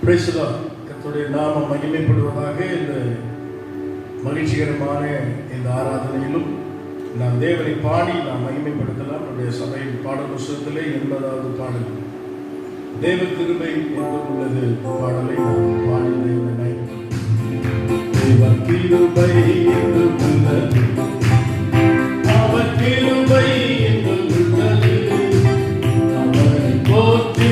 Praise the Lord. கர்த்தருடைய நாமம் மகிமைப்படுவதாக. இந்த மகிழ்ச்சிகரமான இந்த ஆராதனையிலும் நாம் தேவனை பாடி நாம் மகிமைப்படுத்தலாம். நம்முடைய சபையின் பாடல் புத்தகத்திலே 80வது பாடல் தேவ கிருபை என்றும் உள்ளது பாடலை நாம் பாடி தேவனை தேவ கிருபை என்றும் உள்ளது, அவர் கிருபை என்றும் உள்ளது, அவரை போற்றி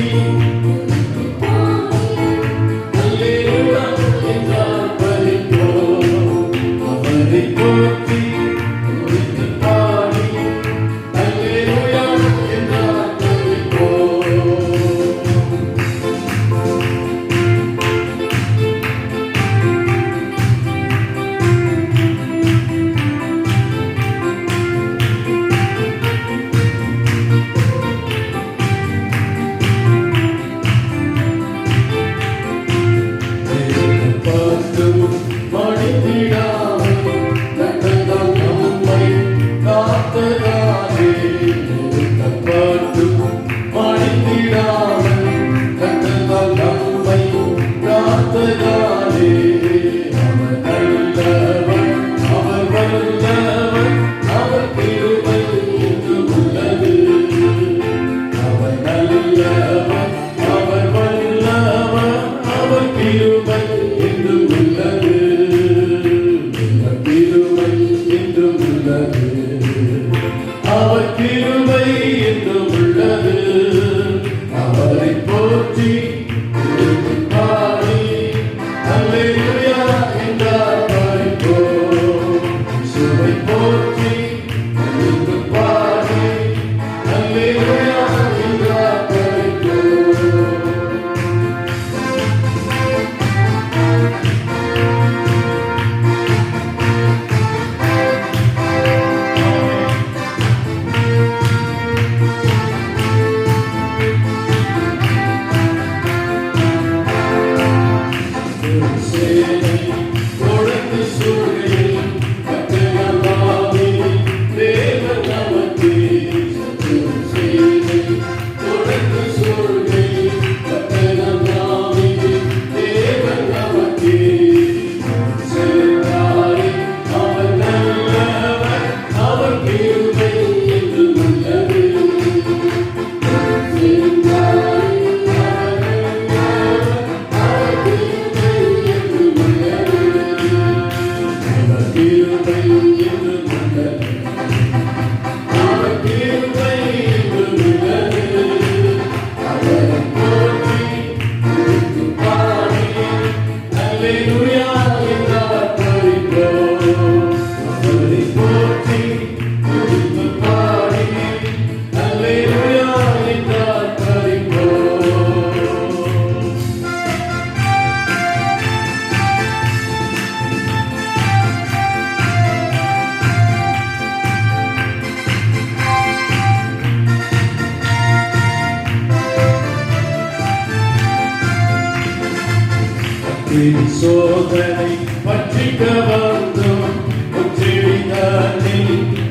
சோதனை பற்றிக்க வந்தோம்,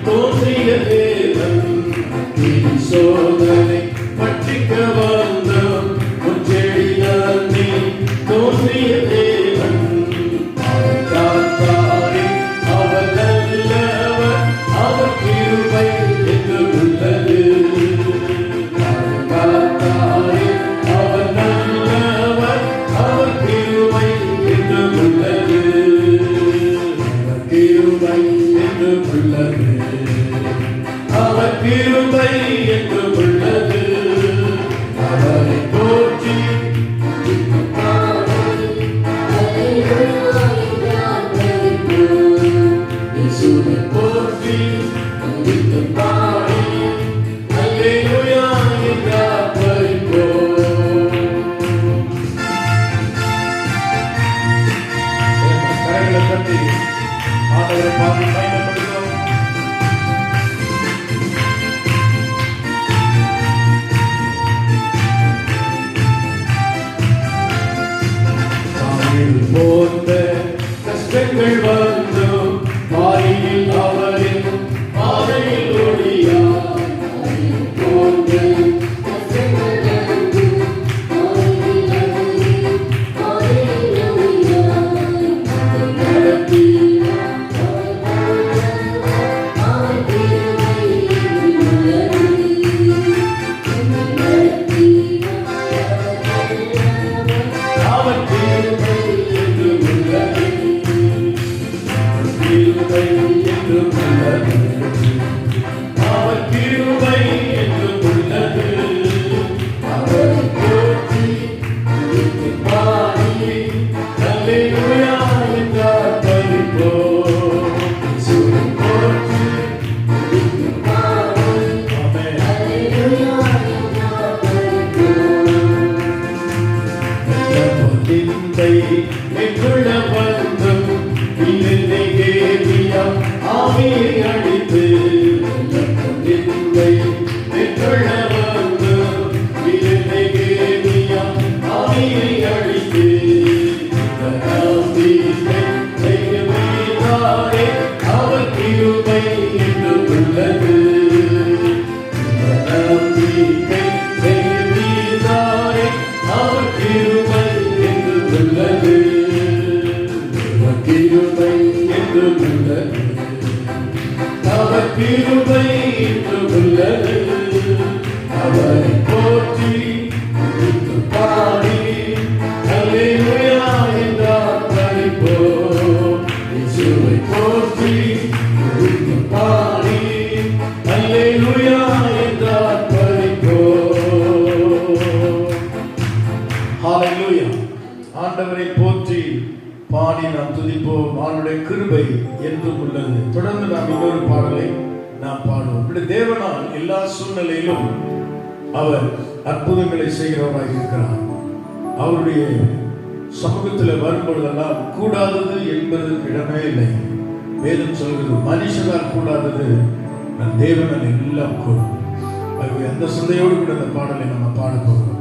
தோன்றிய தேவன். சோதனை பற்றிக்க வந்தோம், தோன்றிய தேவன். அவர் காத்தாரே, அவர் நல்லவர், அவர் கிருபை என்று உள்ளது. அவர் காத்தாரே, அவர் நல்லவர், அவர் கிருபை என்று உள்ளது. அவர் கிருபை என்று உள்ளது. அவர் கிருபை என்று உள்ளது. அவரை போற்றி அவரை போற்றி பாடி அல்லேலூயா என்றார் பலிப்போம். இயேசுவை போற்றி பாடி அல்லேலூயா என்றார் பலிப்போம். ஹல்லேலூயா. ஆண்டவரை போற்றி பாடி நாம் துதிப்போம். அவருடைய கிருபை என்றும் உள்ளது. தொடர்ந்து நாம் இன்னொரு பாடலை நாம் பாடுவோம். இப்படி தேவனால் எல்லா சூழ்நிலையிலும் அவர் அற்புதங்களை செய்கிறவராக இருக்கிறார். அவருடைய சமூகத்தில் வரும்பொழுதெல்லாம் கூடாதது என்பதற்கு இடமே இல்லை. வேதம் சொல்கிறது மனுஷனால் கூடாதது நம் தேவனால் எல்லாம் கூடும். ஆகவே அந்த சிந்தையோடு கூட அந்த பாடலை நம்ம பாட போகிறோம்.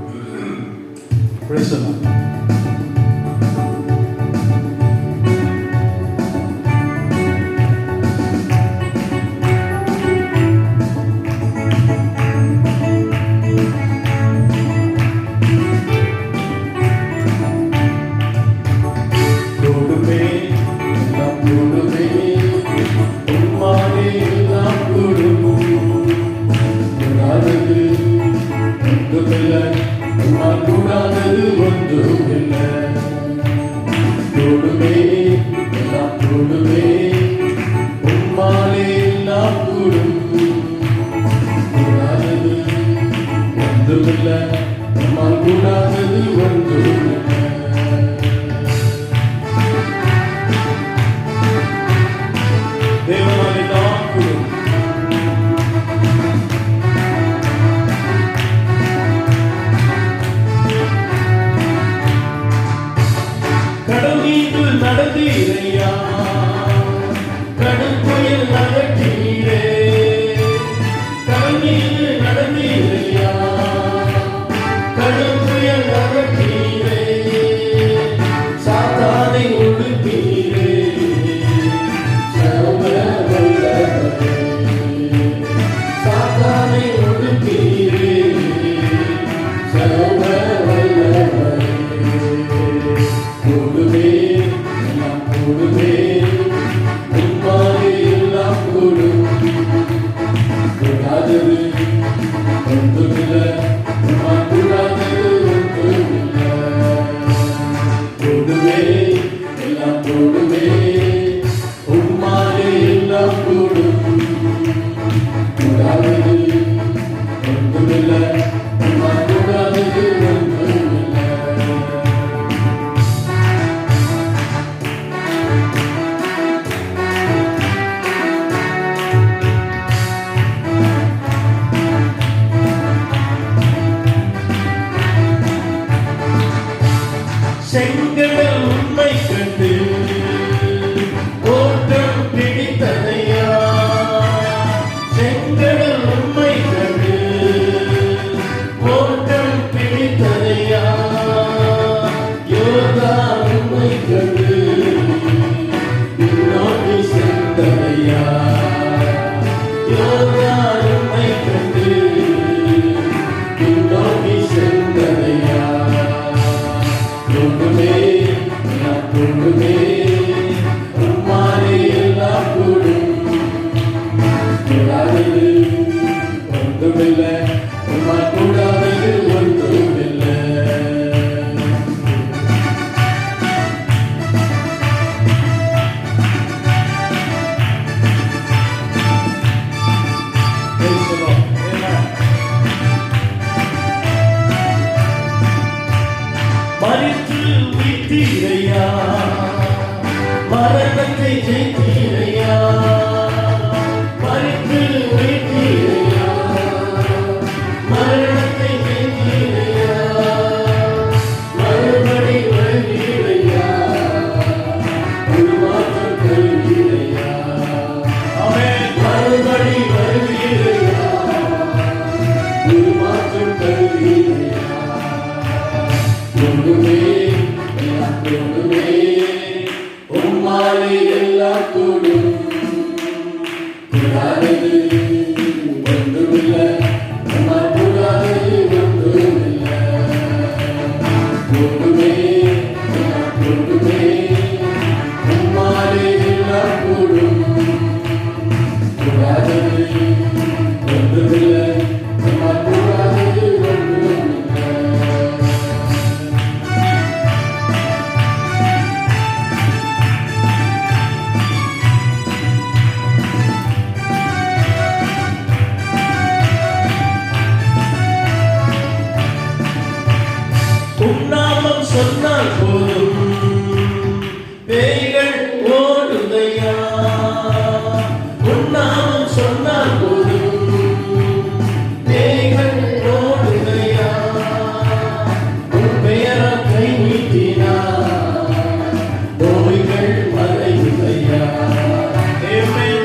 செங்கடல் உண்மை கண்டு ஓட்டம் பிடித்ததையா, செங்கடல் உண்மை கண்டு ஓட்டம் பிடித்ததையா, யோதா உண்மை கண்டு பின்னோக்கி சென்றதையா, யோதா உண்மை கண்டு பின்னோக்கி சென்றதையா. உம்மாலே எல்லாம் கூடும், கூடாதது ஒன்றுமில்லை, உம்மால் கூடாதது ஒன்றுமில்லை. மறித்து உயிர்த்தீரையா, மரணத்தை ஜெயித்தீரையா, மறித்து உயிர்த்தீரையா, மரணத்தை ஜெயித்தீரையா, மறுபடி வருவீரையா, உருவாக்கம் தருவீரையா, ஆமென். மறுபடி வருவீரையா, உருவாக்கம் தருவீரையா. ஒன்றுமே ஒன்றுமே உம்மாலே எல்லாம் கூடும், கூடாதது ஒன்றுமில்லை, உம்மால் கூடாதது ஒன்றுமில்லை. ஒன்றுமே ஒன்றுமே உம்மாலே எல்லாம் கூடும், கூடாதது ஒன்றுமில்லை, உம்மால் கூடாதது ஒன்றுமில்லை. உன்னாமம் சொன்னால் போதும் பேய்கள் ஓடுதையா, உன்னாமம் சொன்னால் போதும் பேய்கள் ஓடுதையா, உன் பெயரா கை நீட்டினா நோய்கள் மறையுதையா,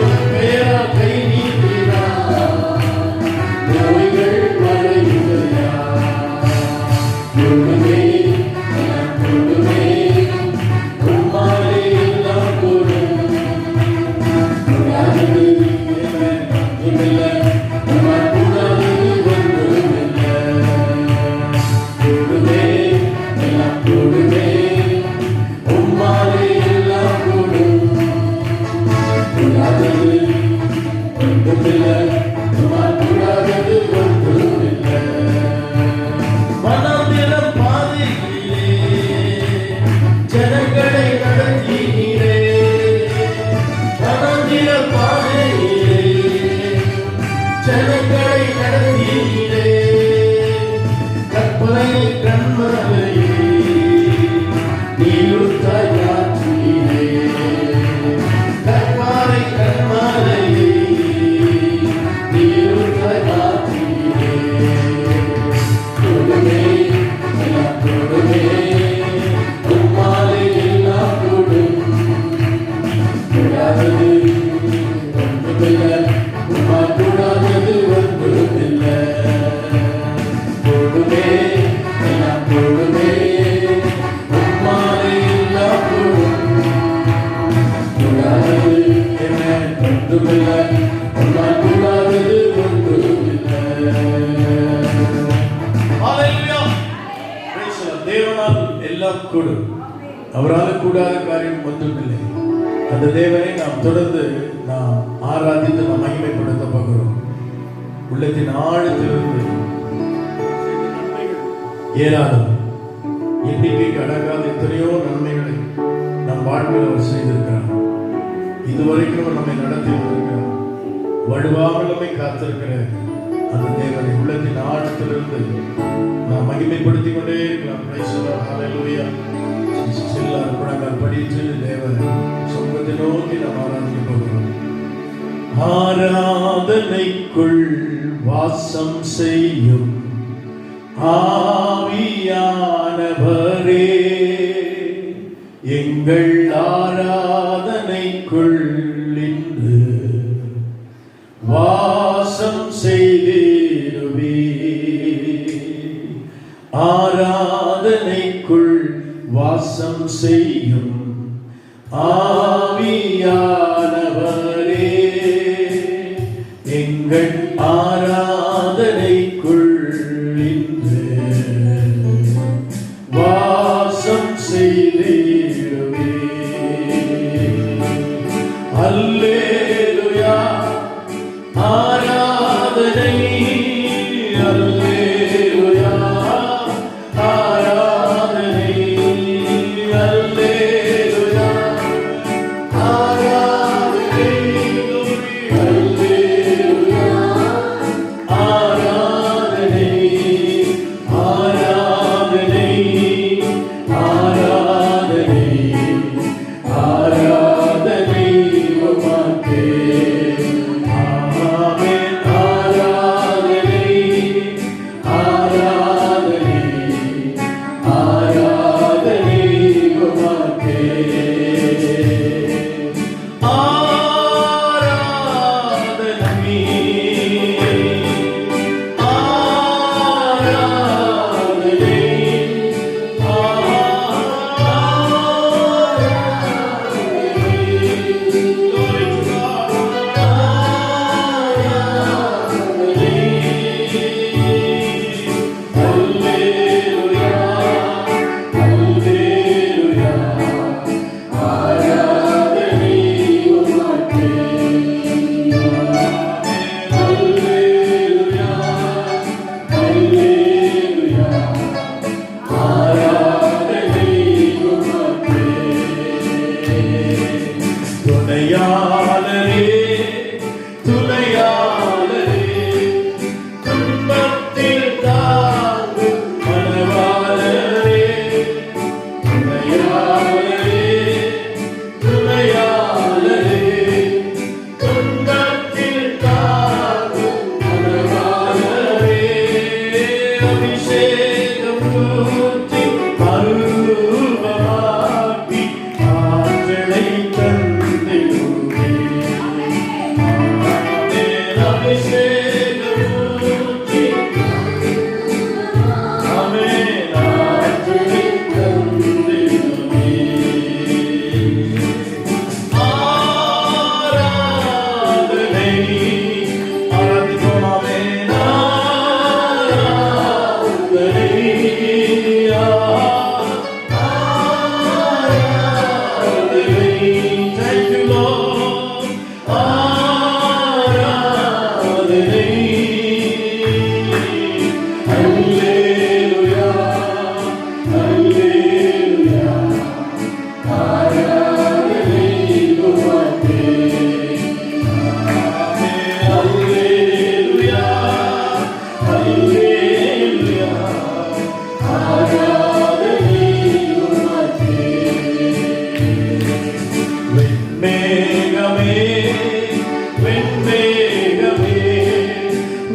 உன் பெயரா கை நீட்டினா நோய்கள் மறையுதையா. ஒன்றுமே ஒன்றுமே உம்மாலே எல்லாம் கூடும், கூடாதது ஒன்றுமில்லை, உம்மால் கூடாதது ஒன்றுமில்லை. கூடுமே எல்லாம் கூடுமே, உம்மாலே எல்லாம் கூடும், கூடாதது ஒன்றுமில்லை, உம்மால் கூடாதது ஒன்றுமில்லை. வனாந்திரம் பாதையிலே ஜனங்களை நடத்தினீரே, வனாந்திர பாதையிலே ஜனங்களை நடத்தினீரே, கற்பனையை கண்மலையிலே நீருத்தாய் மாற்றினீரே, கற்பாறை கண்மலையிலே நீருத்தாய் மாற்றினீரே. கூடுமே எல்லாம் கூடுமே, உம்மாலே எல்லாம் கூடும், கூடாதது ஒன்றுமில்லை, உம்மால் கூடாதது ஒன்றுமில்லை. கூடுமே எல்லாம் கூடுமே, உம்மாலே எல்லாம் கூடும், கூடாதது ஒன்றுமில்லை, உம்மால் கூடாதது ஒன்றுமில்லை. தேவனால் எல்லாம் கூடும், அவரால் கூடாத காரியம் ஒன்றுமில்லை. அந்த தேவனை நாம் தொடர்ந்து நாம் ஆராதித்து நாம் மகிமைப்படுத்த போகிறோம். உள்ளத்தின் ஆழத்திலிருந்து ஏராளம் எண்ணிக்கைக்கு அடங்காத எத்தனையோ நன்மைகளை நம் வாழ்வில் அவர் செய்திருக்கிறார். இதுவரைக்கும் அவர் நம்மை நடத்தி வந்திருக்கிறார். வலுவாமல் நம்மை காத்திருக்கிற அந்த தேவனை உள்ளத்தின் ஆழத்திலிருந்து நாம் மகிமைப்படுத்திக் கொண்டே இருக்கலாம். ஹல்லேலூயா. எல்லாரும் முழங்கால் படித்து தேவன் சொர்க்கத்தை நோக்கி நாம் ஆராதிக்க போகிறோம். ஆராதனைக்குள் வாசம் செய்யும் ஆவியானவரே, எங்கள் ஆராதனைக்குள் இன்று வாசம் செய்திடுவே. ஆராதனைக்குள் வாசம் செய்யும் ஆவியானவரே, எங்கள் ஆராதனைக்குள் இன்று வாசம் செய்திடுவே. அல்லேலூயா. ஆராதனை அல்லேலூயா, ஆராதனை அல்லேலூயா, ஆராதனை அல்லேலூயா, ஆராதனை ஆராதனை ஆராதனை ஆராதனை உமக்கே. ஆமென். ஆராதனை ஆராதனை ஆராதனை உமக்கே. துணையாளரே துணையாளரே துன்பத்தில் தாங்கும் மனவாளரே. துணையாளரே துணையாளரே துன்பத்தில் தாங்கும் மனவாளரே. அபிஷேகம் ஊற்றி அருள்வாக்கி ஆற்றலை தந்திடுவே. அபிஷேகம் ஊற்றி ஆமென் ஆற்றலை தந்திடுவே. ஆராதனை ஆராதிப்போம். ஆமென் ஆராதனை ஆராதனை. Thank you, Lord. ஆராதனை. Hallelujah, hallelujah. ஆராதனை உமக்கே. ஆமென். Hallelujah, hallelujah. ஆராதனை உமக்கே. வெண்மேகமே வெண்மேகமே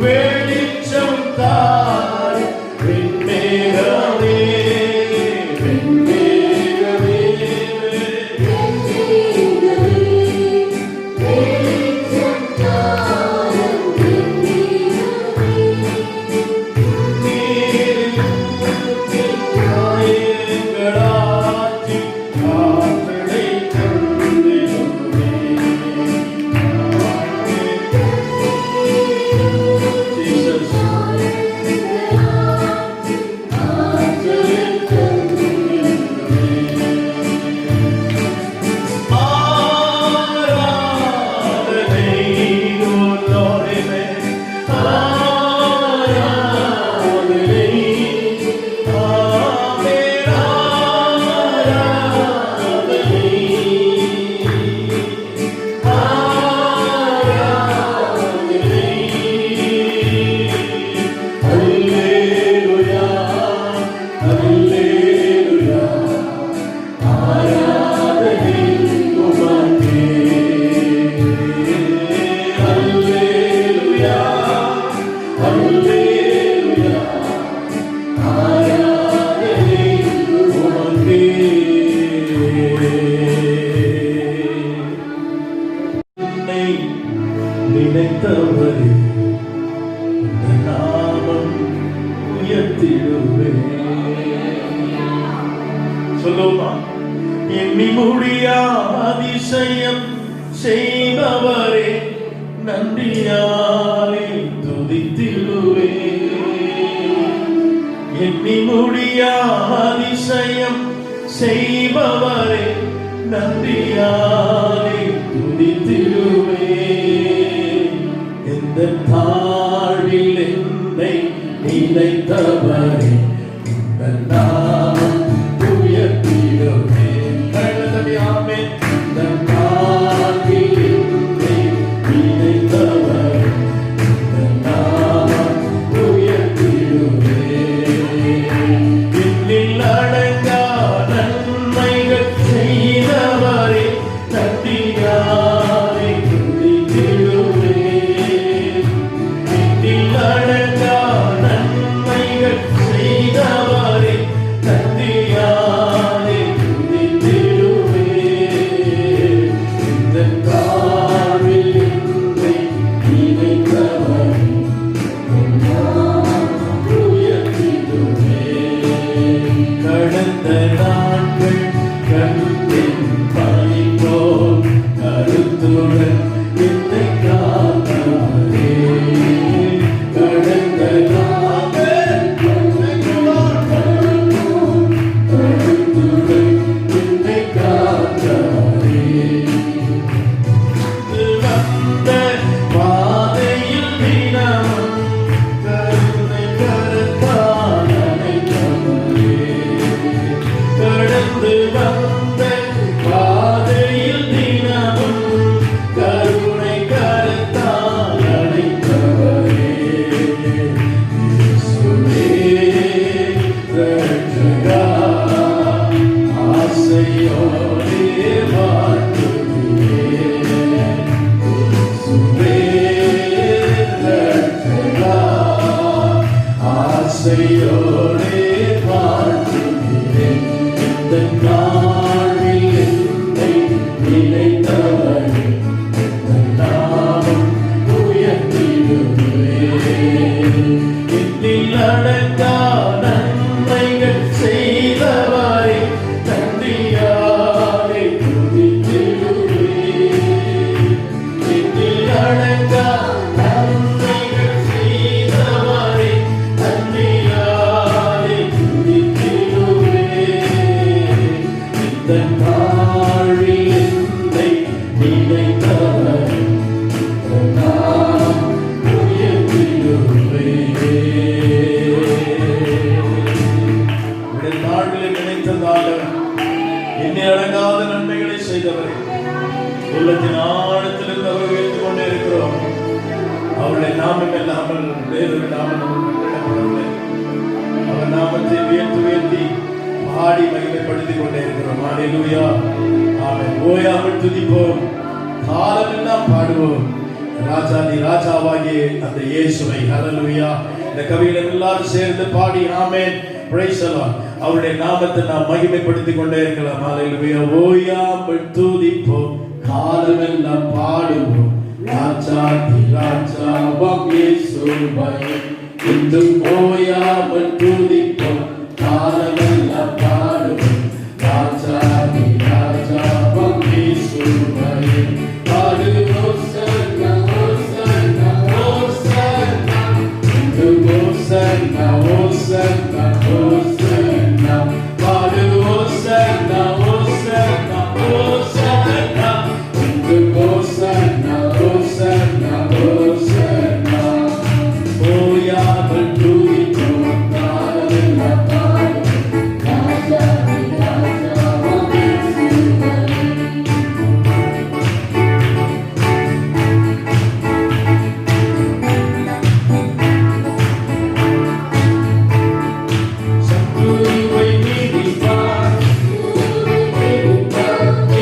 வெளிச்சம் தாய். வெண்மேகமே வெண்மேகமே காயங்களாற்றி ஆற்றலை தந்திடுவே. Jesus. ஆற்றலை தந்திடுவே. ஆராதனை ஓ Lord, amen. ஆராதனை ஆமென் ஆராதனை ஆராதனை. Hallelujah, hallelujah. ஆராதனை உமக்கே. Hallelujah, hallelujah. ஆராதனை உமக்கே. உன்னை நினைத்தவரே இந்த நாமம் உயர்த்திடுவேன். சொல்லுமா. எண்ணி முடியா அதிசயம் செய்பவரே நன்றியாலே துதித்திடுவேன். எண்ணி முடியா அதிசயம் செய்பவரே நன்றியாலே துதித்திடுவேன். எந்த தாழில் என்னை நினைத்தவரே இந்த நாமம் உயர்த்திடுவேன். ஆமென். இந்த தாழில் என்னை நினைத்தவரே இந்த நாமம் உயர்த்திடுவேன். இன்னில் அடங்கா நடந்து வந்த பாதையில் தினமும் கருணை கரத்தால் அழைத்தவரே, இயேசுவே ரட்சகா, ஆசையோடே வாழ்த்துகிறேன். இயேசுவே ரட்சகா, ஆசையோடே வாழ்த்துகிறேன். இந்த நாளில் என்னை நினைத்தவரே, இந்த நாமம் உயர்த்திடுவேன். இன்னில் அடங்கா நன்மைகள் செய்தவரே, நன்றியாலே துதித்திடுவேன். இன்னில் அடங்கா நன்மைகள் செய்தவரே, நன்றியாலே துதித்திடுவேன். இந்த நாளில் என்னை நினைத்தவரே, இந்த நாமம் உடைய நாளில் நினைத்ததாக என்னை அடங்காத நன்மைகளை செய்தவரை உள்ளத்தின் ஆழத்திலிருந்து அவர் உயர்த்து கொண்டே இருக்கிறோம். அவருடைய நாமம் இல்லாமல் வேறொரு நாமம் நமக்கு கட்டப்படவில்லை. அவர் நாமத்தை உயர்த்தி பாடி மகிமைப்படுத்திக் கொண்டே இருக்கிறோம். ஹல்லேலூயா, ஆமென். ஓயாமல் துதிப்போம், காலமெல்லாம் பாடுவோம் ராஜாதி ராஜாவாகிய அந்த இயேசுவை. ஹல்லேலூயா. இந்த கவிகள் எல்லாரும் சேர்ந்து பாடி ஆமென், பிரைஸ் தி லார்ட், அவருடைய நாமத்தை நாம் மகிமைப்படுத்திக் கொண்டே இருக்கலாம். ஹல்லேலூயா. ஓயாமல் துதிப்போம், காலமெல்லாம் பாடுவோம் ராஜாதி ராஜாவாம் இயேசுவை. இன்றும் ஓயாமல் துதிப்போம், காலமெல்லாம் பாடுவோம் ராஜாதி ராஜாவாம் இயேசுவை. பாடுவோம் சன்னா சன்னா சன்னா, இன்றும் சன்னா சன்னா சன்னா, பாடுவோம் சன்னா சன்னா சன்னா, இன்றும் சன்னா சன்னா சன்னா. ஓயாமல் துதிப்போம், காலமெல்லாம் பாடுவோம் ராஜாதி ராஜாவாம் இயேசுவை. சத்துருவை மீதிப்பார்,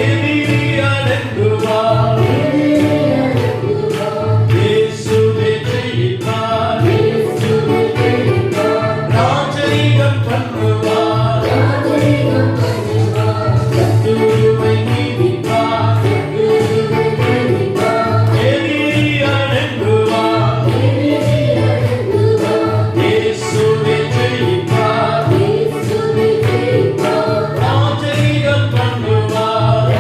எதிரி அடங்குவார், இயேசுவே ஜெயிப்பார், ராஜரீகம் பண்ணுவார். சத்துருவை மீதிப்பார், எதிரி அடங்குவார், இயேசுவே ஜெயிப்பார், ராஜரீகம் பண்ணுவார்.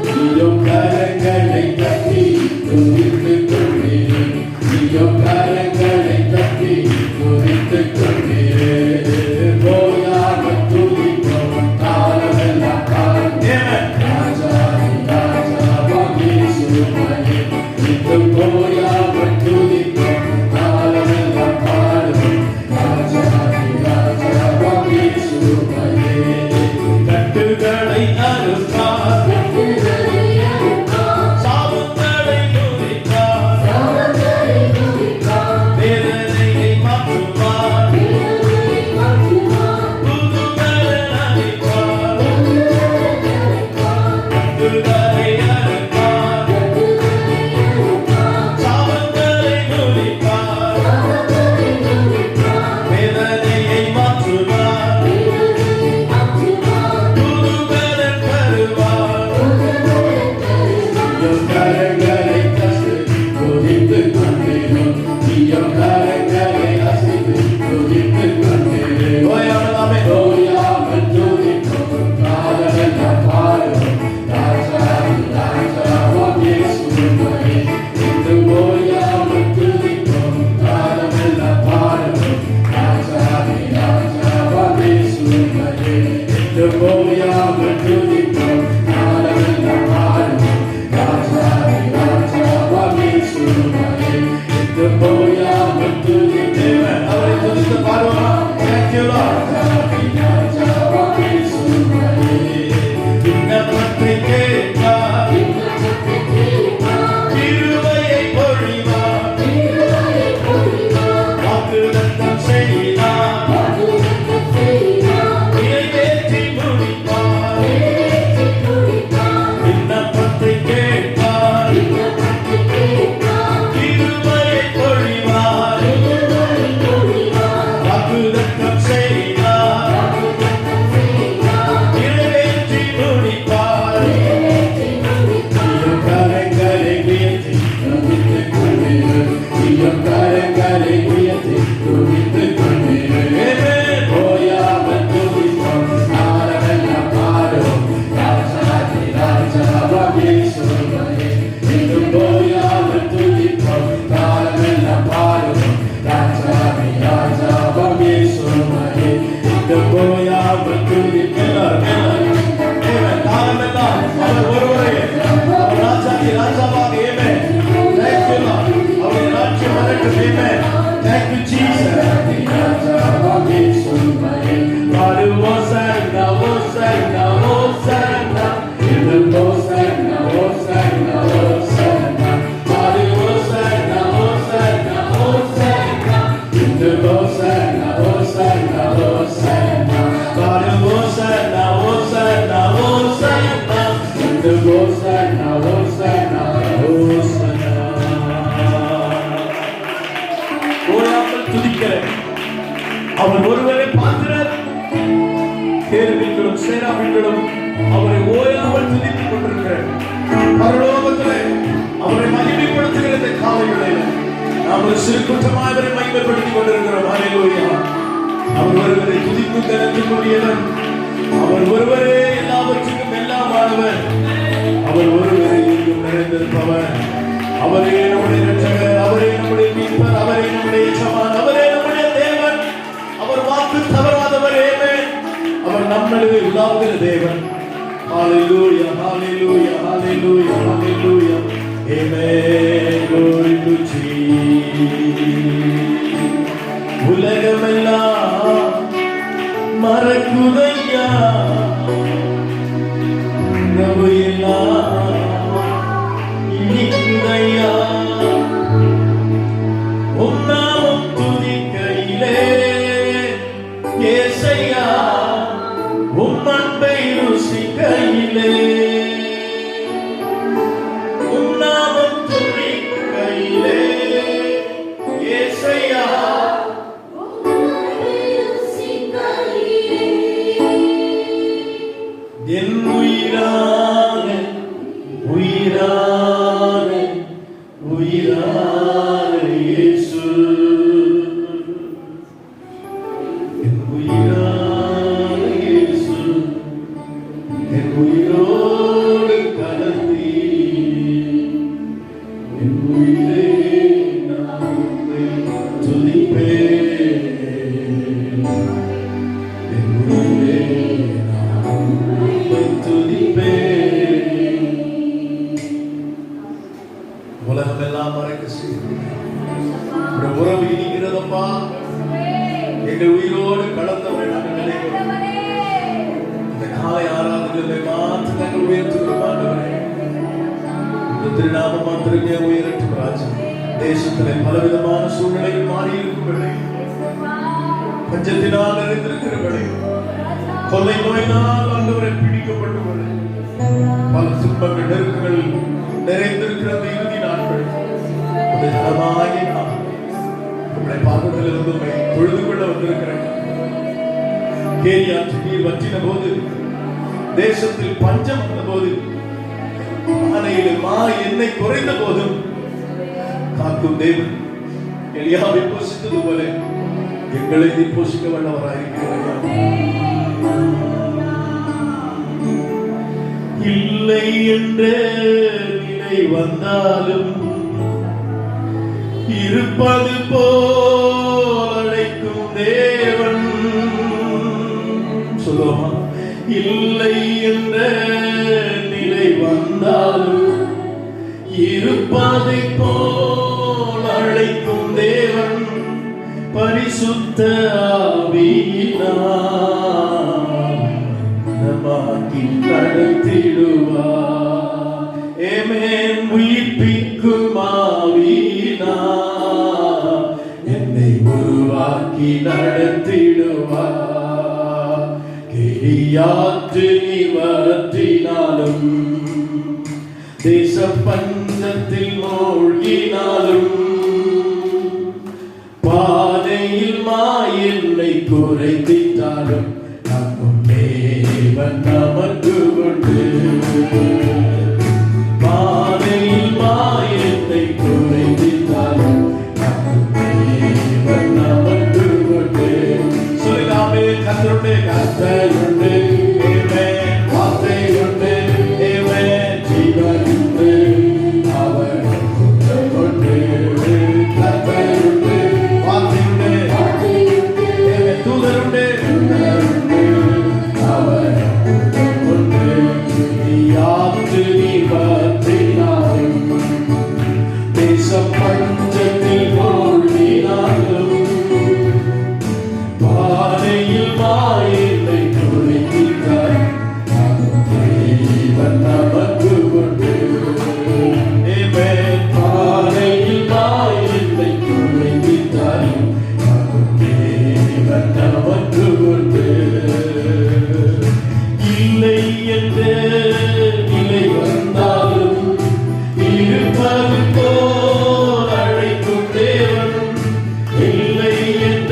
நீயோ கரங்களை தட்டி துதித்துக் கொண்டீரே, நீயோ கரங்களை தட்டி துதித்துக் கொண்டீரே. ஓயாமல் துதிப்போம், காலமெல்லாம் பாடுவோம் ராஜாதி ராஜாவாம் இயேசுவை. இன்றும் ஓயாமல் துதிப்போம், காலமெல்லாம் பாடுவோம் ராஜாதி ராஜாவாம் இயேசுவை. கட்டுகளை அறுப்பார், சாபங்களை முறித்தார், வேதனையை மாற்றுவார், புதுபலன் அளிப்பார். கட்டுகளை அறுப்பார், சாபங்களை முறிப்பார், வேதனையை மாற்றுவார், புதுபலன் தருவார். நீயோ கரங்களை தட்டி துதித்துக் கொண்டீரே, நீயோ கரங்களை அசைத்து துதித்துக் கொண்டீரே. ஓயாமல் துதிப்போம், காலமெல்லாம் பாடுவோம் ராஜாதி ராஜாவாம் இயேசுவை. இன்றும் ஓயாமல் துதிப்போம், காலமெல்லாம் பாடுவோம் ராஜாதி ராஜாவாம் இயேசுவை. இன்றும் ஓயாமல் துதிப்போம், காலமெல்லாம் பாடுவோம் ராஜாதி ராஜாவாம் இயேசுவை. இன்றும் ஓயாமல் துதிப்போம். அவரை துதித்து பாடுவோம். Thank you, Lord. ராஜாதி ராஜாவாம் இயேசுவை. எல்லாரும் ஆமென். காலமெல்லாம் அவர் ஒருவரே, அவர் ராஜாதி ராஜாவாக. ஆமென். Thank you Lord. அவர் ராஜ்யம் வரட்டும். ஆமென். Thank you Jesus. God, Hosanna, Hosanna, Hosanna, in the Hosanna, Hosanna, Hosanna. God, Hosanna, Hosanna, Hosanna, in the Hosanna, Hosanna, Hosanna. God, Hosanna, Hosanna, Hosanna, in the Hosanna, Hosanna, Hosanna. ஓயாமல் துதிக்கிறேன். அவர் ஒருவரை பார்க்கிறார். கேருபீன்களும் சேராபீன்களும் அவரை ஓயாமல் துதித்துக் கொண்டிருக்கிறார். பரலோகத்திலே அவரை மகிமைப்படுத்துகிற இந்த காலை வேளையிலே நாம் ஒரு சிறு குற்றமாய் அவரை மகிமைப்படுத்திக் கொண்டிருக்கிறோம். ஹல்லேலூயா. அவர் ஒருவரை துதிக்கும் கனத்துக்குரியவர். அவர் ஒருவரே எல்லாவற்றுக்கும் எல்லாமானவர். அவர் ஒருவரே எங்கும் நிறைந்திருப்பவர். அவரே நம்முடைய இரட்சகர், அவரே நம்முடைய மீட்பர், அவரே நம்முடைய எஜமான், அவரே நம்முடைய தேவன். அவர் வாக்கு தவறாதவர். ஆமென். அவர் நம்மிடையே உலாவுகிற தேவன். ஹalleluya, hallelujah, hallelujah, hallelujah. Amen. Glory to Jesus. உலகமெல்லாம் மறக்குதையா, உறவையெல்லாம் இனிக்குதையா, உம் நாமம் துதிக்கையிலே ஏசையா, உம் அன்பை ருசிக்கையிலே, உம் நாமம் துதிக்கையிலே ஏசையா, என் உயிரான உயிரான உயிரான இயேசு, என் உயிரான இயேசு, என் உயிரோடு கலந்தி, என் உயிரே நான் உம்மை துதிப்பேன், என் உயிரே நான் உம்மை துதிப்பேன். உலகமெல்லாம் மறைக்க செய்யும் உறவு இனிக்கிறதப்பா. எங்கள் உயிரோடு கலந்தவரை நாங்கள் நினைக்கிறோம். இந்த காலை ஆராதனை மாற்று நாங்கள் உயர்த்துகிறோம். ஆண்டவரே, இந்த திருநாமம் மாத்திரமே உயரட்டும் ராஜா. தேசத்திலே பலவிதமான சூழ்நிலைகள் மாறி இருக்கும் வேளை, பஞ்சத்தினால் நிறைந்திருக்கிற வேளை, கொள்ளை நோயினால் ஆண்டவரை பிடிக்கப்பட்ட வேளை, பல துன்பங்கள் நெருக்கங்கள் நிறைந்திருக்கிற அந்த இறுதி நாட்கள், அந்த ஜனமாகிய நாம் நம்முடைய பாதத்திலிருந்து உம்மை தொழுது கொள்ள வந்திருக்கிறேன். கேரியாற்று நீர் வற்றின போது, தேசத்தில் பஞ்சம் வந்த போது, பானையில் மா எண்ணெய் குறைந்த போதும் காக்கும் தேவன் எலியாவை போஷித்தது போல எங்களை நீ போஷிக்க வல்லவராயிருக்கிறார். இல்லை என்ற நிலை வந்தாலும் இருப்பது போல் அழைக்கும் தேவன். சொல்லுவோமா? இல்லை என்ற நிலை வந்தாலும் இருப்பதை போல் அழைக்கும் தேவன். பரிசுத்த ஆவியினால் நமக்கு நடத்திடுவார். ஆமென். உயிர்ப்பிக்கும் ஆவியினால் என்னை உருவாக்கி நடத்திடுவார். கிரியாற்று நிவர்த்தினாலும் தேச பஞ்சத்தில் மூழ்கினாலும் பாதையில் மாயெல்லை குறைத்திட்டாலும் நம் தேவன் நமக்கு உண்டு. பாதையில் மாயெல்லை குறைத்திட்டாலும் நம் தேவன் நமக்கு உண்டு. சொல்லாமே கர்த்தருடைய கர்த்தருண்டு, ஆமென். வார்த்தை உண்டு, ஆமென். ஜீவன் உண்டு, அவர் உண்டு. கர்த்தருண்டு, வார்த்தை உண்டு, ஆமென். தூதருண்டு, அவர் இல்லை என்ற நிலை வந்தாலும் இருப்பது போல் அழைக்கும் தேவன். இல்லை என்ற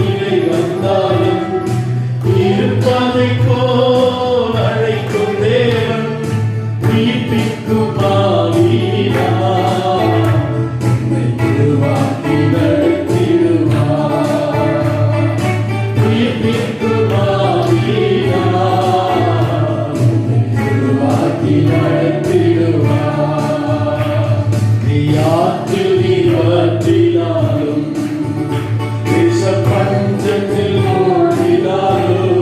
நிலை வந்தாலும் இருப்பதை போல் அழைக்கும் தேவன். உயிர்ப்பிக்கும் ஆவியினார் உம்மை உருவாக்கி நடத்திடுவார். உயிர்ப்பிக்கும் ஆவியினார் உம்மை உருவாக்கி நடத்திடுவார். நீ ஆற்றில் நீர் வற்றினாலும் விஷ பஞ்சத்தில் மூழ்கினாலும்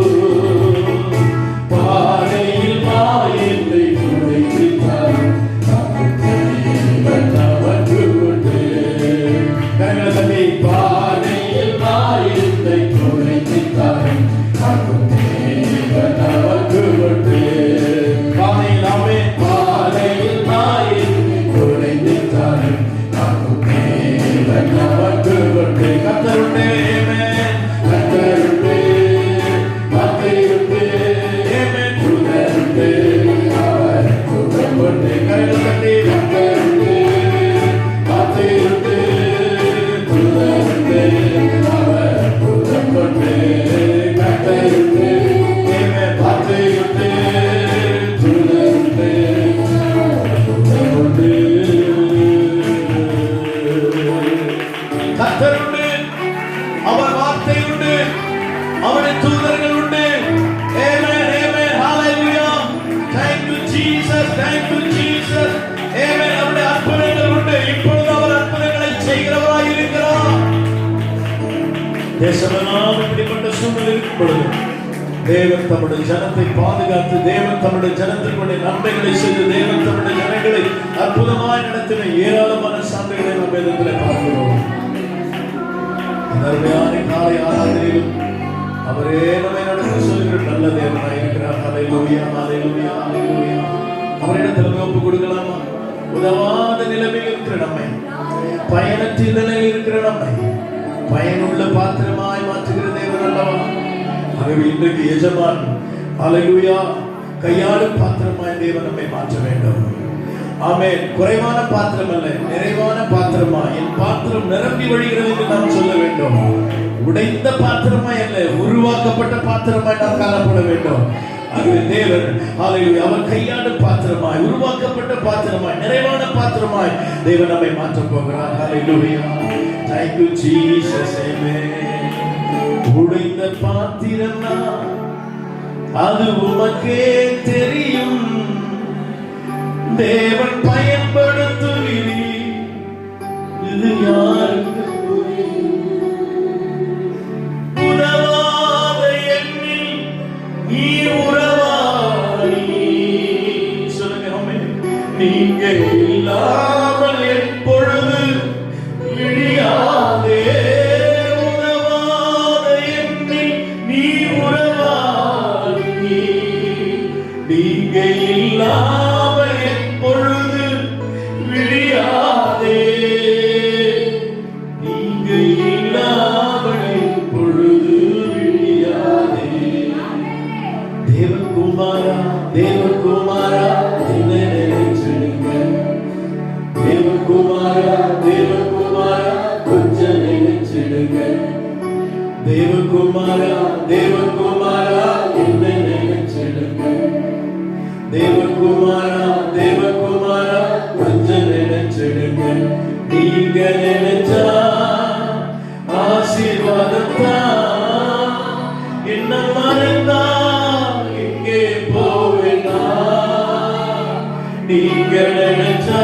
பானையில் மாயத்தை துடைத்தார். நமக்கு உண்டு. கரங்களை தட்டி பானையில் மாயத்தை துடைத்தார். நமக்கு உண்டு. பானையில் ஆமே பானையில் மாயத்தை துடைத்தார். நமக்கு உண்டு. கர்த்தருண்டே ஆமென். கர்த்தருண்டே வார்த்தையுண்டே ஆமென். துதருண்டே அவர் துதருண்டே. கரங்களை தட்டி கர்த்தருண்டே வார்த்தையுண்டே துதருண்டே அவர் துதருண்டே. கர்த்தருண்டே ஆமென். வார்த்தையுண்டே துதருண்டே துதருண்டே. கர்த்தருண்டு, அவர் வார்த்தை உண்டு, அவருடைய தூதர்கள் உண்டு. ஆமென், ஆமென், ஹalleluya. Thank you Jesus, thank you Jesus. ஆமென். அவருடைய அற்புதங்கள் உண்டு. இப்பொழுது அவர் அற்புதங்களை செய்கிறவராய் இருக்கிறார். தேசமெல்லாம் இப்படிப்பட்ட சூழ்நிலை இருக்கும் பொழுது தேவன் தம்முடைய ஜனத்தை பாதுகாத்து, தேவன் தம்முடைய ஜனத்தினுடைய நன்மைகளை செய்து, தேவன் தம்முடைய ஜனங்களை அற்புதமாய் நடத்தின ஏராளமான சான்றுகளை நாம் வேதத்திலே பார்க்கிறோம். இந்த அருமையான காலை ஆராதனையிலும் அவரே நம்மை நடத்தி சொல்கிற நல்ல தேவனாய் இருக்கிறார். ஹalleluya, ஹalleluya, ஹalleluya. அவரிடத்தில் ஒப்பு கொடுக்கலாமா? உதவாத நிலைமையில் இருக்கிற நம்மை, பயனற்ற நிலையில் இருக்கிற நம்மை பயனுள்ள பாத்திரமாய் மாற்றுகிற தேவன் அல்லவா? ஆகவே இன்றைக்கு எஜமான் ஹalleluya கையாளும் பாத்திரமாய் தேவன் நம்மை மாற்ற வேண்டும். ஆமென். குறைவான பாத்திரம் அல்ல, நிறைவான பாத்திரமா, என் பாத்திரம் நிரம்பி வழிகிறது என்று நாம் சொல்ல வேண்டும். உடைந்த பாத்திரமாய் அல்ல, உருவாக்கப்பட்ட பாத்திரமாய் நாம் காணப்பட வேண்டும். ஆகவே தேவன் ஹalleluya அவர் கையாளும் பாத்திரமாய், உருவாக்கப்பட்ட பாத்திரமாய், நிறைவான பாத்திரமாய் தேவன் நம்மை மாற்ற போகிறார். ஹalleluya. Thank you Jesus. Amen. உடைந்த பாத்திரம் அது உமக்கே தெரியும். தேவன் பயன்படுத்துகிறீர், இது யாருக்கு புரியும்? உதவாத எண்ணில் நீ உறவாடி. சொல்லுங்க ஆமென். நீங்க இல்லாமல் எப்பொழுது விழியாதே. உதவாத எண்ணில் நீ உறவாடி. நீங்க இல்லாமல் எப்பொழுது விழியாதே. நீங்க இல்லாமல் எப்பொழுது விழியாதே. தேவகுமாரா, தேவகுமாரா என்னை நினைச்சிடுங்க. தேவகுமாரா, தேவகுமாரா கொஞ்சம் நினைச்சிடுங்க. தேவகுமாரா, தேவகுமாரா என்னை நினைச்சிடுங்க. தேவகுமாரா, தேவகுமாரா கொஞ்சம் நினைச்சிடுங்க. நீங்க நினைச்சா ஆசீர்வாதத்தா, என்ன மறந்தா எங்கே போவேனா? நீங்க நினைச்சா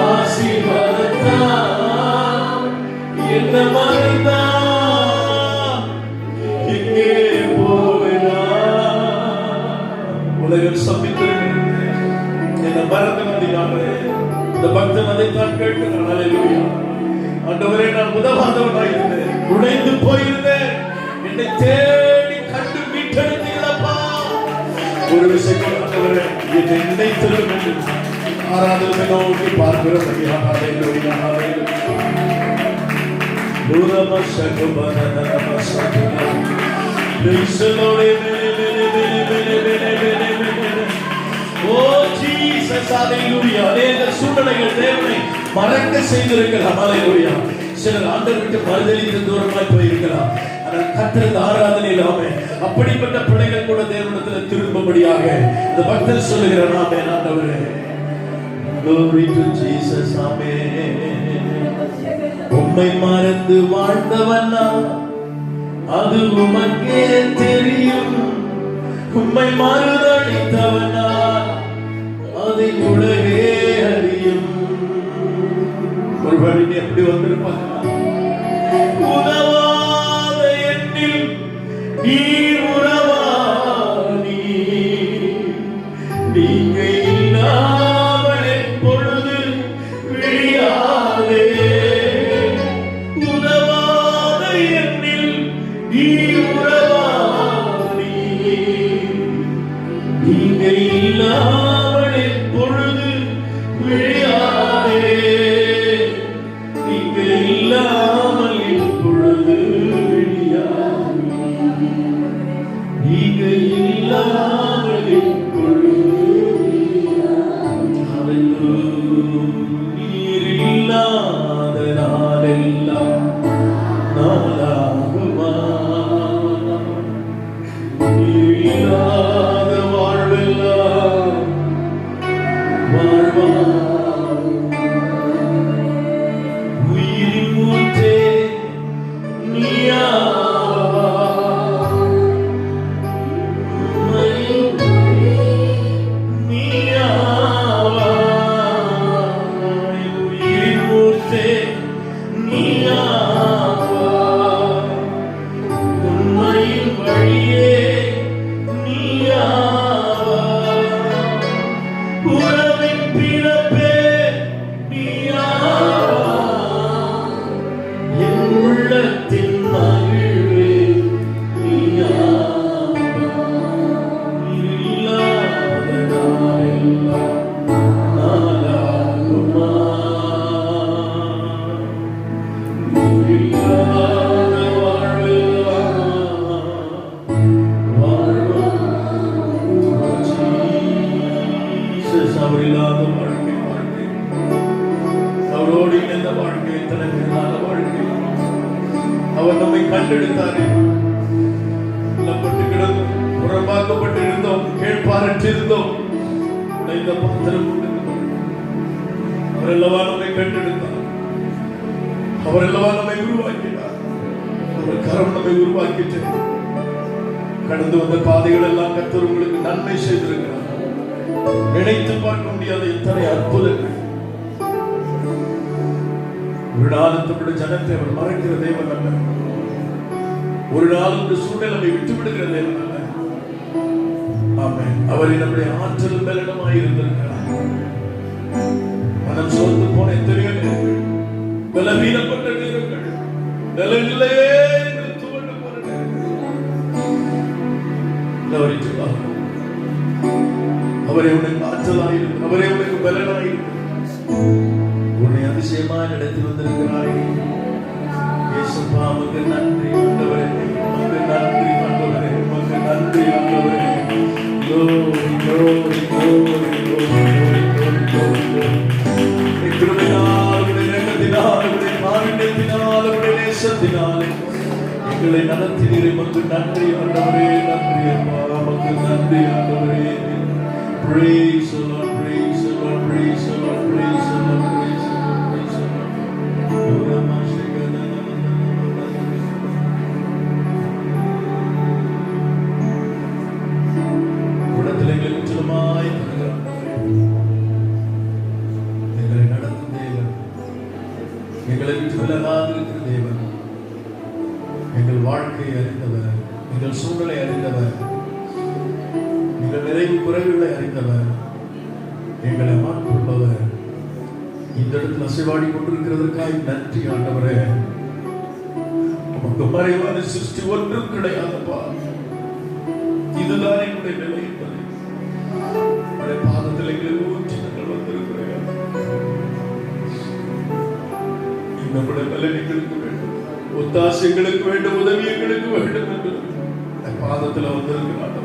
ஆசீர்வாதத்தா, என்ன மறந்தா எங்கே போவேனா? உலகம் சம்பித்திருக்கிறது, என்னை மறந்து வந்தீங்க. இந்த பக்தன் அதைத்தான் கேட்கிறான். ஹalleluya. ஆண்டவரே, நான் உதவாதவனாய் இருந்தேன், உடைந்து போயிருந்தேன், என்னை தேடி கண்டு மீட்டெடுத்தீங்களப்பா. ஒரு விஷயம் ஆண்டவரே, என்னை நினைத்திருக்கும் என்று ஆராதனை நோக்கி பார்க்கிறோம். ஹalleluya, ஹalleluya. தூரம சகுபன நம சகுன. பிரிசலோடே பிள்ளைகள் தேவனை மறக்க செய்திருக்கலாம். ஹல்லேலூயா. சிலர் ஆண்டவரை விட்டு மறுதலித்து தூரமாய் போயிருக்கலாம். ஆனால் கர்த்தர் ஆராதனையில் ஆமென் அப்படிப்பட்ட பிள்ளைகள் கூட தேவனிடத்தில் திரும்பும்படியாக இந்த பக்தர் சொல்லுகிறார். ஆமென். ஆண்டவரே, glory to Jesus. ஆமென். உம்மை மறந்து வாழ்ந்தவனா அது உமக்கே தெரியும். உம்மை மறுதலித்தவனா அதை உலகே அறியும். ஒரு வழி எப்படி வந்திருப்பாங்க. உதவாத எண்ணில் நீர் உறவானி, நீங்க இல்லாமல் எப்பொழுது விழியாதே. உதவாத எண்ணில் நீர் உறவானி, நீங்க இல்லாமல் எப்பொழுது விழியாதே. நீங்க இல்லாமல் எப்பொழுது விழியாதே. நீங்க இல்லாமல் எப்பொழுது நீர் இல்லாத நாளெல்லாம் நாளாகுமா? நீர் இல்லாத வாழ்வெல்லாம் வாழ்வா? உயிரின் மூச்சே நீயாவா? நீயாவா? உயிரின் மூச்சே நீயாவா? உண்மையின் வழியே நீயாவா? உறவின் பிறப்பே நீயாவா? என் உள்ளத்தின் மகிழ்வே நீயாவா? நீர் இல்லாத நாளெல்லாம் நாளாகுமா? நீர் இல்லாத வாழ்வெல்லாம் வாழ்வா? ஜீசஸ், அவர் இல்லாத வாழ்க்கை வாழ்க்கை, அவரோடு இணைந்த வாழ்க்கை, தலைமையில்லாத வாழ்க்கை. அவர் நம்மை கண்டெடுத்தாரே. உள்ளப்பட்டு கிடந்தோம், புறம்பாக்கப்பட்டு இருந்தோம், கேட்பாரற்றிருந்தோம், உடைந்த பாத்திரம் கொண்டிருந்தோம். அவர் அல்லவா நம்மை கண்டெடுத்தார். அவர் அல்லவா நம்மை உருவாக்கினார். அவர் கரம் நம்மை உருவாக்கிட்டு கடந்து வந்த பாதைகள் எல்லாம் கர்த்தர் உங்களுக்கு நன்மை செய்திருக்கிறார். நினைத்து பார்க்க முடியாத எத்தனை அற்புதங்கள். ஒரு நாளும் தம்முடைய ஜனத்தை அவர் மறைக்கிற தேவன் அல்ல. ஒரு நாளும் இந்த சூழ்நிலை விட்டுவிடுகிற தேவன் அல்ல. ஆமென். அவரை நம்முடைய ஆற்றல் பலனமாய் இருந்திருக்கிறார். மனம் சோர்ந்து போன எத்தனையோ நேரங்கள், பலவீனப்பட்ட நேரங்கள், நிலையில்லையே என்று துவண்டு போன நேரங்கள், அவரை உனக்கு ஆற்றலாயிருக்கு, அவரை உனக்கு பலனாயிருக்கு. உன்னை அதிசயமாய் நடத்தி வந்திருக்கிறாரே. இயேசுப்பா, உமக்கு நன்றி ஆண்டவரே, உமக்கு நன்றி ஆண்டவரே, உமக்கு நன்றி ஆண்டவரே. glory glory glory glory glory. கிருபையினால், உம்முடைய இரக்கத்தினால், உம்முடைய காருண்யத்தினால், உம்முடைய நேசத்தினால் எங்களை நடத்தினீரே. உமக்கு நன்றி ஆண்டவரே, நன்றி அப்பா, உமக்கு நன்றி ஆண்டவரே. Praise the Lord, praise the Lord, praise the Lord, praise the Lord, praise the Lord, praise the Lord. உடத்தில் எங்களை முற்றிலுமாய் எங்களை நடத்தும் தேவன், எங்களை விட்டு விலகாதிருக்கிற தேவன், எங்கள் வாழ்க்கையை அறிந்தவர், எங்கள் சூழலை அறிந்தவர், எங்கள் நிறைவு குறைவுகளை அறிந்தவர், எங்களை மாற்றுள்ளவர். இந்த இடத்துல அசைவாடி கொண்டிருக்கிறதற்காக நன்றி ஆண்டவரே. உமக்கு மறைவான சிருஷ்டி ஒன்றும் கிடையாதுப்பா. இதுதான் எங்களுடைய நிலை என்பதை உடைய பாதத்தில் எங்களை ஊற்றி நாங்கள் வந்திருக்கிறோம். நம்முடைய பலன் எங்களுக்கு வேண்டும், ஒத்தாசை எங்களுக்கு வேண்டும், உதவி எங்களுக்கு வேண்டும் என்று பாதத்தில் வந்திருக்கிறார்.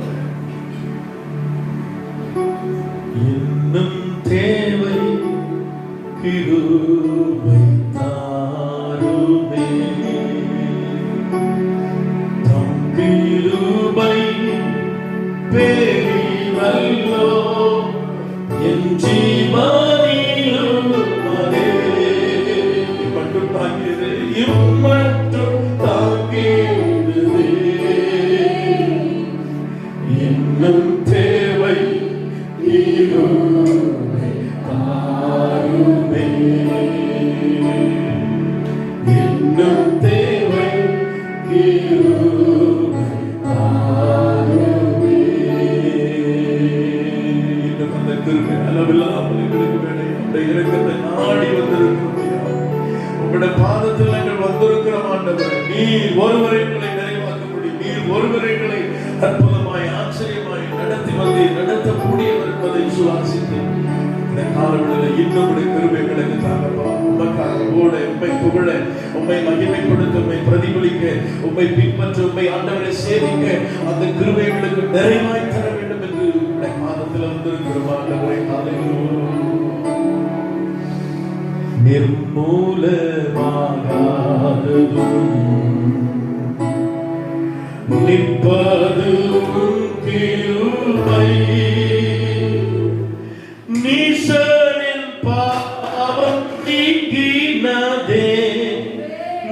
இன்னும் தேவை பெரிதல்லோ என் ஜீவனிலும் அதே மட்டும் தாங்கியது இம்மட்டும் தாங்கியது இன்னும் தேவை நீருமே தாருமே இன்னும் தேவை நீருமே தாருமே இன்னும் அந்த கிருபை அளவில்லாமல் எங்களுக்கு வேலை அந்த இரக்கத்தை நாடி வந்திருக்கிறோம் உங்களுடைய பாதத்தில் நாங்கள் வந்திருக்கிறோம் ஆண்டவரே நீர் ஒருவரை எங்களை நிறைவாக்க முடியும் நீர் ஒருவரை எங்களை அற்புதமாய் ஆச்சரியமாய் நடத்தி வந்து நடத்தக்கூடியவர் என்பதை விசுவாசித்து இந்த காலங்களில் இன்னும் கிருபைகளுக்கு தாங்கப்பா உமக்காக ஓட உம்மை புகழ உம்மை மகிமைப்படுத்த உம்மை பிரதிபலிக்க உம்மை பின்பற்ற உம்மை ஆண்டவரை சேவிக்க அந்த கிருபைகளுக்கு நிறைவாய் தர வேண்டும் என்று உடைய பாதத்தில் வந்திருக்கிறோம் ஆண்டவரை நிர்மூலமாகாததும் நிற்பதும் கிருபை நீசனின் பாவம் நீங்கினதே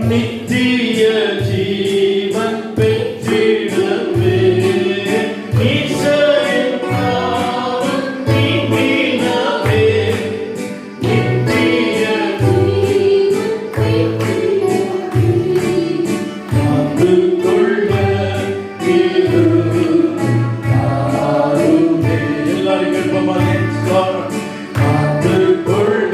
நித்திய ஜீவன் பெற்றிடவே நீசனின் பாவம் நீங்கினதே நித்திய காத்து கொள்ள எல்லாரும் கேட்போமா காத்து கொள்ள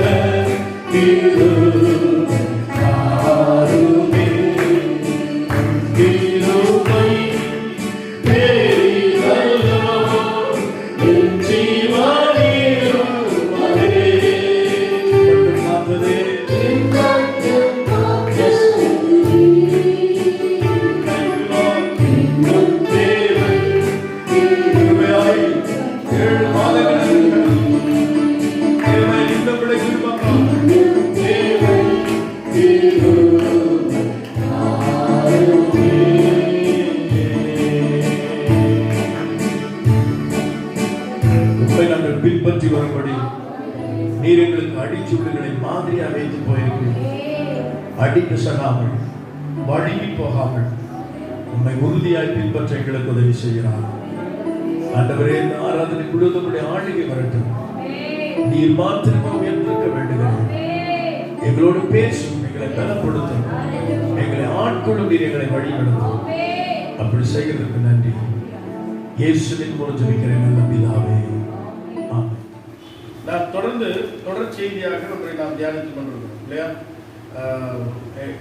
பின்பற்றி வரும்படி நீர் எங்களுக்கு அடிச்சுடுகளை மாதிரியா வைத்து போயிருக்கிறீர்கள் அடிக்கு சகாமல் வழுகி போகாமல் உண்மை உறுதியாய் பின்பற்ற எங்களுக்கு உதவி செய்கிறார் ஆண்டவரே இந்த ஆராதனை குழுதனுடைய ஆளுகை வரட்டும் நீர் மாத்திரமே உயர்ந்திருக்க வேண்டுகிறேன் எங்களோடு பேசும் எங்களை பலப்படுத்தும் எங்களை ஆட்கொள்ளும் நீர் எங்களை வழிநடத்தும் அப்படி செய்கிறதுக்கு நன்றி இயேசுவின் மூலம் ஜெபிக்கிறேன் நல்ல பிதாவே. நான் தொடர் செய்தியாக நாம் தியானித்துக் கொண்டிருக்கோம் இல்லையா?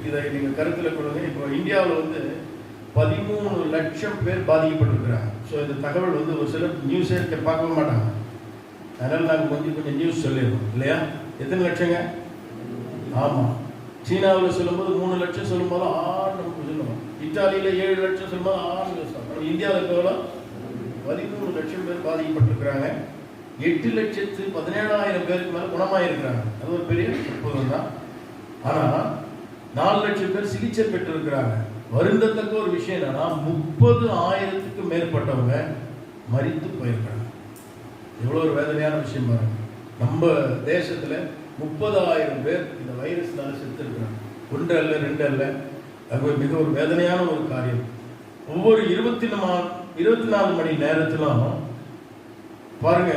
இதை நீங்கள் கருத்தில் கொள்ளுங்க. இப்போ இந்தியாவில் 13 லட்சம் பேர் பாதிக்கப்பட்டிருக்கிறாங்க. ஸோ இந்த தகவல் ஒரு சிலர் நியூஸே பார்க்க மாட்டாங்க. அதனால் நாங்கள் கொஞ்சம் நியூஸ் சொல்லிடுவோம் இல்லையா? எத்தனை லட்சங்க? ஆமாம், சீனாவில் சொல்லும்போது 3 லட்சம் சொல்லும்போது 6 நமக்கு சொல்லுவோம். இத்தாலியில் 7 லட்சம் சொல்லும்போது 6 லட்சம். இந்தியாவில் எவ்வளோ? 13 லட்சம் பேர் பாதிக்கப்பட்டிருக்கிறாங்க. 8,17,000 பேருக்கு மேலே குணமாயிருக்கிறாங்க. அது ஒரு பெரிய அற்புதம் தான். ஆனால் 4 லட்சம் பேர் சிகிச்சை பெற்றிருக்கிறாங்க. வருந்தத்தக்க ஒரு விஷயம் என்னன்னா 30,000க்கு மேற்பட்டவங்க மரித்து போயிருக்கிறாங்க. எவ்வளோ ஒரு வேதனையான விஷயம் பாருங்க. நம்ம தேசத்தில் 30,000 பேர் இந்த வைரஸ்னால செத்து இருக்கிறாங்க. 1 அல்ல 2 அல்ல. அது மிக ஒரு வேதனையான ஒரு காரியம். ஒவ்வொரு 24 மணி நேரத்திலும் பாருங்க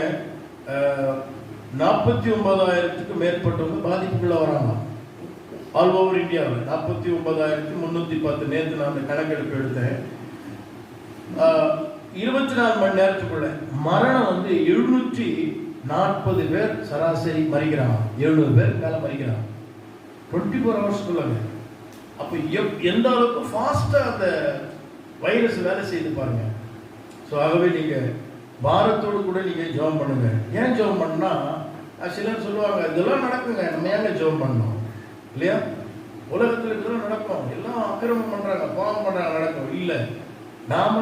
49,000க்கு மேற்பட்டவங்க பாதிப்புக்குள்ள வராங்க. ஆல் ஓவர் இந்தியாவில் 49,310. நேற்று நான் அந்த கணக்கெடுப்பு எடுத்தேன். 24 மணி நேரத்துக்குள்ள மரணம் 740 பேர் சராசரி மறிக்கிறாங்க. 700 பேர் மேல மறிக்கிறாங்க 24 ஹவர்ஸ்க்குள்ளங்க. அப்போ எந்த அளவுக்கு ஃபாஸ்டா அந்த வைரஸ் வேலை செய்து பாருங்க. ஸோ ஆகவே நீங்க பாரத்தோடு கூட நீங்க ஜெபம் பண்ணுங்க. ஏன் ஜெபம் பண்ணா, சிலர் சொல்லுவாங்க இதெல்லாம் நடக்குங்க, நம்ம ஏங்க ஜெபம் பண்ணணும் இல்லையா? உலகத்தில் இதெல்லாம் நடக்கும், எல்லாம் அக்கிரமம் பண்றாங்க, பாவம் பண்றாங்க, நடக்கும். இல்லை, நாம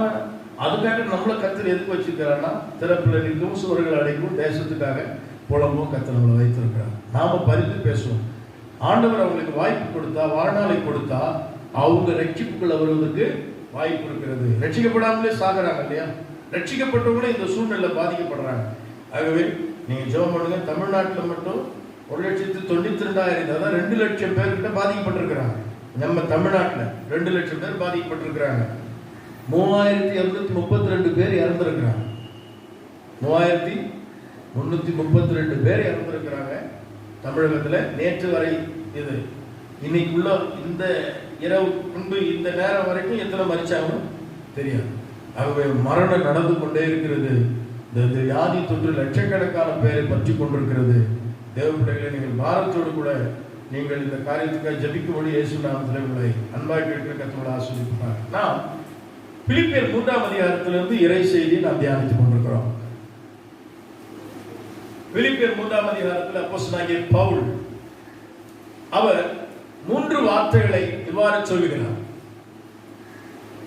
அதுக்காக நம்மளை கத்தர் எதுக்கு வச்சிருக்கிறான்னா, திறப்பில் நிற்கும் சுவர்கள் அடைக்கும் தேசத்துக்காக புலம்பும் கத்தர் நம்மளை வைத்திருக்கிறாங்க. நாம பரிந்து பேசுவோம். ஆண்டவர் அவங்களுக்கு வாய்ப்பு கொடுத்தா, வாழ்நாளை கொடுத்தா, அவங்க ரட்சிப்புக்குள்ள வருவதற்கு வாய்ப்பு இருக்கிறது. ரட்சிக்கப்படாமலே சாகுறாங்க இல்லையா? ரட்சிக்கப்பட்டவங்களே இந்த சூழ்நிலை பாதிக்கப்படுறாங்க. ஆகவே நீங்க ஜெபம் பண்ணுங்க. தமிழ்நாட்டில் மட்டும் 1,92,000, அதான் 2 லட்சம் பேர்கிட்ட பாதிக்கப்பட்டிருக்கிறாங்க. நம்ம தமிழ்நாட்டில் 2 லட்சம் பேர் பாதிக்கப்பட்டிருக்கிறாங்க. 3,232 பேர் இறந்திருக்கிறாங்க. 3,332 பேர் இறந்திருக்கிறாங்க தமிழகத்தில் நேற்று வரை. இது இன்னைக்குள்ள இந்த இரவு முன்பு இந்த நேரம் வரைக்கும் எத்தனை மரிச்சாங்கன்னு தெரியாது. ஆகவே மரணம் நடந்து கொண்டே இருக்கிறது. இந்த வியாதி தொற்று லட்சக்கணக்கான பேரை பற்றி கொண்டிருக்கிறது. தேவ பிள்ளைகளை நீங்கள் பாரத்தோடு கூட நீங்கள் இந்த காரியத்துக்காக ஜபிக்கும்படி இயேசு நாமத்திலே உங்களை அன்பாய் கேட்கிற கர்த்தரோடு ஆசீர்வதிப்பார். நாம் பிலிப்பியர் 3ஆம் அதிகாரத்திலிருந்து இறை செய்தியை நாம் தியானித்துக் கொண்டிருக்கிறோம். பிலிப்பியர் 3ஆம் அதிகாரத்தில் அப்போஸ்தலனாகிய பவுல் அவர் 3 வார்த்தைகளை இவ்வாறு சொல்லுகிறார்.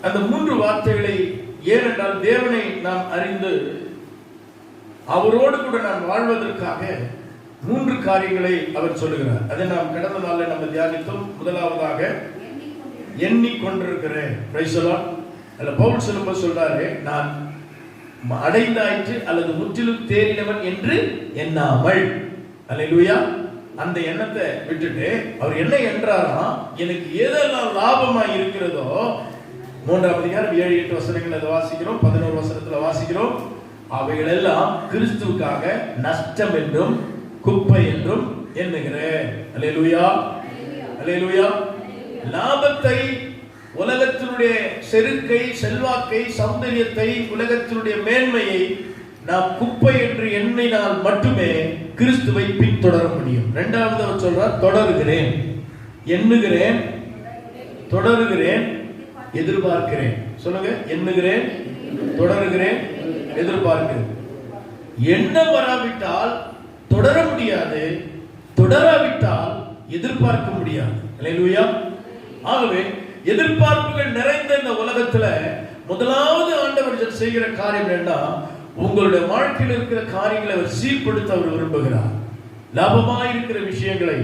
அந்த 3 வார்த்தைகளை ஏனென்றால் தேவனை நாம் அறிந்து அவரோடு கூட நான் வாழ்வதற்காக 3 காரியங்களை அவர் சொல்லுகிறார். அதை நாம் கடந்த நாளில் நம்ம தியானித்தோம். முதலாவதாக எண்ணிக்கொண்டிருக்கிறேன். Praise the Lord. அல்ல பவுல் சொல்லும்போது சொல்றாரு, நான் அடைந்தாயிற்று அல்லது முற்றிலும் தேறினவன் என்று எண்ணாமல். அல்லேலூயா. அந்த எண்ணத்தை விட்டுட்டு அவர் என்ன என்றாராம், எனக்கு எதெல்லாம் லாபமா இருக்கிறதோ 3ஆம் அதிகாரம் 7-8 வசனங்கள் அதை வாசிக்கிறோம். 11 வசனத்துல வாசிக்கிறோம். அவைகள் எல்லாம் கிறிஸ்துவுக்காக நஷ்டம் என்றும் குப்பை என்றும் எண்ணுகிறேன். அல்லேலூயா, அல்லேலூயா. லாபத்தை, உலகத்தினுடைய செருக்கை, செல்வாக்கை, சௌந்தரியத்தை, உலகத்தினுடைய மேன்மையை நாம் குப்பை என்று எண்ணினால் மட்டுமே கிறிஸ்துவை பின்தொடர முடியும். இரண்டாவது அவர் சொல்றார், தொடருகிறேன், எண்ணுகிறேன், தொடருகிறேன், எதிர்பார்க்கிறேன். சொல்லுங்க, எண்ணுகிறேன், தொடருகிறேன், எதிர்பார்க்கிறேன். எண்ண வராவிட்டால் தொடர முடியாது, தொடராவிட்டால் எதிர்பார்க்க முடியாது. அல்லேலூயா. ஆகவே எதிர்பார்ப்புகள் நிறைந்த இந்த உலகத்துல முதலாவது ஆண்டவர் செய்கிற காரியம் என்ன? உங்களுடைய வாழ்க்கையில் இருக்கிற காரியங்களை அவர் சீர்படுத்த அவர் விரும்புகிறார். லாபமாக இருக்கிற விஷயங்களை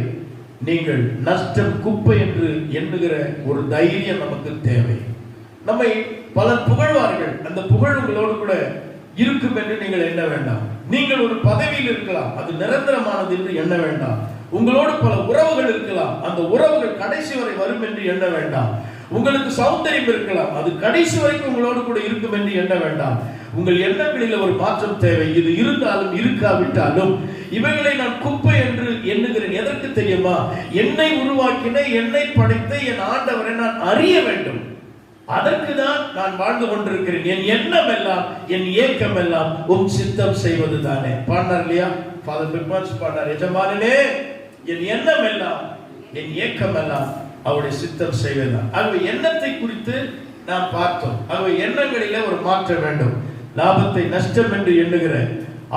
நீங்கள் நஷ்டம், குப்பை என்று எண்ணுகிற ஒரு தைரியம் நமக்கு தேவை. நம்மை பலர் புகழ்வார்கள், அந்த புகழ் உங்களோடு கூட இருக்கும் என்று நீங்கள் எண்ண வேண்டாம். நீங்கள் ஒரு பதவியில் இருக்கலாம், அது நிரந்தரமானது என்று எண்ண வேண்டாம். உங்களோடு பல உறவுகள் இருக்கலாம், அந்த உறவுகள் கடைசி வரை வரும் என்று எண்ண வேண்டாம். உங்களுக்கு சௌந்தரியம் இருக்கலாம், அது கடைசி வரைக்கும் உங்களோடு கூட இருக்கும் என்று எண்ண வேண்டாம். உங்கள் எண்ணங்களில் ஒரு மாற்றம் தேவை. இது இருந்தாலும் இருக்காவிட்டாலும் இவைகளை நான் குப்பை என்று எண்ணுகிறேன். எதற்கு தெரியுமா? என்னை உருவாக்கின, என்னை படைத்த என் ஆண்டவரை நான் அறிய வேண்டும். அதற்கு தான் நான் வாழ்ந்து கொண்டிருக்கிறேன். என் எண்ணம் எல்லாம், என் ஏக்கம் எல்லாம் உம் சித்தம் செய்வது தானே. பாடினார் இல்லையா? ஃபாதர் பிக்மான்ஸ் பாடினார், எஜமானனே என் எண்ணம் எல்லாம், என் ஏக்கம் எல்லாம் அவருடைய சித்தம் செய்வதுதான். ஆகவே எண்ணத்தை குறித்து நாம் பார்த்தோம். ஆகவே எண்ணங்களிலே ஒரு மாற்றம் வேண்டும். லாபத்தை நஷ்டம் என்று எண்ணுகிற,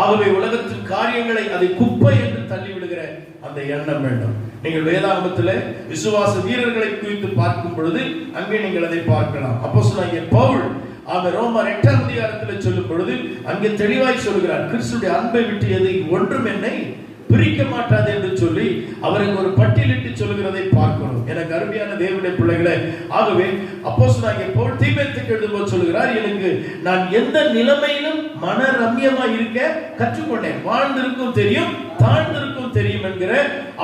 ஆகவே உலகத்தின் காரியங்களை அதை குப்பை என்று தள்ளிவிடுகிற அந்த எண்ணம் வேண்டும். நீங்கள் வேதாகமத்தில் விசுவாச வீரர்களை குறித்து பார்க்கும் பொழுது அங்கே நீங்கள் அதை பார்க்கலாம். அப்போஸ்தலனாகிய பவுல் அவர் ரோமர் 8ஆம் அதிகாரத்தில் சொல்லும் பொழுது அங்கே தெளிவாய் சொல்கிறார், கிறிஸ்துவின் அன்பை விட்டு எது ஒன்றும் என்னை பிரிக்க மாட்டாது என்று சொல்லி அவருக்கு ஒரு பட்டியலிட்டு சொல்லுகிறதை பார்க்கணும். எனக்கு அருமையான தேவனுடைய பிள்ளைகளே, ஆகவே அப்போஸ்தலனாகிய பவுல் தீமோத்தேயுக்கு எழுதும்போது சொல்கிறார், எனக்கு நான் எந்த நிலைமையிலும் மன ரம்யமா இருக்க கற்றுக்கொண்டேன். வாழ்ந்திருக்கும் தெரியும், தாழ்ந்திருக்கும் தெரியும் என்கிற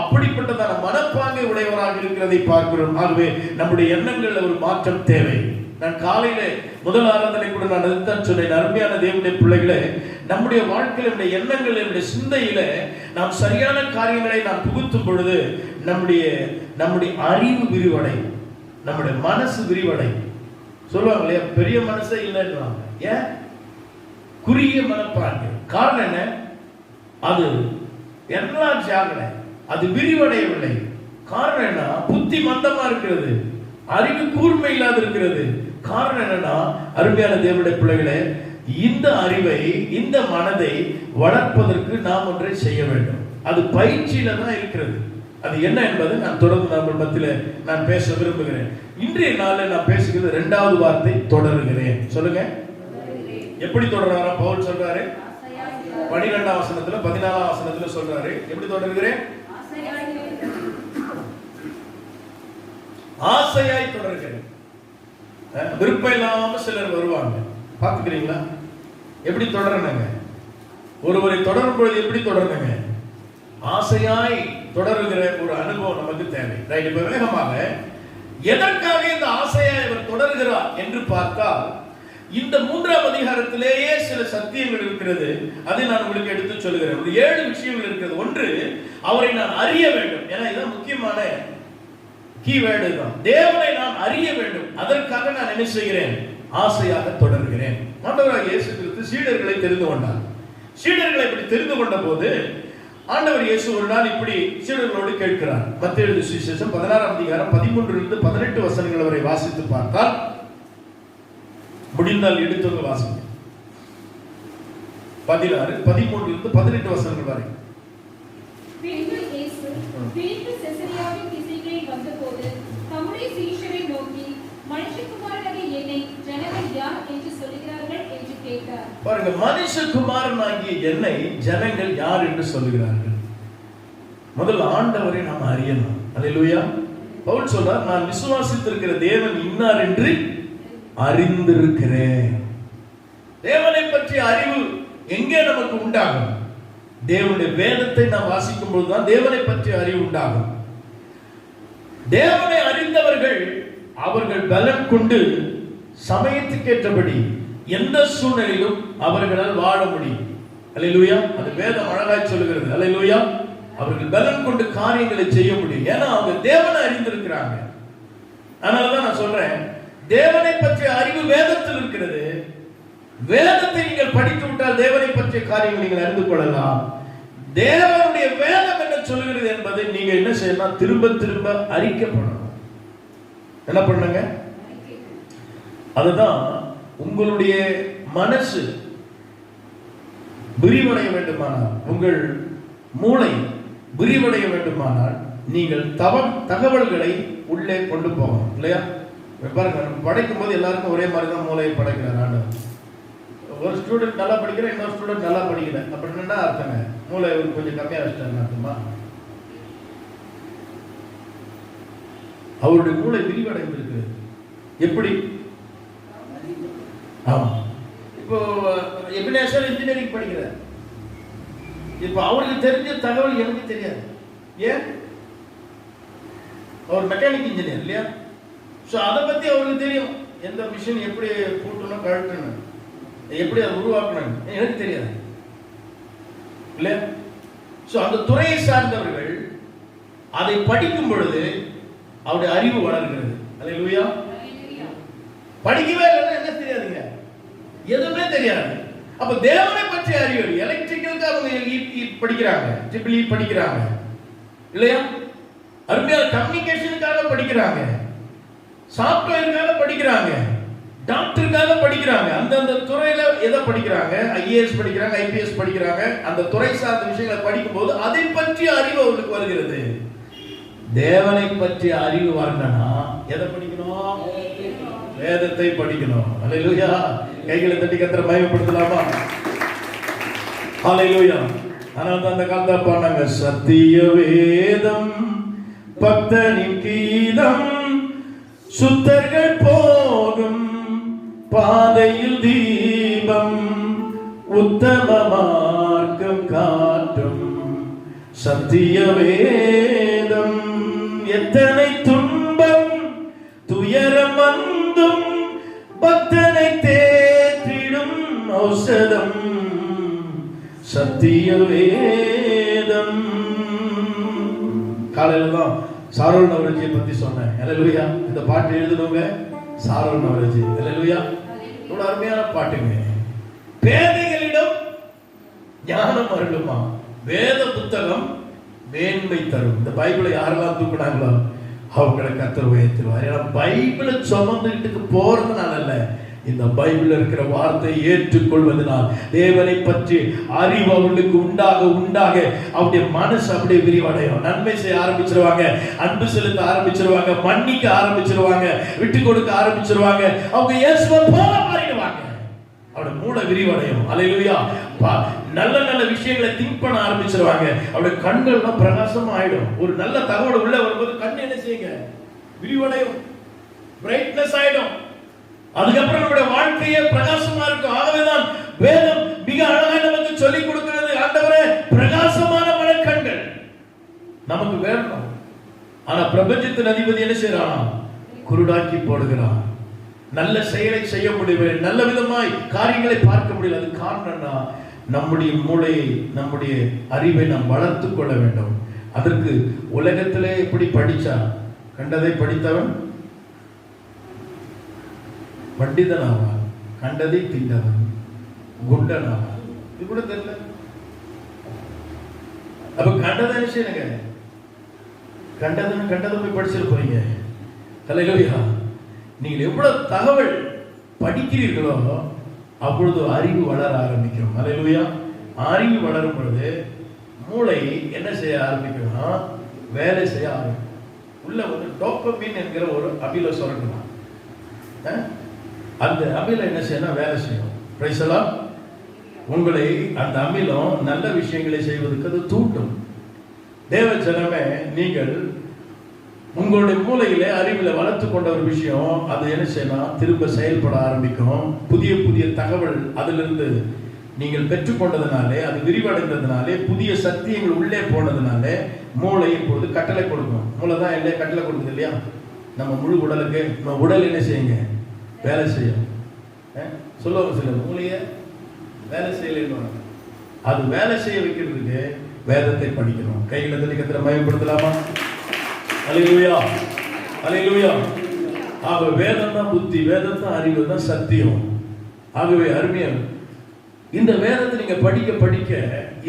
அப்படிப்பட்டதான மனப்பாங்கை உடையவராக இருக்கிறதை பார்க்கிறோம். ஆகவே நம்முடைய எண்ணங்கள்ல ஒரு மாற்றம் தேவை. நான் காலையில முதல் ஆராதனை கூட நான் அதுதான் சொன்னேன். அருமையான தேவனுடைய பிள்ளைகளே, நம்முடைய வாழ்க்கையில், நம்முடைய எண்ணங்கள், நம்முடைய சிந்தையில நாம் சரியான காரியங்களை நாம் புகுத்தும் பொழுது நம்முடைய அறிவு விரிவடை, நம்முடைய மனசு விரிவடை. சொல்லுவாங்க இல்லையா, பெரிய மனசே இல்லைன்றாங்க. ஏன்? குறுகிய மனப்பான்மை. காரணம் என்ன? அது என்லார்ஜ் ஆகல, அது விரிவடையவில்லை. காரணம் என்ன? புத்தி மந்தமா இருக்கிறது, அறிவு கூர்மை இல்லாத இருக்கிறது. காரணம் என்னன்னா, அருமையான தேவனுடைய பிள்ளைகளே, இந்த அறிவை, இந்த மனதை வளர்ப்பதற்கு நாம் ஒன்றை செய்ய வேண்டும். அது பயிற்சியில தான் இருக்கிறது. அது என்ன என்பதை நான் தொடர்ந்து நம்ம மத்தியில் நான் பேச விரும்புகிறேன். இன்றைய நாளில் நான் பேசுகிறது 2வது வார்த்தை, தொடருகிறேன். சொல்லுங்க, எப்படி தொடர்றாரா பவுல் சொல்றாரு? 12ஆம் வசனத்துல 14ஆம் வசனத்துல சொல்றாரு, எப்படி தொடருகிறேன்? ஆசையாய் தொடருகிறேன். விருப்பம் இல்லாம சிலர் வருவாங்க, பாத்துக்கிறீங்களா? எப்படி தொடரணுங்க? ஒருவரை தொடரும் பொழுது எப்படி தொடரணுங்க? ஆசையாய் தொடருகிற ஒரு அனுபவம் நமக்கு தேவை. ரைட். இப்ப வேகமாக எதற்காக இந்த ஆசையாய் அவர் தொடர்கிறார் என்று பார்த்தால், இந்த 3ஆம் அதிகாரத்திலேயே சில சத்தியங்கள் இருக்கிறது. அதை நான் உங்களுக்கு எடுத்து சொல்லுகிறேன். ஒரு 7 விஷயங்கள் இருக்கிறது. ஒன்று, அவரை நான் அறிய வேண்டும். ஏன்னா இதுதான் முக்கியமான கீவேர்டு தான். தேவனை நான் அறிய வேண்டும். அதற்காக நான் என்ன செய்கிறேன்? ஆசையாக தொடர்கிறேன். ஆண்டவராகிய இயேசு கிறிஸ்து சீடர்களை தெரிந்து கொண்டார். சீடர்களை இப்படி தெரிந்து கொண்ட போது ஆண்டவர் இயேசு ஒரு நாள் இப்படி சீடர்களோடு கேட்கிறார். மத்தேயு எழுதிய சுவிசேஷம் 16ஆம் அதிகாரம் 13 to 18 வசனங்கள் வரை வாசித்து பார்த்தால், முடிந்தால் எடுத்துங்க வாசிங்க. 16, 13 to 18 வசனங்கள் வரை. பின்பு இயேசு பிலிப்பு செசரியாவின் திசைகளில் வந்தபோது தம்முடைய சீஷரை நோக்கி, மனுஷகுமாரனாகிய என்னை ஜனங்கள் யார் என்று சொல்லுகிறார்கள் என்று கேட்டார். பாருங்க, மனுஷகுமாரனாகிய என்னை ஜனங்கள் யார் என்று சொல்லுகிறார்கள். முதல்ல ஆண்டவரை நாம் அறியணும். அல்லேலூயா. பவுல் சொல்றார், நான் விசுவாசித்திருக்கிற தேவன் இன்னார் என்று அறிந்திருக்கிறேன். தேவனை பற்றிய அறிவு எங்கே நமக்கு உண்டாகும்? தேவனுடைய வேதத்தை நாம் வாசிக்கும் பொழுதுதான் தேவனை பற்றிய அறிவு உண்டாகும். தேவனை அறிந்தவர்கள் அவர்கள் பலம் கொண்டு சமயத்துக்கேற்றபடி எந்த சூழ்நிலையிலும் அவர்களால் வாழ முடியும். அல்லேலூயா. அது வேதம் அழகாய் சொல்லுகிறது. அல்லேலூயா. அவர்கள் பலம் கொண்டு காரியங்களை செய்ய முடியும். ஏன்னா அவங்க தேவனை அறிந்திருக்கிறாங்க. அதனாலதான் நான் சொல்றேன், தேவனை பற்றிய அறிவு வேதத்தில் இருக்கிறது. வேதத்தை நீங்கள் படித்து விட்டால் தேவனை பற்றிய காரியங்களை நீங்கள் அறிந்து கொள்ளலாம். தேவனுடைய வேதம் என்ன சொல்லுகிறது என்பதை நீங்க என்ன செய்யணும்? திரும்ப திரும்ப அறிக்கப்படணும். என்ன பண்ணுங்க? அதுதான் உங்களுடைய மனசு விரிவடைய வேண்டுமானால், உங்கள் மூளை விரிவடைய வேண்டுமானால் நீங்கள் தகவல்களை உள்ளே கொண்டு போகணும். இல்லையா? பாருங்க, படைக்கும் போது எல்லாருக்கும் ஒரே மாதிரி தான் மூளையை படைக்கிறார் ஆண்டவர். ஒரு ஸ்டூடெண்ட் நல்லா படிக்கிற, இன்னொரு ஸ்டூடெண்ட் நல்லா படிக்கல. அப்படி என்ன அர்த்தங்க? மூளை கொஞ்சம் கம்மியா வச்சிட்டாருன்னு அர்த்தமா? அவருடைய மூளை விரிவடைந்திருக்கு. எப்படி? ஆமா. இப்போ எபினேசர் இன்ஜினியரிங் படிக்கிறார். இப்போ அவருக்கு தெரிஞ்ச தகவல் எனக்கு தெரியாது. ஏன்? அவர் மெக்கானிக் இன்ஜினியர் இல்லையா? ஸோ அதை பத்தி அவருக்கு தெரியும். எந்த மிஷின் எப்படி பூட்டணும், கழட்டணும், எப்படி அதை உருவாக்கணும் எனக்கு தெரியாது இல்லையா? ஸோ அந்த துறையை சார்ந்தவர்கள் அதை படிக்கும் பொழுது அவருடைய அறிவு வளர்கிறது. அல்லேலூயா. படிக்கவே இல்லைன்னா என்ன தெரியாதுங்க? எதுவுமே தெரியாது. அப்ப தேவனை பற்றி அறிவு, எலக்ட்ரிக்கலுக்கு அவங்க படிக்கிறாங்க, ட்ரிபிள் படிக்கிறாங்க இல்லையா? அருமையான கம்யூனிகேஷனுக்காக படிக்கிறாங்க, சாஃப்ட்வேருக்காக படிக்கிறாங்க, டாக்டருக்காக படிக்கிறாங்க. அந்தந்த துறையில எதை படிக்கிறாங்க? ஐஏஎஸ் படிக்கிறாங்க, ஐபிஎஸ் படிக்கிறாங்க. அந்த துறை சார்ந்த விஷயங்களை படிக்கும் போது அதை பற்றிய அறிவு அவர்களுக்கு வருகிறது. தேவனை பற்றிய அறிவு வரணும்னா எதை படிக்கணும்? வேதத்தை படிக்கணும். அல்லேலூயா. கைகளை தட்டி கர்த்தரை மகிமைப்படுத்தலாமா? அல்லேலூயா. ஆனால் அந்த காலத்துல பாடுனாங்க, சத்திய வேதம் பக்தனின் கீதம், சுத்தர்கள் போகும் பாதையில் தீபம், உத்தம மார்க்கம் காட்டும் சத்திய வேதம். எத்தனை துன்பம் துயரம் வந்தும் பக்தனை தேற்றிடும் ஔஷதம் சத்திய வேதம். காலையில தான் சாரோல் நவரஜியை பத்தி சொன்னேன். அல்லேலூயா. இந்த பாட்டு எழுதுனவங்க சாரோல் நவரஜி. அல்லேலூயா. ரொம்ப அருமையான பாட்டுங்க. பேதைகளிடம் ஞானம் அருளுமா, வேத புத்தகம் மேன்மை தரும். இந்த பைபிளை யாரெல்லாம் தூக்குனாங்களோ அவங்களை கர்த்தர் உயர்த்துவார். ஏன்னா பைபிளை சுமந்துகிட்டு போறதுனால அல்ல, இந்த பைபிள் இருக்கிற வார்த்தையை ஏற்றுக்கொள்வதனால் தேவனை பற்றி அறிவு அவர்களுக்கு உண்டாக உண்டாக அவருடைய மனசு அப்படியே விரிவடையும். நன்மை செய்ய ஆரம்பிச்சிருவாங்க, அன்பு செலுத்த ஆரம்பிச்சிருவாங்க, மன்னிக்க ஆரம்பிச்சிருவாங்க, விட்டு கொடுக்க ஆரம்பிச்சிருவாங்க. அவங்க இயேசுவை போல மாறிடுவாங்க. அவருடைய மூளை விரிவடையும். அல்லேலூயா. நல்ல நல்ல விஷயங்களை திங்க் பண்ண ஆரம்பிச்சிருவாங்க. அவருடைய கண்கள்லாம் பிரகாசமா ஆயிடும். ஒரு நல்ல தகவல் உள்ள வரும்போது கண் என்ன செய்யுங்க? விரிவடையும், பிரைட்னஸ் ஆயிடும். அதுக்கப்புறம் நம்முடைய வாழ்க்கையே பிரகாசமா இருக்கும். ஆகவேதான் வேதம் மிக அழகாக நமக்கு சொல்லிக் கொடுக்கிறது. ஆண்டவரே, பிரகாசமான மனக்கண்கள் நமக்கு வேணும். ஆனா பிரபஞ்சத்தின் அதிபதி என்ன செய்யறான்? குருடாக்கி போடுகிறான். நல்ல செயலை செய்ய முடியவில்லை, நல்ல விதமாய் காரியங்களை பார்க்க முடியல. அது காரணம்னா நம்முடைய மூளையை, நம்முடைய அறிவை நாம் வளர்த்து கொள்ள வேண்டும். அதற்கு உலகத்திலே எப்படி படிச்சா, கண்டதை படித்தவன் பண்டிதனாவான், கண்டதை திண்டவன் குண்டனாவான். இது கூட தெரியல. அப்ப கண்டதை செய்யுங்க, கண்டதை போய் படிச்சிட்டு போறீங்க. ஹல்லேலூயா. நீங்கள் எவ்வளவு தகவல் படிக்கிறீர்களோ அப்பொழுது அறிவு வளர ஆரம்பிக்கும். ஹல்லேலூயா. அறிவு வளரும் பொழுது மூளை என்ன செய்ய ஆரம்பிக்கும்னா வேலை செய்ய ஆரம்பிக்கும். உள்ள வந்து டோபமைன் என்கிற ஒரு அமில சுரக்கலாம். அந்த அமிலம் என்ன செய்யணும்? வேலை செய்யும். Praise the Lord. உங்களை அந்த அமிலம் நல்ல விஷயங்களை செய்வதற்கு அது தூண்டும். தேவ ஜனமே, நீங்கள் உங்களுடைய மூளையிலே அறிவில வளர்த்து கொண்ட ஒரு விஷயம் அது என்ன செய்யணும்? திரும்ப செயல்பட ஆரம்பிக்கும். புதிய புதிய தகவல் அதிலிருந்து நீங்கள் பெற்றுக்கொண்டதுனாலே, அது விரிவடைந்ததுனாலே, புதிய சத்தியங்கள் உள்ளே போனதுனாலே மூளை இப்பொழுது கட்டளை கொடுக்கும். மூளை தான் என்ன கட்டளை கொடுக்குது இல்லையா? நம்ம முழு உடலுக்கு, நம்ம உடல் என்ன செய்யுங்க? வேலை செய்யும். சொல்லுவாங்க சில மூளையை வேலை செய்யலைன்னு. அது வேலை செய்ய வைக்கிறதுக்கு வேதத்தை படிக்கணும். கைகளை தட்டி கத்திர மயப்படுத்தலாமா? அல்லேலூயா, அல்லேலூயா. ஆக வேதம் தான் புத்தி, வேதம் தான் அறிவு, தான் சத்தியம். ஆகவே அருமையான இந்த வேதத்தை நீங்க படிக்க படிக்க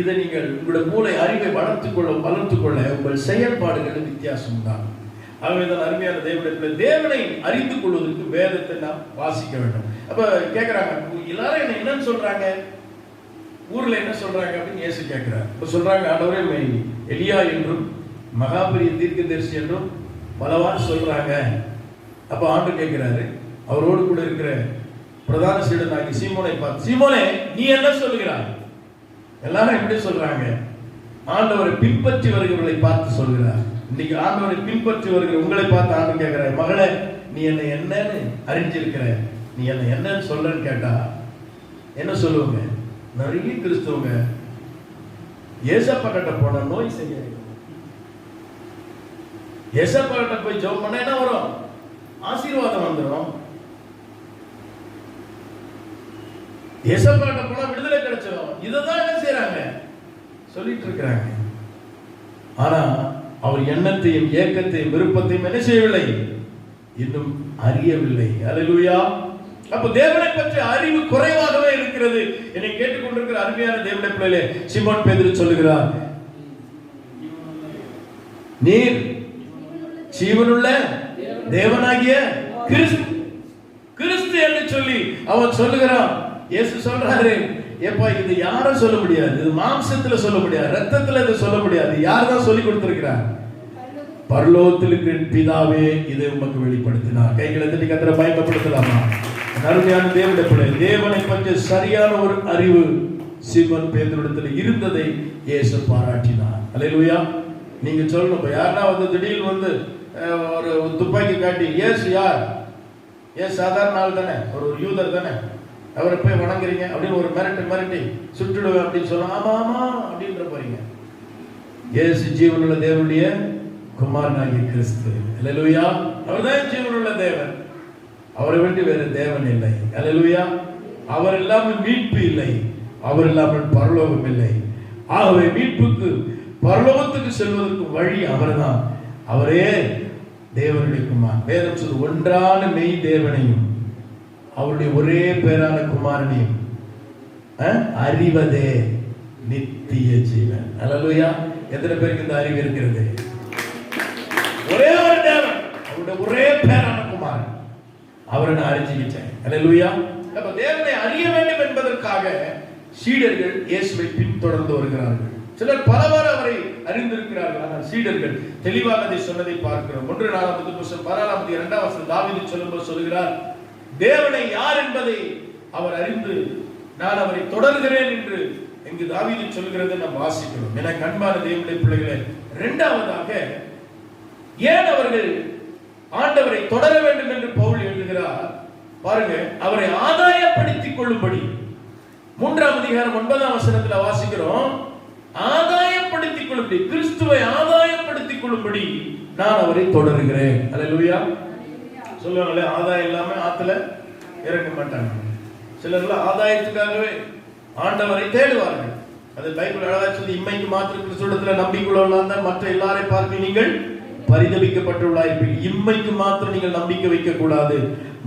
இதை நீங்கள் உங்களுடைய மூளை அறிவை வளர்த்துக்கொள்ள உங்கள் செயல்பாடுகள் வித்தியாசம் தான். ஆகவே தான் அருமையான தேவனை அறிந்து கொள்வதற்கு வேதத்தை நாம் வாசிக்க வேண்டும். அப்ப கேட்கிறாங்க, எல்லாரும் என்னன்னு சொல்றாங்க, ஊர்ல என்ன சொல்றாங்க அப்படின்னு இயேசு கேட்கிறார். இப்ப சொல்றாங்க, ஆண்டவரே எலியா என்றும் மகாபெரிய தீர்க்கதரிசி என்றும் பலவாறு சொல்றாங்க. அப்ப ஆண்டு கேட்கிறாரு, அவரோடு கூட இருக்கிற பிரதான சீடனாகி சீமோனை பார்த்து, சீமோனே நீ என்ன சொல்லுகிறாய்? எல்லாரும் எப்படி சொல்றாங்க? ஆண்டவரை பின்பற்றி வருகிறவர்களை பார்த்து சொல்கிறார். இன்னைக்கு ஆண்டவரை பின்பற்றி வருகிற உங்களை பார்த்து ஆண்டு கேட்கிறார், மகளே நீ என்ன என்னன்னு அறிஞ்சிருக்கிற, நீ என்ன என்னன்னு சொல்றன்னு கேட்டா என்ன சொல்லுவாங்க? நிறைய கிறிஸ்தவங்க ஏசப்பா கிட்ட போன நோய் செய்ய, ஏசப்பா கிட்ட போய் ஜெபம் பண்ண என்ன வரும்? ஆசீர்வாதம் வந்துடும். ஏசப்பா கிட்ட போனா விடுதலை கிடைச்சிடும். இததான் என்ன செய்யறாங்க? சொல்லிட்டு இருக்கிறாங்க. ஆனா அவர் எண்ணத்தையும் ஏக்கத்தையும் விருப்பத்தையும் என்ன செய்யவில்லை? இன்னும் அறியவில்லை. அல்லேலூயா. அப்ப தேவனை பற்றி அறிவு குறைவாகவே இருக்கிறது. என்னை கேட்டுக்கொண்டிருக்கிற அருமையான தேவனுடைய பிள்ளைகளே, சீமோன் பேதுரு சொல்லுகிறார், நீர் ஜீவனுள்ள தேவனாகிய கிறிஸ்து என்று சொல்லி அவன் சொல்லுகிறான். இயேசு சொல்றாரு, ஏப்பா இது யாரும் சொல்ல முடியாது, இது மாம்சத்துல சொல்ல முடியாது, ரத்தத்துல இது சொல்ல முடியாது. யார் தான் சொல்லி கொடுத்திருக்கிறார்? பரலோகத்தில் இருக்கிற பிதாவே இதை உமக்கு வெளிப்படுத்தினார். கைகளை தட்டி கத்திர பயன்படுத்தலாமா? அருமையான தேவனுடைய பிள்ளை, தேவனை பற்றி சரியான ஒரு அறிவு சீமோன் பேதுருவிடத்தில் இருந்ததை இயேசு பாராட்டினார். அல்லேலூயா. நீங்க சொல்லணும், இப்ப யாருன்னா வந்து திடீர்னு வந்து ஒரு துப்பாக்கி காட்டி, இயேசு யார்? ஏசு சாதாரண ஆள் தானே, ஒரு யூதர் தானே, அவரை போய் வணங்குறீங்க அப்படின்னு ஒரு மிரட்டி சுட்டுடுவேன் அப்படின்னு சொன்னா ஆமா ஆமா அப்படின்ற போறீங்க. இயேசு ஜீவனுள்ள தேவனுடைய குமாரனாகிய கிறிஸ்து. அல்லேலூயா. அவர்தான் ஜீவனுள்ள தேவன். அவரை விட்டு வேறு தேவன் இல்லை. அல்லேலூயா. அவர் இல்லாமல் மீட்பு இல்லை, அவர் இல்லாமல் பரலோகம் இல்லை. ஆகவே மீட்புக்கு பரலோகத்துக்கு செல்வதற்கு வழி அவர்தான். அவரே தேவனுடைய குமார். வேதம் சொல்வது, ஒன்றான மெய் தேவனையும் அவருடைய ஒரே பேரான குமாரனையும் அறிவதே நித்திய ஜீவன். அல்லேலூயா. எத்தனை பேருக்கு இந்த அறிவு இருக்கிறது? ஒரே ஒரு தேவன், அவருடைய ஒரே பேரான குமாரன், அவரை நான் அறிஞ்சிக்கிட்டேன். அல்லேலூயா. அப்ப தேவனை அறிய வேண்டும் என்பதற்காக சீடர்கள் இயேசுவை பின்தொடர்ந்து வருகிறார்கள். சிலர் பலவாறு அவரை அறிந்திருக்கிறார்கள். ஆனால் சீடர்கள் தெளிவாக அதை சொன்னதை பார்க்கிறோம். 1 நாளாகமத்து புத்தகம் 16:2 தாவீது சொல்லும்போது சொல்கிறார், தேவனை யார் என்பதை அவர் அறிந்து நான் அவரை தொடர்கிறேன் என்று எங்கு தாவீது சொல்கிறது நாம் வாசிக்கிறோம். என அன்பான தேவனுடைய பிள்ளைகளே, இரண்டாவதாக ஏன் அவர்கள் ஆண்டவரை தொடர வேண்டும் என்று பவுல் எழுதுகிறார் பாருங்க. அவரை ஆதாயப்படுத்திக் கொள்ளும்படி, 3ஆம் அதிகாரம் 9ஆம் வசனத்துல வாசிக்கிறோம், ஆதாயப்படுத்திக் கொள்ளும்படி, கிறிஸ்துவை ஆதாயப்படுத்திக் கொள்ளும்படி நான் அவரை தொடர்கிறேன். அல்லேலூயா. சொல்லுவாங்களே, ஆதாயம் இல்லாம ஆத்துல இறங்க மாட்டாங்க. சிலர்லாம் ஆதாயத்துக்காகவே ஆண்டவரை தேடுவார்கள். அது பைபிள் அழகா சொல்லி, இம்மைக்கு மாத்திரம் கிறிஸ்துவிடத்துல நம்பிக்கையுள்ளவர்களாக தான் மற்ற எல்லாரை பார்த்து நீங்கள் பரிதபிக்கப்பட்டுள்ளாயிருப்பீர்கள். இம்மைக்கு மாத்திரம் நீங்கள் நம்பிக்கை வைக்க கூடாது.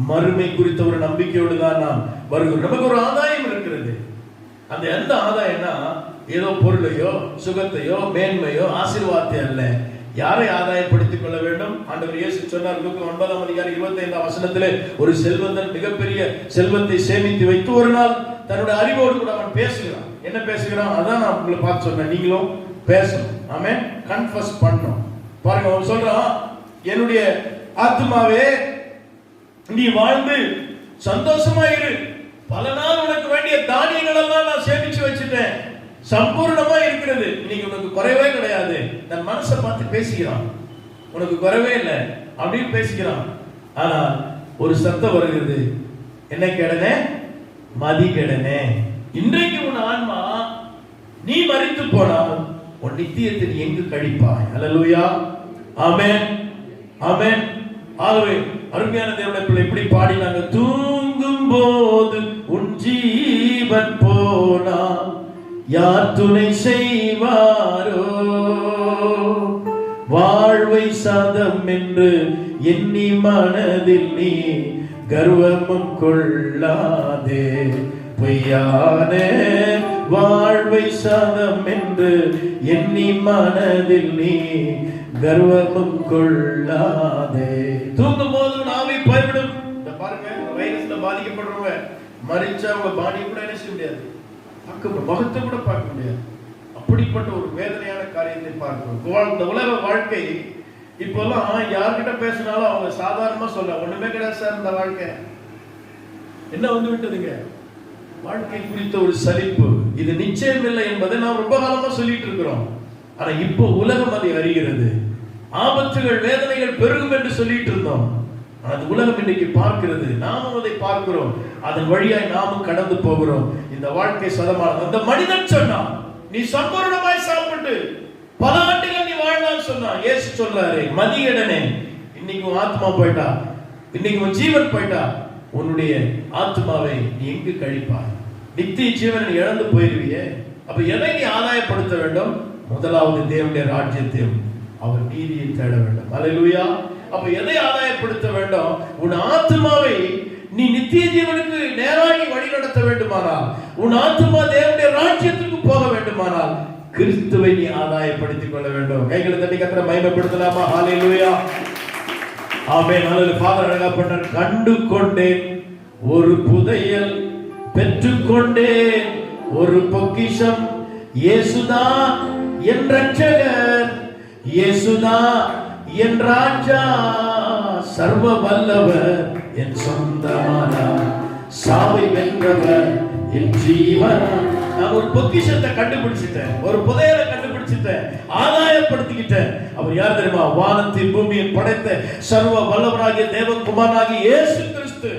மறுமை குறித்த ஒரு நம்பிக்கையோடு தான் நாம் வருகிறோம். நமக்கு ஒரு ஆதாயம் இருக்கிறது. அந்த எந்த ஆதாயம்னா ஏதோ பொருளையோ சுகத்தையோ மேன்மையோ ஆசீர்வாதத்தை அல்ல. யாரை ஆதாயப்படுத்திக் கொள்ள வேண்டும்? ஆண்டவர் இயேசு சொன்னார், லூக்கா 9ஆம் அதிகாரம் 25ஆம் வசனத்திலே, ஒரு செல்வந்தன் மிகப்பெரிய செல்வத்தை சேமித்து வைத்து ஒரு நாள் தன்னுடைய அறிவோடு கூட அவன் பேசுகிறான். என்ன பேசுகிறான்? அதான் நான் உங்களை பார்த்து சொன்னேன், நீங்களும் பேசணும். ஆமென். கன்ஃபஸ் பண்ணணும். பாருங்க, அவன் சொல்றான், என்னுடைய ஆத்துமாவே நீ வாழ்ந்து சந்தோஷமா இரு. பல நாள் உனக்கு வேண்டிய தானியங்கள் எல்லாம் நான் சேமிச்சு வச்சுட்டேன், சம்பூர்ணமா இருக்கிறது, இன்னைக்கு உனக்கு குறைவே கிடையாது. தன் மனசை பார்த்து பேசுகிறான், உனக்கு குறைவே இல்லை அப்படின்னு பேசுகிறான். ஆனா ஒரு சத்தம் வருகிறது, என்ன கேடனே? மதி கேடனே, இன்றைக்கு உன் ஆன்மா நீ மரித்து போனால் உன் நித்தியத்தை நீ எங்கு கழிப்பாய்? அல்லேலூயா. ஆமென், ஆமென். ஆகவே அருமையான தேவனுடைய பிள்ளை இப்படி பாடினாங்க, தூங்கும் போது உன் ஜீவன் போனா யார் துணை செய்வாரோ? வாழ்வை சதம் என்று எண்ணி மனதில் நீ கர்வமும் கொள்ளாதே. பொய்யான வாழ்வை சதம் என்று எண்ணி மனதில் நீ கர்வமும் கொள்ளாதே. தூங்கும் போது நாவை போய்விடும். பாருங்க, வைரஸ்ல பாதிக்கப்படுறவங்க மரிச்சா அவங்க பாடியை கூட என்ன செய்ய முடியாது, முகத்தை கூட பார்க்க முடியாது. அப்படிப்பட்ட ஒரு வேதனையான காரியத்தை பார்க்கிறோம். இந்த உலக வாழ்க்கை இப்பெல்லாம் யார்கிட்ட பேசினாலும் அவங்க சாதாரணமா சொல்ல, ஒண்ணுமே கிடையாது சார் இந்த வாழ்க்கை, என்ன வந்து விட்டதுங்க. வாழ்க்கை குறித்த ஒரு சலிப்பு, இது நிச்சயம் இல்லை என்பதை நாம் ரொம்ப காலமா சொல்லிட்டு இருக்கிறோம். ஆனா இப்போ உலகம் அதை அறிகிறது. ஆபத்துகள் வேதனைகள் பெருகும் என்று சொல்லிட்டு இருந்தோம். அது உலகம் இன்றைக்கு பார்க்கிறது, நாமும் அதை பார்க்கிறோம். அதன் வழியாய் நாமும் கடந்து போகிறோம். இந்த வாழ்க்கை சதமானது. அந்த மனிதன் சொன்னான், நீ சம்பூர்ணமாய் சாப்பிட்டு பல ஆண்டுகள் நீ வாழ்நாள் சொன்னான். இயேசு சொல்றாரு, மதியடனே, இன்னைக்கு உன் ஆத்மா போயிட்டா, இன்னைக்கு உன் ஜீவன் போயிட்டா, உன்னுடைய ஆத்மாவை நீ எங்கு கழிப்பாய்? நித்திய ஜீவனை நீ இழந்து போயிருவியே. அப்ப எதை நீ ஆதாயப்படுத்த வேண்டும்? முதலாவது தேவனுடைய ராஜ்யத்தையும் அவர் நீதியை தேட வேண்டும். அல்லேலூயா. அப்ப எதை ஆதாயப்படுத்த வேண்டும்? உன் ஆத்மாவை நீ நித்திய ஜீவனுக்கு நேராக வழி நடத்த வேண்டுமானால், உன் ஆத்மா தேவனுடைய ராஜ்யத்துக்கு போக வேண்டுமானால் கிறிஸ்துவை நீ ஆதாயப்படுத்திக் கொள்ள வேண்டும். கைகளை தட்டி கர்த்தரை மகிமைப்படுத்தலாமா? ஹல்லேலூயா. ஆமென். அல்லேலூயா. ஃபாதர் அழகா பண்ணார், கண்டு கொண்டேன் ஒரு புதையல், பெற்றுக்கொண்டேன் ஒரு பொக்கிஷம், இயேசுதான் என் ரட்சகர், இயேசுதான் என் ராஜா, சர்வ வல்லவர் என் சொந்தமானார், சாவை வென்றவர் என் ஜீவன். நான் ஒரு பொக்கிஷத்தை கண்டுபிடிச்சிட்டேன், ஒரு புதையலை கண்டுபிடிச்சிட்டேன், ஆதாயப்படுத்திக்கிட்டேன். அவர் யார் தெரியுமா? வானத்தின் பூமியை படைத்த சர்வ வல்லவராகிய தேவகுமாரனாகிய இயேசு கிறிஸ்து.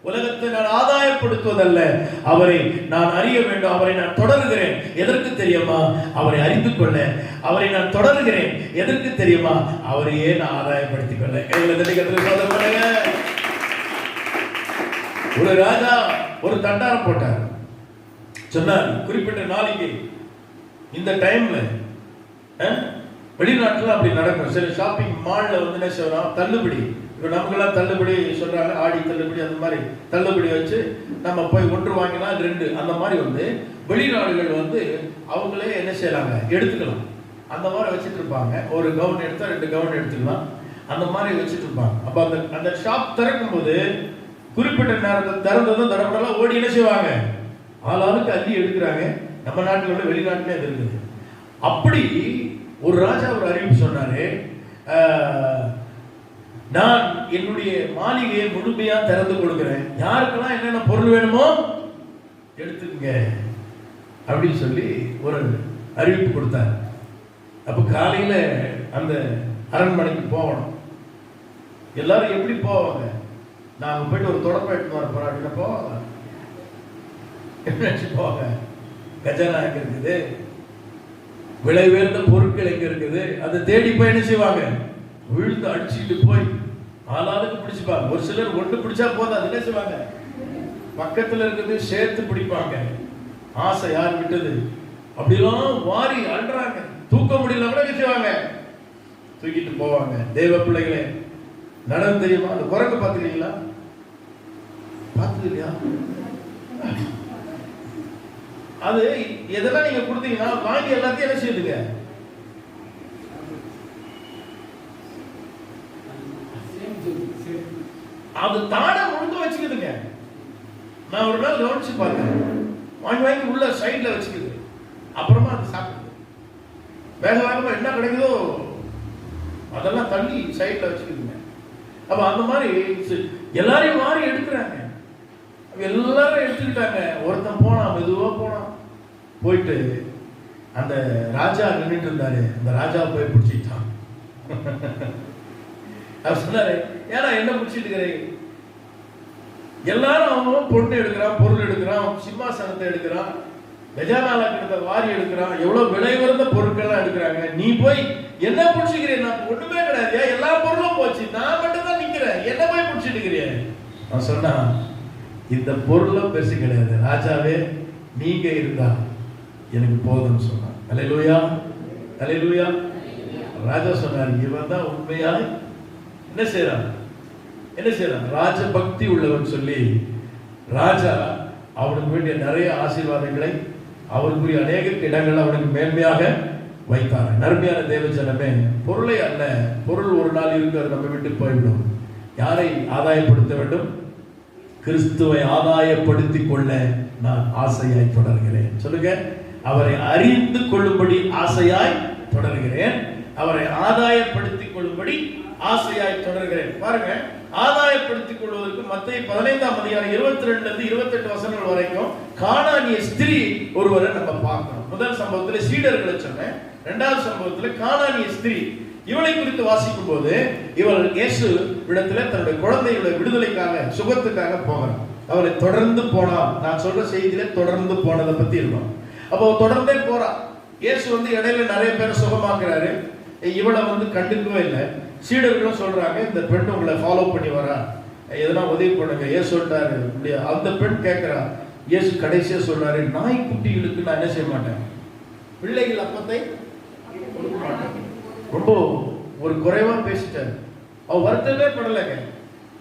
உலகத்தை நான் ஆதாயப்படுத்துவதல்ல, அவரை நான் அறிய வேண்டும், அவரை நான் தொடர்கிறேன். எதற்கு தெரியுமா? அவரை அறிந்து கொள்ள. அவரை நான் தொடர்கிறேன். எதற்கு தெரியுமா? அவரையே நான் ஆதாயப்படுத்திக் கொள்ள. ஒரு ராஜா ஒரு தண்டாரம் போட்டார். சொன்னார், குறிப்பிட்ட நாளைக்கு இந்த டைம்ல வெளிநாட்டுல அப்படி நடக்கும். சில ஷாப்பிங் மால்ல வந்து என்ன செய்யறோம், தள்ளுபடி. இப்போ நமக்கெல்லாம் தள்ளுபடி சொல்றாங்க, ஆடி தள்ளுபடி, அந்த மாதிரி தள்ளுபடி வச்சு நம்ம போய் ஒன்று வாங்கினா 2 அந்த மாதிரி வந்து வெளிநாடுகள் வந்து அவங்களே என்ன செய்யறாங்க, எடுத்துக்கலாம். அந்த மாதிரி வச்சுட்டு இருப்பாங்க. ஒரு கவுன் எடுத்தா 2 கவுன் எடுத்துக்கலாம், அந்த மாதிரி வச்சுட்டு இருப்பாங்க. அப்ப அந்த ஷாப் திறக்கும் போது குறிப்பிட்ட நேரத்தை திறந்ததும் தடப்படலாம் ஓடி என்ன செய்வாங்க, ஆளாளுக்கு அள்ளி எடுக்கிறாங்க. நம்ம நாட்டில் உள்ள வெளிநாட்டிலே அது இருக்குது. அப்படி ஒரு ராஜா ஒரு அறிவிப்பு சொன்னாரு, நான் என்னுடைய மாளிகையை முழுமையா திறந்து கொடுக்கிறேன், யாருக்கெல்லாம் என்னென்ன பொருள் வேணுமோ எடுத்துக்கங்க அப்படின்னு சொல்லி ஒரு அறிவிப்பு கொடுத்தார். அப்ப காலையில அந்த அரண்மனைக்கு போகணும். எல்லாரும் எப்படி போவாங்க? நாங்க போயிட்டு ஒரு தொடப்பம் எடுத்து வர போறோம் அப்படின்னா போவாங்க. நினைச்சு போவாங்க. கஜானா எங்க இருக்குது, விலை உயர்ந்த பொருட்கள் எங்க இருக்குது, அதை தேடி போய் என்ன செய்வாங்க, விழுந்து அடிச்சுட்டு போய் ஆளாளுக்கு பிடிச்சுப்பாங்க. ஒரு சிலர் ஒன்று பிடிச்சா போதும், அது என்ன செய்வாங்க, பக்கத்துல இருக்கிறது சேர்த்து பிடிப்பாங்க. ஆசை யார் விட்டது அப்படிலாம் வாரி அழுறாங்க. தூக்க முடியல கூட என்ன செய்வாங்க, தூக்கிட்டு போவாங்க. தேவ பிள்ளைகளே, நடந்து தெரியுமா? அந்த குரங்கு பார்த்துக்கிறீங்களா? பார்த்தது இல்லையா? அது எதெல்லாம் நீங்க கொடுத்தீங்கன்னா வாங்கி எல்லாத்தையும் என்ன செய்யுதுங்க, அது தாட முழுக்க வச்சுக்குதுங்க. நான் ஒரு நாள் கவனிச்சு பார்த்தேன், வாங்கி வாங்கி உள்ள சைட்ல வச்சுக்குது, அப்புறமா அது சாப்பிடுது. வேக வேகமா என்ன கிடைக்குதோ அதெல்லாம் தள்ளி சைட்ல வச்சுக்குதுங்க. அப்ப அந்த மாதிரி எல்லாரையும் மாறி எடுக்கிறாங்க. எல்லாரும் எடுத்துக்கிட்டாங்க. ஒருத்தன் போனான், மெதுவா போனான். போயிட்டு அந்த ராஜா நின்றுட்டு இருந்தாரு, அந்த ராஜா போய் பிடிச்சிட்டான். அவர் சொன்னாரு, ஏன்னா என்ன பிடிச்சிட்டு இருக்கிறீங்க? எல்லாரும் அவன் பொண்ணு எடுக்கிறான், பொருள் எடுக்கிறான், சிம்மாசனத்தை எடுக்கிறான், கஜானால கிட்ட வாரி எடுக்கிறான், எவ்வளவு விலை உயர்ந்த பொருட்கள்லாம் எடுக்கிறாங்க. நீ போய் என்ன பிடிச்சிக்கிறேன்? நான் ஒண்ணுமே கிடையாது, எல்லா பொருளும் போச்சு, நான் மட்டும் தான் நிக்கிறேன், என்ன போய் பிடிச்சிட்டு இருக்கிறேன்? நான் சொன்னா, இந்த பொருளும் பெருசு கிடையாது ராஜாவே, நீங்க இருந்தா எனக்கு போதும்னு சொன்னான். அல்லேலூயா, அல்லேலூயா. ராஜா சொன்னார், இவன் தான் உண்மையாய் என்ன செய்யறான், என்ன செய்யறான், ராஜபக்தி உள்ளவன் சொல்லி ராஜா அவனுக்கு வேண்டிய நிறைய ஆசீர்வாதங்களை, அவனுக்குரிய அநேக இடங்கள் அவனுக்கு மேன்மையாக வைத்தார். நன்மையான தேவ ஜனமே, பொருளை அல்ல, பொருள் ஒரு நாள் இருக்கிறது நம்ம விட்டு போய்விடும். யாரை ஆதாயப்படுத்த வேண்டும்? கிறிஸ்துவை ஆதாயப்படுத்திக் கொள்ள நான் ஆசையாய் தொடர்கிறேன். சொல்லுங்க, அவரை அறிந்து கொள்ளும்படி ஆசையாய் தொடர்கிறேன், அவரை ஆதாயப்படுத்திக் கொள்ளும்படி ஆசையாய் தொடர்கிறேன். பாருங்க, ஆதாயப்படுத்திக் கொள்வதற்கு மத்தேயு 15ஆம் அதிகாரம் 22 ல இருந்து 28 வசனங்கள் வரைக்கும் கானானிய ஸ்திரீ ஒருவரை நம்ம பார்க்கிறோம். முதல் சம்பவத்துல சீடர்களை சொன்னேன், இரண்டாவது சம்பவத்துல கானானிய ஸ்திரீ. இவளை குறித்து வாசிக்கும் போது, இவள் இயேசு இடத்துல தன்னுடைய குழந்தைகளுடைய விடுதலைக்காக, சுகத்துக்காக போகிறான். அவளை தொடர்ந்து போனா, நான் சொல்ற செய்தியில தொடர்ந்து போனதை பத்தி இருக்கும். அப்போ தொடர்ந்தே போறா. இயேசு இடையில நிறைய பேரை சுகமாக்குறாரு, இவளை கண்டுக்கவே இல்லை. சீடர்களும் சொல்றாங்க, இந்த பெண் உங்களை ஃபாலோ பண்ணி வரா, எதனா உதவி பண்ணுங்க. இயேசு சொல்றாரு, அந்த பெண் கேட்கிறா. இயேசு கடைசியா சொல்றாரு, நாய்க்குட்டிகளுக்கு நான் என்ன செய்ய மாட்டேன், பிள்ளைகள் அப்பத்தை கொடுக்க மாட்டேன். ரொம்ப ஒரு குறைவா பேசிட்டாரு. அவ வருத்தமே படலைங்க,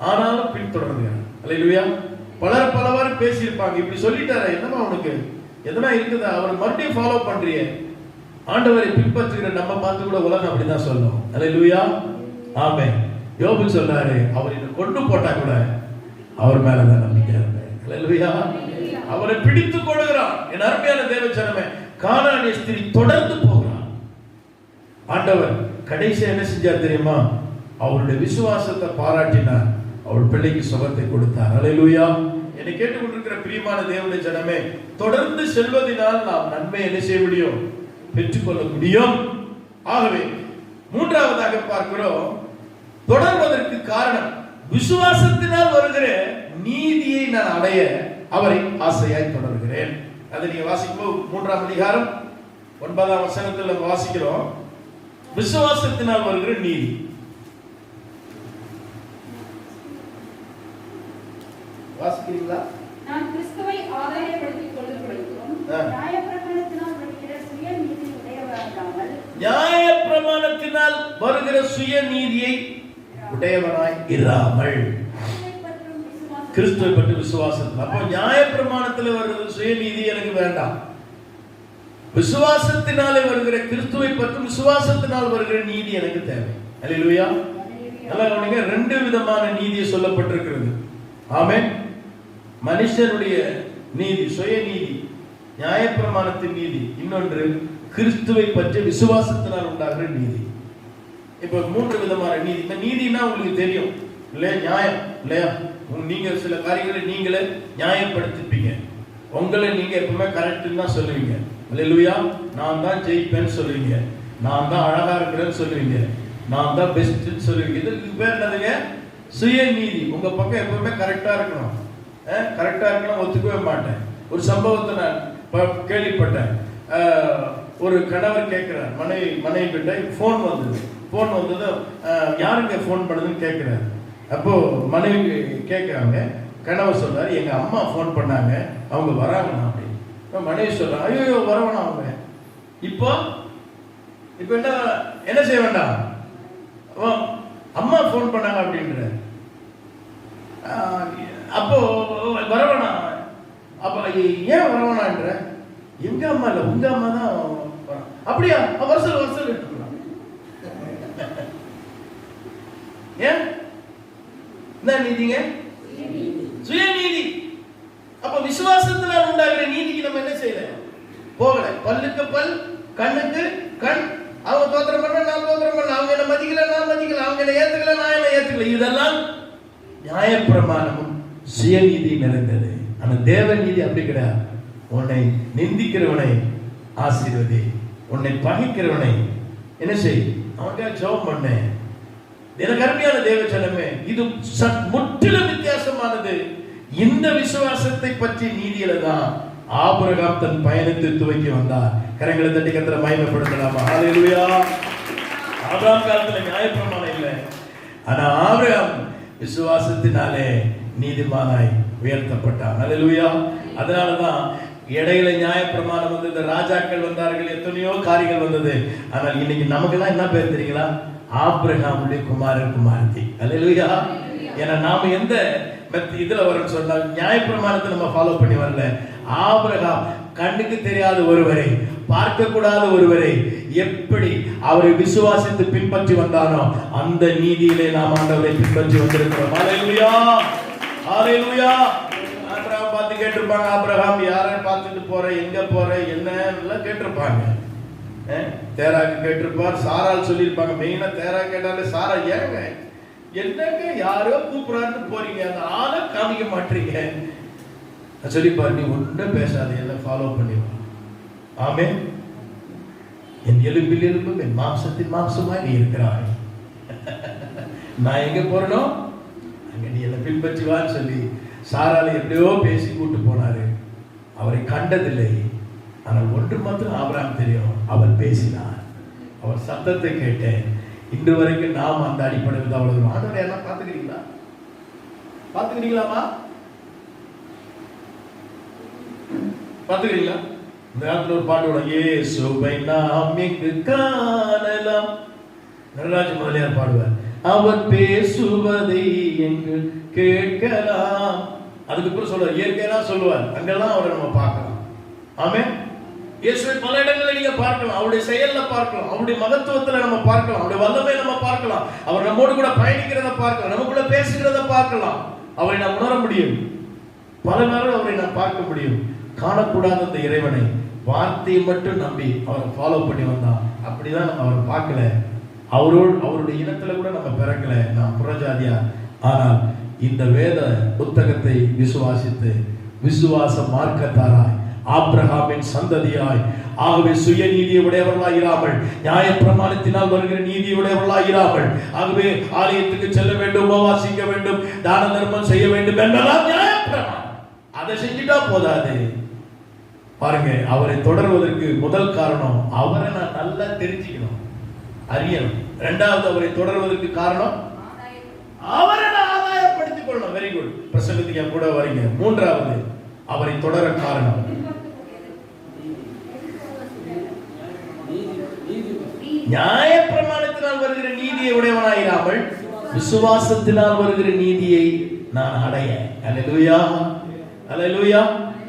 ஆனாலும் பின்தொடர்ந்து. அல்லேலூயா. பலர் பலவாறு பேசியிருப்பாங்க, இப்படி சொல்லிட்டாரு, என்னமா அவனுக்கு எதனா இருக்குதா, அவரை மறுபடியும் ஃபாலோ பண்றிய. ஆண்டவரை பின்பற்றுகிற நம்ம பார்த்து கூட உலகம் அப்படிதான் சொல்லும். அல்லேலூயா, ஆமென். யோபு சொல்றாரு, அவர் என்ன கொண்டு போட்டா கூட அவர் மேலதான் நம்பிக்கை இருந்தேன். அல்லேலூயா. அவரை பிடித்துக் கொள்கிறான். என் அருமையான தேவ ஜனமே, கானானிய ஸ்திரீ தொடர்ந்து போகிறான். ஆண்டவர் கடைசி என்ன செஞ்சார் தெரியுமா? அவருடைய விசுவாசத்தை பாராட்டினார், அவள் பிள்ளைக்கு சுகத்தை கொடுத்தார். அல்லேலூயா. என்னை கேட்டுக்கொண்டிருக்கிற பிரியமான தேவனுடைய ஜனமே, தொடர்ந்து செல்வதனால் நாம் நன்மை என்ன செய்ய முடியும், பெற்றுக்கொள்ள முடியும். ஆகவே மூன்றாவதாக பார்க்கிறோம், தொடர்வதற்கு காரணம் விசுவாசத்தினால் வருகிற நீதியை நான் அடைய அவரை ஆசையாய் தொடர்கிறேன். அதை நீங்க வாசிக்கும் 3ஆம் அதிகாரம் 9ஆம் வசனத்தில் நம்ம வாசிக்கிறோம், விசுவாசத்தினால் வருகிற நீதி. வாசிக்கிறீங்களா? நான் கிறிஸ்துவை ஆதாயப்படுத்திக் கொள்ளும்படிக்கும் நியாயப்பிரமாணத்தினால் வருகிற சுயநீதி உடையவராகாமல், நியாயப்பிரமாணத்தினால் வருகிற சுயநீதியை உடையவனாய் இராமல், கிறிஸ்துவை பற்றி விசுவாசம். அப்போ நியாயப்பிரமாணத்தில் வருகிற சுயநீதி எனக்கு வேண்டாம். விசுவாசத்தினாலே வருகிற கிறிஸ்துவை பற்றி விசுவாசத்தினால் வருகிற நீதி எனக்கு தேவை. அல்லேலூயா. நல்லா கவனிங்க, ரெண்டு விதமான நீதி சொல்லப்பட்டிருக்கிறது. ஆமென். மனுஷனுடைய நீதி, சுயநீதி, நியாயப்பிரமாணத்தின் நீதி. இன்னொன்று கிறிஸ்துவை பற்றி விசுவாசத்தினால் உண்டாகிற நீதி. இப்ப மூன்று விதமான நீதி. இந்த நீதினா உங்களுக்கு தெரியும் இல்லையா? நியாயம் இல்லையா? நீங்க சில காரியங்களை நீங்களே நியாயப்படுத்திப்பீங்க. உங்களை நீங்க எப்பவுமே கரெக்ட்னு தான் சொல்லுவீங்க. அல்லேலூயா. நான் தான் ஜெயிப்பேன்னு சொல்லுவீங்க, நான் தான் அழகா இருக்கிறேன்னு சொல்லுவீங்க, நான் தான் பெஸ்ட்னு சொல்லுவீங்க. இதுக்கு பேர் என்னதுங்க? சுயநீதி. உங்க பக்கம் எப்பவுமே கரெக்டா இருக்கணும். கரெக்டா இருக்கணும் ஒத்துக்கவே மாட்டேன். ஒரு சம்பவத்தை நான் கேள்விப்பட்டேன். ஒரு கணவர் கேட்கிறார், மனைவி கிட்ட ஃபோன் வந்தது, யாருங்க ஃபோன் பண்ணுதுன்னு கேட்கிறார். அப்போ மனைவி கேட்கிறாங்க, கணவர் சொல்றாரு, எங்க அம்மா ஃபோன் பண்ணாங்க, அவங்க வராங்கண்ணா அப்படின்னு. மனைவி சொல்றாங்க, ஐயோ வரவேணாம் அவங்க, இப்போ என்ன செய்ய வேண்டாம், அம்மா ஃபோன் பண்ணாங்க அப்படின்ற. அப்போ வரவேணா, அப்ப ஏன் வரவேணான்ற, எங்க அம்மா இல்ல உங்க அம்மா தான். அப்படியா, வருஷம் ஏன் என்ன நீதிங்க? சுயநீதி. அப்ப விசுவாசத்தினால் உண்டாகிற நீதிக்கு நம்ம என்ன செய்யல, போகல. பல்லுக்கு பல், கண்ணுக்கு கண். அவங்க தோத்திரம் பண்ண, நான் தோத்திரம் பண்ண, அவங்க என்ன மதிக்கல, நான் மதிக்கல, அவங்க என்ன ஏத்துக்கல, நான் என்ன ஏத்துக்கல. இதெல்லாம் நியாயப்பிரமாணமும் சுயநீதி நிறைந்தது. ஆனா தேவ நீதி அப்படி கிடையாது. உன்னை நிந்திக்கிறவனை ஆசீர்வதி, உன்னை பகைக்கிறவனை என்ன செய், அவனுக்காக ஜெபம் பண்ணு. எனக்கு அருமையான தேவ ஜனமே, இது முற்றிலும் வித்தியாசமானது. இந்த விசுவாசத்தை பற்றி நீதியில தான் ஆபிரகாம் தன் பயணத்தை துவக்கி வந்தார். கரங்களை தட்டி கர்த்தரை மகிமைப்படுத்தலாமா? ஹல்லேலூயா. ஆபிரகாம் காலத்துல நியாயப்பிரமாணம் இல்லை, ஆனா ஆபிரகாம் விசுவாசத்தினாலே நீதிமானாய் உயர்த்தப்பட்டார். ஹல்லேலூயா. அதனாலதான் இடையில நியாயப்பிரமாணம் வந்தது, ராஜாக்கள் வந்தார்கள், எத்தனையோ காரியங்கள் வந்தது. ஆனால் இன்னைக்கு நமக்கெல்லாம் என்ன பேர் தெரியுங்களா? ஆபிரகாமுடைய குமாரத்தி. ஹல்லேலூயா. ஏன்னா நாம எந்த இதுல வரும் சொன்னால் நியாயப்பிரமாணத்தை நம்ம ஃபாலோ பண்ணி வரல. ஆபிரகாம் கண்ணுக்கு தெரியாத ஒருவரை, பார்க்க கூடாத ஒருவரை எப்படி அவரை விசுவாசித்து பின்பற்றி வந்தானோ அந்த நீதியிலே நாம் ஆண்டவரை பின்பற்றி வந்திருக்கிறோம். ஹல்லேலூயா, ஹல்லேலூயா. ஆபிரகாம் பார்த்து கேட்டிருப்பாங்க, ஆபிரகாம் யாரை பார்த்துட்டு போற, எங்க போற, என்ன கேட்டிருப்பாங்க. தேராக்கு கேட்டிருப்பார், சாரால் சொல்லியிருப்பாங்க. மெயினா தேரா கேட்டாலே சாரா, ஏங்க என்னங்க யாரோ கூப்பிடாருன்னு போறீங்க, அந்த ஆளை காமிக்க மாட்டீங்க சொல்லிப்பாரு. நீ ஒன்றும் பேசாத, எல்லாம் ஃபாலோ பண்ணிடுவான். ஆமே. என் எலும்பில் எலும்பும் என் மாம்சத்தின் மாம்சமாய் நீ இருக்கிறாய், நான் எங்க போறனோ அங்க நீ என்ன பின்பற்றி வான்னு சொல்லி சாராலை எப்படியோ பேசி கூட்டு போனாரு. அவரை கண்டதில்லை, ஆனால் ஒன்று மாத்திரம் ஆபிரகாம் தெரியும், அவர் பேசினார், அவர் சத்தத்தை கேட்டேன். இன்று வரைக்கும் நாம் அந்த அடிப்படையில் தான் வளரும். ஆண்டவரை எல்லாம் பார்த்துக்கிறீங்களா? பார்த்துக்கிறீங்களாமா? பார்த்துக்கிறீங்களா? இந்த காலத்துல ஒரு பாட்டு வரும், இயேசுவை நாம் எங்கு காணலாம். நடராஜ முதலியார் பாடுவார், அவர் பேசுவதை எங்கு கேட்கலாம். அதுக்கப்புறம் சொல்லுவார், இயற்கையெல்லாம் சொல்லுவார், அங்கெல்லாம் அவரை நம்ம பார்க்கலாம். ஆமே. இயேசுவை பல இடங்களில் நீங்க பார்க்கலாம், அவருடைய செயல்ல பார்க்கலாம், அவருடைய மகத்துவத்துல நம்ம பார்க்கலாம், அவருடைய வல்லமை நம்ம பார்க்கலாம், அவர் நம்மோடு கூட பயணிக்கிறத பார்க்கலாம், நம்ம கூட பேசுகிறத பார்க்கலாம். அவரை நாம் உணர முடியும், பல நேரம் அவரை நாம் பார்க்க முடியும். காணக்கூடாத அந்த இறைவனை வார்த்தையை மட்டும் நம்பி அவரை ஃபாலோ பண்ணி வந்தான். அப்படிதான் நம்ம அவரை பார்க்கல, அவருடைய இனத்துல கூட நம்ம பிறக்கல, நாம் புறஜாதியா. ஆனால் இந்த வேத புத்தகத்தை விசுவாசித்து விசுவாச மார்க்கத்தாராய் ஆபிரகாமின் சந்ததியாய், ஆகவே சுய நீதியை உடையவர்களாய் இராமல், நியாய பிரமாணத்தினால் வருகிற நீதியை உடையவர்களாய் இராமல், ஆகவே ஆலயத்துக்கு செல்ல வேண்டும், உபவாசிக்க வேண்டும், தான தர்மம் செய்ய வேண்டும் என்பதெல்லாம் நியாய பிரமாணம். அதை செஞ்சுட்டா போதாது. பாருங்க, அவரை தொடர்வதற்கு முதல் காரணம் அவரை நான் நல்லா தெரிஞ்சுக்கணும், அறியணும். இரண்டாவது, அவரை தொடர்வதற்கு காரணம் அவரை நான் ஆதாயப்படுத்திக் கொள்ளணும். வெரி குட், பிரசங்கத்துக்கு கூட வரீங்க. மூன்றாவது, அவரை தொடர காரணம் நியாய பிரமாணத்தினால் வருகிற நீதியை உடையவனாயிராமல் விசுவாசத்தினால் வருகிற நீதியை நான் அடைய. அல்லேலூயா, அல்லேலூயா.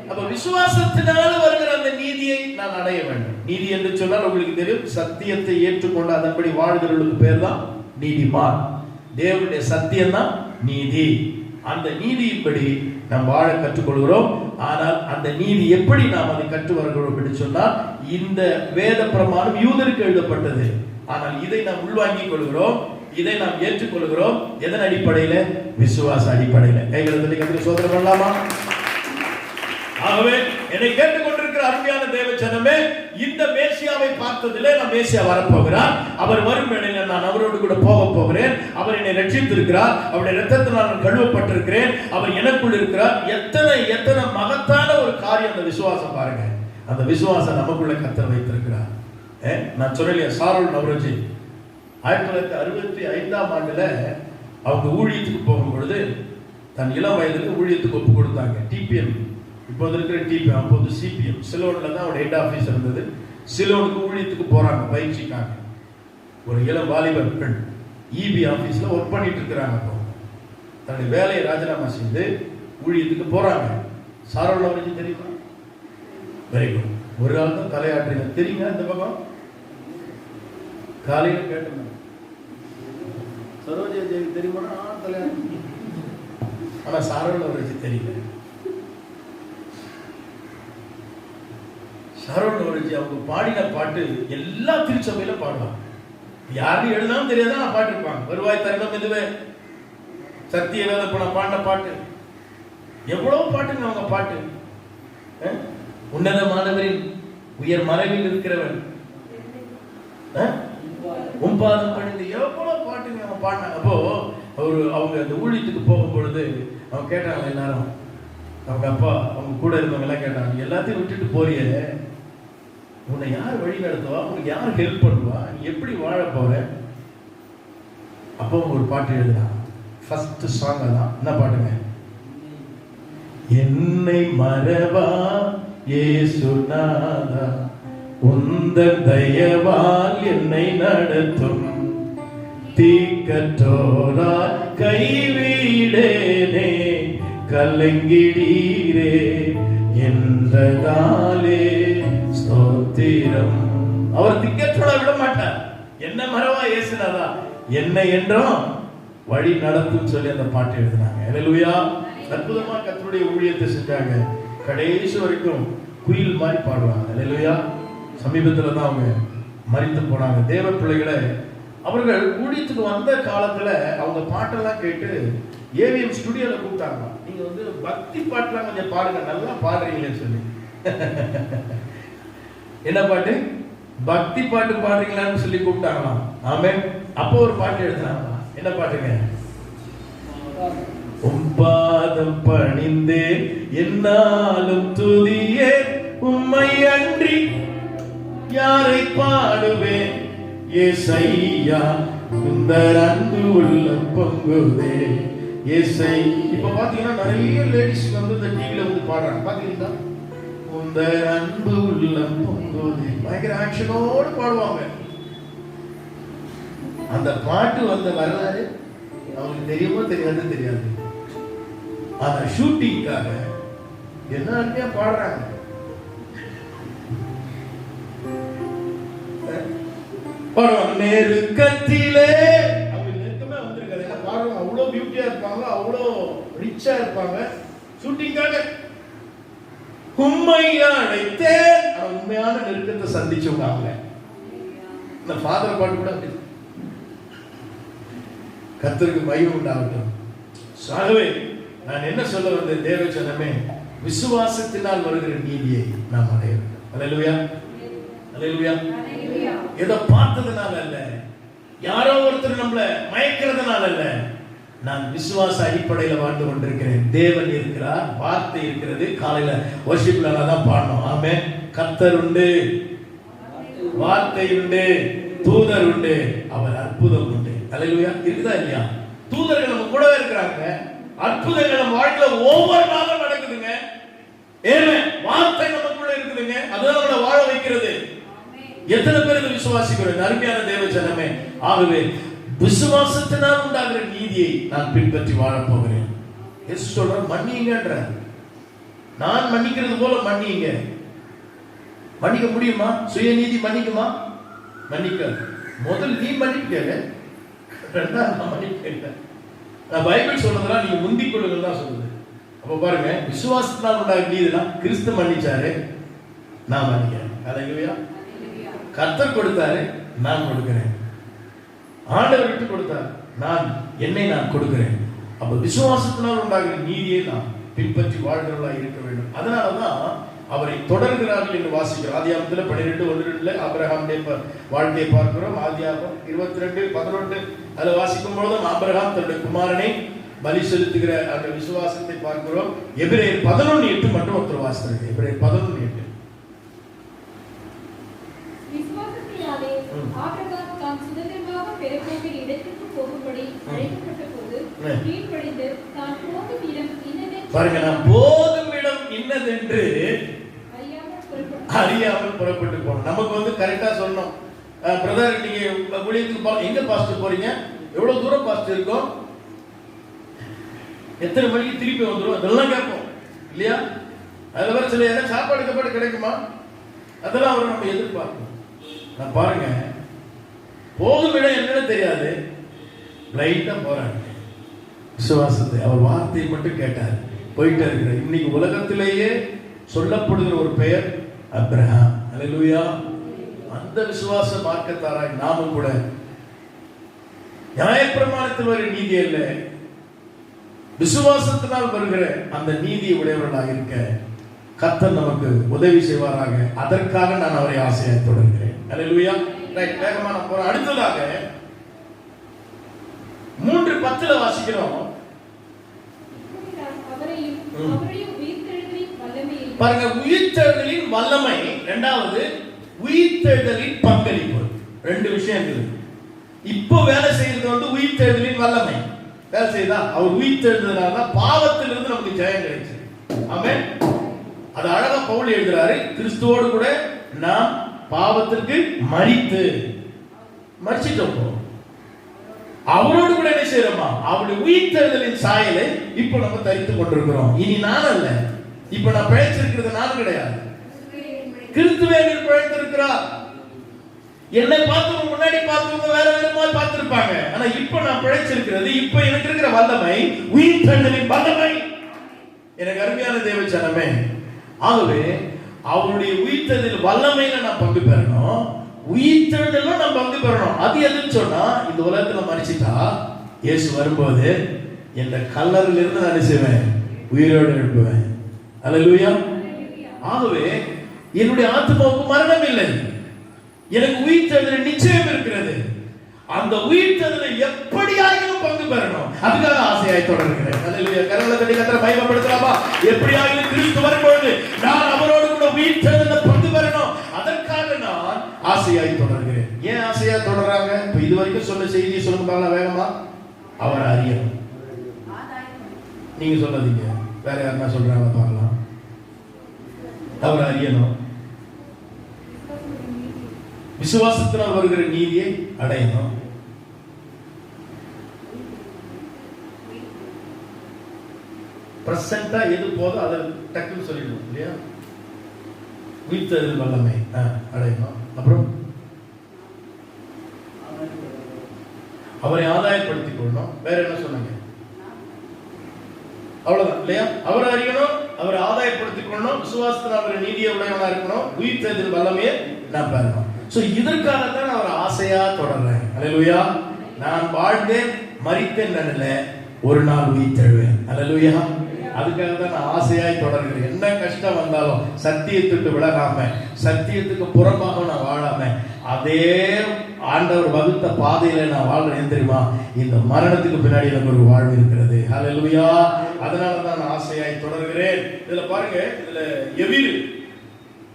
அப்ப விசுவாசத்தினால் வருகிற அந்த நீதியை நான் அடைய வேண்டும். நீதி என்று சொன்னால் உங்களுக்கு தெரியும், சத்தியத்தை ஏற்றுக்கொண்டு அதன்படி வாழ்கிறவர்களுக்கு பேர் தான் நீதிமான். தேவனுடைய சத்தியம் தான் நீதி. அந்த நீதியின்படி நாம் வாழ கற்றுக்கொள்கிறோம். ஆனால் அந்த நீதி எப்படி நாம் அதை கற்று வருகிறோம் என்று சொன்னால், இந்த வேத பிரமாணம் யூதருக்கு எழுதப்பட்டது. ஆனால் இதை நாம் உள்வாங்கிக் கொள்கிறோம், இதை நாம் ஏற்றுக்கொள்கிறோம். எதன் அடிப்படையில? விசுவாச அடிப்படையில. கைகளை தட்டி கர்த்தருக்கு ஸ்தோத்திரம் பண்ணலாமா? ஆகவே என்னை கேட்டுக்கொண்டிருக்கிற அருமையான தேவ ஜனமே, இந்த மேசியாவை பார்த்ததிலே நான் மேசியா வரப்போகிறார், அவர் வரும் வேளையில நான் அவரோடு கூட போக போகிறேன், அவர் என்னை ரட்சித்திருக்கிறார், அவருடைய இரத்தத்தினால் நான் கழுவப்பட்டிருக்கிறேன், அவர் எனக்குள் இருக்கிறார். எத்தனை எத்தனை மகத்தான ஒரு காரியம் அந்த விசுவாசம் பாருங்க. அந்த விசுவாசம் நமக்குள்ள கர்த்தர் வைத்திருக்கிறார். நான் சொல்லலையா, சாரோல் நவரோஜி 1965ஆம் ஆண்டுல அவங்க ஊழியத்துக்கு போகும்பொழுது தன் இளம் வயதில் ஊழியத்துக்கு ஒப்பு கொடுத்தாங்க. டிபிஎம், இப்போது இருக்கிற டிபிஎம், அப்போது சிபிஎம், சிலோனில் தான் அவருடைய ஹெட் ஆஃபீஸ் இருந்தது. சிலோனுக்கு ஊழியத்துக்கு போறாங்க பயிற்சிக்காக. ஒரு இளம் வாலிபர் பெண் இபி ஆஃபீஸில் ஒர்க் பண்ணிட்டு இருக்கிறாங்க. அப்போ தன்னுடைய வேலையை ராஜினாமா செய்து ஊழியத்துக்கு போறாங்க. சாரோல் நவரோஜி தெரியுமா? Very good. ஒரு ஆள் தான் தலையாட்டுறீங்க, தெரியுங்க. இந்த பக்கம் காலையில் கேட்டேன், சரோஜா தேவி தெரியுமா? தலையாட்டு. ஆனா சாரோல் நவரோஜி தெரியல. சாரோல் நவரோஜி அவங்க பாடின பாட்டு எல்லா திருச்சபையில பாடுவாங்க. யாரும் எழுதாலும் தெரியாதான் நான் பாட்டிருப்பாங்க. வருவாய் தருணம் இதுவே, சத்திய வேத பாடின பாட்டு, எவ்வளவு பாட்டுங்க அவங்க பாட்டு. உன்னதமானவரின் உயர் மறைவில் இருக்கிறவன் உம்பாதம் பணிந்து, எவ்வளவு பாட்டுங்க அவங்க பாடினாங்க. அப்போ அவங்க அந்த ஊழியத்துக்கு போகும் பொழுது அவங்க கேட்டாங்க, எல்லாரும் அவங்க அப்பா அவங்க கூட இருந்தவங்க எல்லாம் கேட்டாங்க, எல்லாத்தையும் விட்டுட்டு போறிய, உன்னை யார் வழி நடத்துவா, உனக்கு யார் ஹெல்ப் பண்ணுவா, நீ எப்படி வாழ போற? அப்போ ஒரு பாட்டு எழுதுனாங்க. ஃபர்ஸ்ட் சாங் தான். என்ன பாட்டுங்க? என்னை மறவா இயேசுநாதா, உந்தன் தயவால் என்னை நடத்தும், தீக்கற்றோரால் கைவிடேனே கலங்கிடீரே என்றதாலே ஸ்தோத்திரம். அவர் திக்கற்றோட விட மாட்டார். என்ன மறவா இயேசுநாதா, என்னை என்றும் வழி நடத்தும் சொல்லி அந்த பாட்டு எழுதினாங்க. ஹல்லேலூயா. அற்புதமா கர்த்தருடைய ஊழியத்தை செஞ்சாங்க. கடைசி வரைக்கும் குயில் மாதிரி பாடுவாங்க. ஹல்லேலூயா. சமீபத்தில் தான் அவங்க மரித்து போனாங்க. தேவ பிள்ளைகளை அவர்கள் ஊழியத்துக்கு வந்த காலத்துல அவங்க பாட்டெல்லாம் கேட்டு ஏவிஎம் ஸ்டுடியோல கூப்பிட்டாங்க. நீங்க பக்தி பாட்டுலாம் கொஞ்சம் பாடுங்க, நல்லா பாடுறீங்களேன்னு சொல்லி. என்ன பாட்டு? பக்தி பாட்டு பாடுறீங்களான்னு சொல்லி கூப்பிட்டாங்களாம். ஆமென். அப்போ ஒரு பாட்டு எழுதினாங்க. என்ன பாட்டுங்க? உம்பாதம் பணிந்தே என்னாலும் துதியே, உம்மை அன்றி யாரை பாடுவேன், ஏசையா உந்தர் அன்பு உள்ளம் பொங்குதே ஏசை. இப்ப பாத்தீங்கன்னா நிறைய லேடிஸ் இந்த டிவில பாடுறாங்க. பாத்தீங்களா? உந்தர் அன்பு உள்ளம் பொங்குதே, பயங்கர ஆக்ஷனோடு பாடுவாங்க. அந்த பாட்டு வந்த வரலாறு அவங்களுக்கு தெரியுமோ தெரியாது. ஆனா ஷூட்டிங்காக என்ன அருமையா பாடுறாங்க. நெருக்கத்திலே அவங்க நெருக்கமே வந்திருக்காது. என்ன பாடுவாங்க, அவ்வளோ பியூட்டியா இருப்பாங்க, அவ்வளோ ரிச்சா இருப்பாங்க. ஷூட்டிங்காக உண்மை அழைத்தேன், உண்மையான நெருக்கத்தை சந்திச்சவங்க அவங்க. இந்த ஃபாதர் பாட்டு கூட அப்படி. கர்த்தருக்கு மகிமை உண்டாகட்டும். ஆகவே நான் என்ன சொல்ல வந்த தேவ ஜனமே, விசுவாசத்தினால் வருகிற நீதியை நாம் அடைய வேண்டும். அல்லேலூயா, அல்லேலூயா. ஏதோ பார்த்ததுனால அல்ல, யாரோ ஒருத்தர் நம்மளை மயக்கிறதுனால அல்ல. நான் விசுவாச அடிப்படையில் வாழ்ந்து கொண்டிருக்கிறேன். தேவன் இருக்கிறார், வார்த்தை இருக்கிறது. காலையில வர்ஷிப்ல தான் பாடணும். ஆமென். கர்த்தர் உண்டு, வார்த்தை உண்டு, தூதர் உண்டு, அவர் அற்புதம் உண்டு. அல்லேலூயா. இருக்குதா இல்லையா? தூதர்கள் நம்ம கூடவே இருக்கிறாங்க. அற்புதங்கள் நம்ம வாழ்க்கையில ஒவ்வொரு நாளும் நடக்குதுங்க. ஏமே வார்த்தை நமக்குள்ள இருக்குதுங்க. அதுதான் நம்மளை வாழ வைக்கிறது. எத்தனை பேர் இதை விசுவாசிக்கிறோம்? அருமையான தேவ ஜனமே, ஆகவே விசுவாசத்தினால் உண்டாகிற நீதியை நான் பின்பற்றி வாழப் போகிறேன். இயேசு சொல்றார், மன்னிங்கன்ற. நான் மன்னிக்கிறது போல மன்னிங்க. மன்னிக்க முடியுமா? சுயநீதி மன்னிக்குமா? மன்னிக்க முதல் நீ மன்னிக்க, ரெண்டாவது நான் மன்னிக்க. நான் பைபிள் சொல்றதெல்லாம் நீங்க முந்திக் கொள்ளுங்கள் தான் சொல்லுது. அப்ப பாருங்க, விசுவாசத்தினால் உண்டாகிற நீதினா கிறிஸ்து மன்னிச்சாரு, நான் மன்னிக்கிறேன். அல்லேலூயா. கர்த்தர் கொடுத்தாரு, நான் கொடுக்கிறேன். ஆண்டவர் விட்டு கொடுத்தார், என்னை நான் கொடுக்கிறேன். அப்ப விசுவாசத்தினால் உண்டாகிற நீதியை நாம் பின்பற்றி வாழ்கிறவர்களாக இருக்க வேண்டும். அதனாலதான் அவரை தொடர்கிறார்கள் என்று வாசிக்கிறோம். ஆதியாகமத்தில் 12:1 ஆபிரகாமுடைய வாழ்க்கையை பார்க்கிறோம். ஆதியாகமம் 22:11 அதில் வாசிக்கும் பொழுதும் ஆபிரகாம் தன்னுடைய குமாரனை பலி செலுத்துகிற அந்த விசுவாசத்தை பார்க்கிறோம். எபிரேயர் 11:8 மட்டும் ஒருத்தர் வாசிக்கிறார். எபிரேயர் 11:8. விசுவாசத்தினாலே ஆபிரகாம் தான் சுதந்திரமாக பெறப்போகிற இடத்துக்கு போகும்படி அழைக்கப்பட்ட போது கீழ்ப்படிந்து தான் போகும் இடம் இன்னதென்று பாருங்க, நான் போகும் இடம் இன்னதென்று அறியாமல் புறப்பட்டு போனோம். நமக்கு கரெக்டா சொல்லணும். பிரதர், நீங்க ஊழியத்துக்கு எங்க பாஸ்டர் போறீங்க, எவ்வளவு தூரம் பாஸ்டர் இருக்கும், எத்தனை மணிக்கு திருப்பி வந்துடும், அதெல்லாம் கேட்போம் இல்லையா? அதுல வர சில ஏதாவது சாப்பாடு கப்பாடு கிடைக்குமா, அதெல்லாம் அவரை நம்ம எதிர்பார்க்கணும். நான் பாருங்க, போகும் இடம் என்னன்னு தெரியாது, லைட்டா போறாங்க. விசுவாசத்தை அவர் வார்த்தையை மட்டும் கேட்டார், போயிட்டே இருக்கிறார். இன்னைக்கு உலகத்திலேயே சொல்லப்படுகிற ஒரு பெயர் அப்ரஹாம். அல்லேலூயா. அந்த விசுவாச மார்க்கத்தாராய் நாமும் கூட நியாயப்பிரமாணத்தில் வர நீதி அல்ல, விசுவாசத்தினால் வருகிற அந்த நீதியை உடையவர்களாக இருக்க கர்த்தர் நமக்கு உதவி செய்வாராக. அதற்காக நான் அவரை ஆசையாக தொடர்கிறேன். அல்லேலூயா. ரைட், வேகமா நான் போறேன். அடுத்ததாக 3:10 வாசிக்கிறோம். பாருங்க, உயிர்த்தெழுதலின் வல்லமை. இரண்டாவது, உயிர்த்தெழுதலின் பங்களிப்பு. ரெண்டு விஷயம் இருக்குது. இப்போ வேலை செய்யறது உயிர்த்தெழுதலின் வல்லமை வேலை செய்தா. அவர் உயிர்த்தெழுந்ததுனால பாவத்திலிருந்து நமக்கு ஜெயம் கிடைச்சு. ஆமென். அது அழகா பவுல் எழுதுறாரு, கிறிஸ்துவோடு கூட நாம் பாவத்திற்கு மரிச்சிட்டோம். அவரோடு கூட என்ன செய்யறோமா, அவருடைய உயிர்த்தெழுதலின் சாயலை இப்ப நம்ம தரித்துக் கொண்டிருக்கிறோம். இனி நான் அல்ல, இப்ப நான் பிழைச்சிருக்கிறது நான் கிடையாது, கிறிஸ்துவே பிழைத்திருக்கிறார். என்னை பார்த்தவங்க முன்னாடி பார்த்தவங்க வேற மாதிரி பார்த்திருப்பாங்க. ஆனா இப்ப நான் பிழைச்சிருக்கிறது, இப்ப எனக்கு இருக்கிற வல்லமை உயிர்த்தெழுதலின் வல்லமை. எனக்கு அருமையான தேவச்சனமே, ஆகவே அவருடைய உயிர்த்தெழுதல் வல்லமையில நான் பங்கு பெறணும், உயிர்த்தெழுதலும் நான் பங்கு பெறணும். அது எதுன்னு சொன்னா, இந்த உலகத்துல மரிச்சிட்டா இயேசு வரும்போது என்ற கல்லறையில இருந்து நான் செய்வேன், உயிரோடு எழுப்புவேன். அல்லேலூயா. ஆகவே என்னுடைய ஆத்மாவுக்கு மரணம் இல்லை, எனக்கு உயிர்த்தெழுதல் நிச்சயம் இருக்கிறது. அந்த உயிர்த்தெழுதலை எப்படியாயிலும் பங்கு பெறணும், அதுக்காக ஆசையாய் தொடர்கிறேன். அல்லேலூயா. கரங்களை தட்டி கர்த்தரை மகிமைப்படுத்தலாமா? எப்படியாயிலும் கிறிஸ்து வரும்போது நான் அவரோடு கூட உயிர்த்தெழுதலை பங்கு பெறணும், அதற்காக நான் ஆசையாய் தொடர்கிறேன். ஏன் ஆசையா தொடர்றாங்க? இப்ப இதுவரைக்கும் சொன்ன செய்தியை சொல்லுங்க வேகமா. அவர் அறியணும். நீங்க சொன்னதீங்க, வேற யாருன்னா சொல்றாங்க பார்க்கலாம். அவர் அறியணும், விசுவாசத்தினால் வருகிற நீதியை அடையணும், பிரசன்டா எது போதும் அதை டக்குன்னு சொல்லிடணும் இல்லையா? உயிர்த்தெழுதல் வல்லமை அடையணும். அப்புறம் அவரை ஆதாயப்படுத்திக் கொள்ளணும். வேற என்ன சொன்னாங்க? அவ்வளவுதான் இல்லையா? அவரை அறியணும், அவரை ஆதாயப்படுத்திக் கொள்ளணும், விசுவாசத்தில் அவர் நீதியை உடையவனா இருக்கணும், உயிர்த்தெழுதல் வல்லமையை நான் பெறணும். சோ இதற்காகத்தான் அவர் ஆசையா தொடர்றேன். அல்லேலூயா. நான் வாழ்ந்தேன், மரித்தேன், நல்ல ஒரு நாள் உயிர்த்தெழுவேன். அல்லேலூயா. அதுக்காக தான் நான் ஆசையாய் தொடர்கிறேன். என்ன கஷ்டம் வந்தாலும் சத்தியத்துக்கு விலகாம, சத்தியத்துக்கு புறம்பாக நான் வாழாம, அதே ஆண்டவர் வகுத்த பாதையில நான் வாழ்றேன். தெரியுமா, இந்த மரணத்துக்கு பின்னாடி எனக்கு ஒரு வாழ்வு இருக்கிறது. ஹல்லேலூயா. அதனால தான் நான் ஆசையாய் தொடர்கிறேன். இதுல பாருங்க, இதுல எவீரு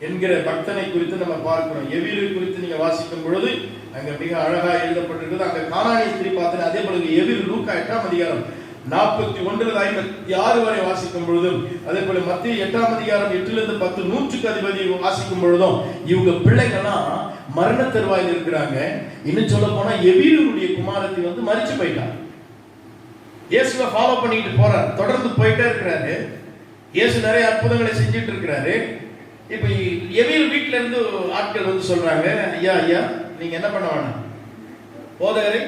என்கிற பக்தனை குறித்து நம்ம பார்க்கிறோம். எவீரு குறித்து நீங்க வாசிக்கும் பொழுது அங்க மிக அழகா எழுதப்பட்டிருக்கிறது. அங்க கானானிய ஸ்திரீ பார்த்தேன். அதே போல எவீரு லூக்கா 8ஆம் அதிகாரம் 41-56 வரை வாசிக்கும் பொழுதும், அதே போல மத்திய 8ஆம் அதிகாரம் 8-10 100க்கு அதிபதி வாசிக்கும் பொழுதும் இவங்க பிள்ளைங்கெல்லாம் மரண தருவாயில் இருக்கிறாங்க. இன்னும் சொல்ல போனா எவீருடைய குமாரத்தி மரிச்சு போயிட்டார். இயேசுவை ஃபாலோ பண்ணிட்டு போறார், தொடர்ந்து போயிட்டே இருக்கிறாரு. இயேசு நிறைய அற்புதங்களை செஞ்சிட்டு இருக்கிறாரு. இப்ப எவீர் வீட்டுல இருந்து ஆட்கள் சொல்றாங்க, ஐயா ஐயா நீங்க என்ன பண்ண வேணாம், போதகரை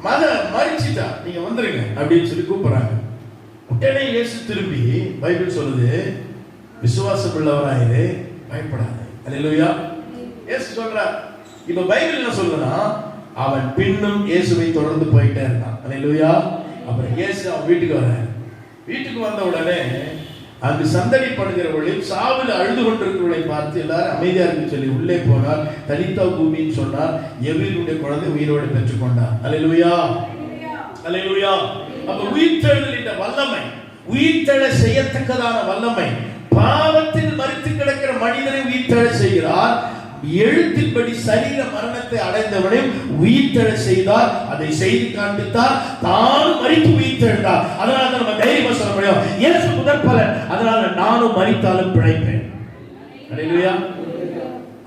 மத மரிச்சிட்டா, நீங்க வந்துருங்க அப்படின்னு சொல்லி கூப்பிடுறாங்க. உடனே இயேசு திரும்பி, பைபிள் சொல்லுது, விசுவாசம் உள்ளவராயிரு, பயப்படாது. அல்லேலூயா. இயேசு சொல்றார். இப்ப பைபிள் என்ன சொல்லுதுன்னா, அவன் பின்னும் இயேசுவை தொடர்ந்து போயிட்டே இருந்தான். அல்லேலூயா. அப்புறம் இயேசு அவன் வீட்டுக்கு வர, வீட்டுக்கு வந்த உடனே அங்கு சந்தடி பண்ணுகிறவர்களையும் சாவில் அழுது கொண்டிருக்கிறவர்களை பார்த்து எல்லாரும் அமைதியா இருக்கு சொல்லி உள்ளே போனார். தலித்தா பூமின்னு சொன்னார். எவீருடைய குழந்தை உயிரோடு பெற்றுக்கொண்டார். அல்லேலூயா, அல்லேலூயா. அப்ப உயிர்த்தெழுதலின் வல்லமை, உயிர்த்தெழ செய்யத்தக்கதான வல்லமை, பாவத்தில் மரித்து கிடக்கிற மனிதனை உயிர்த்தெழ செய்கிறார். எழுத்தின்படி சரீர மரணத்தை அடைந்தவனையும் உயிர்த்தெழ செய்தார். அதை செய்து காண்பித்தார். தான் மரித்து உயிர்த்தெழுந்தார். அதனால நம்ம தைரியமா சொல்ல முடியும், இயேசு முதற் பலன். அதனால நானும் மரித்தாலும் பிழைப்பேன். அல்லேலூயா.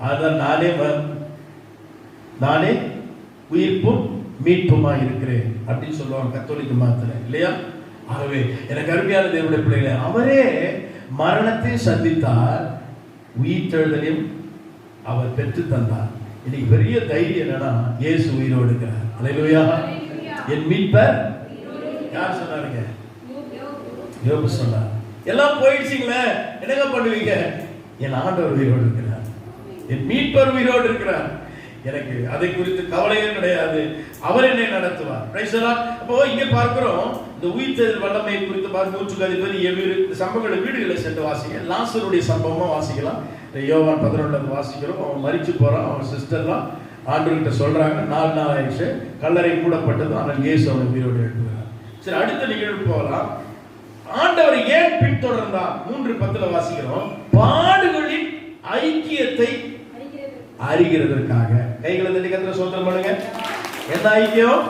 அதான் நானே உயிர்ப்பும் மீட்புமா இருக்கிறேன் அப்படின்னு சொல்லுவாங்க கத்தோலிக்க மாத்திரை இல்லையா? ஆகவே எனக்கு அருமையான தேவனுடைய பிள்ளைகளே, அவரே மரணத்தை சந்தித்தார், உயிர்த்தெழுதலையும் அவர் பெற்று தந்தார். இன்னைக்கு பெரிய தைரியம் என்னன்னா, இயேசு உயிரோடு இருக்கிறார். அல்லேலூயா. என் மீட்பர் யார் சொன்னாருங்க? யோபு சொன்னார். எல்லாம் போயிடுச்சுங்களே, என்னங்க பண்ணுவீங்க? என் ஆண்டவர் உயிரோடு இருக்கிறார், என் மீட்பர் உயிரோடு இருக்கிறார். எனக்கு அதை குறித்து கவலையே கிடையாது. அவர் என்னை நடத்துவார். Praise the Lord. அப்போ இங்க பார்க்கிறோம், இந்த உயிர்த்தெழுதல் வல்லமை குறித்து பார்க்க 100 சம்பவங்களை வீடுகளை சென்று வாசிங்க. லாசருடைய சம்பவமா வாசிக்கலாம். யோவான் 11 வாசிக்கிறோம். அவன் மரிச்சு போறான். அவன் சிஸ்டர்லாம் ஆண்டவர்கிட்ட சொல்றாங்க, 4 நாள் ஆயிடுச்சு, கல்லறை மூடப்பட்டது, ஆனால் இயேசு அவனை உயிரோடு எழுப்புகிறார். சரி, அடுத்த நிகழ்வு போகலாம். ஆண்டவர் ஏன் பின்தொடர்ந்தான்? 3:10 வாசிக்கிறோம். பாடுகளின் ஐக்கியத்தை அறிகிறதற்காக. கைகளை தட்டி கர்த்தரை ஸ்தோத்திரம் பண்ணுங்க. என்ன ஐக்கியம்?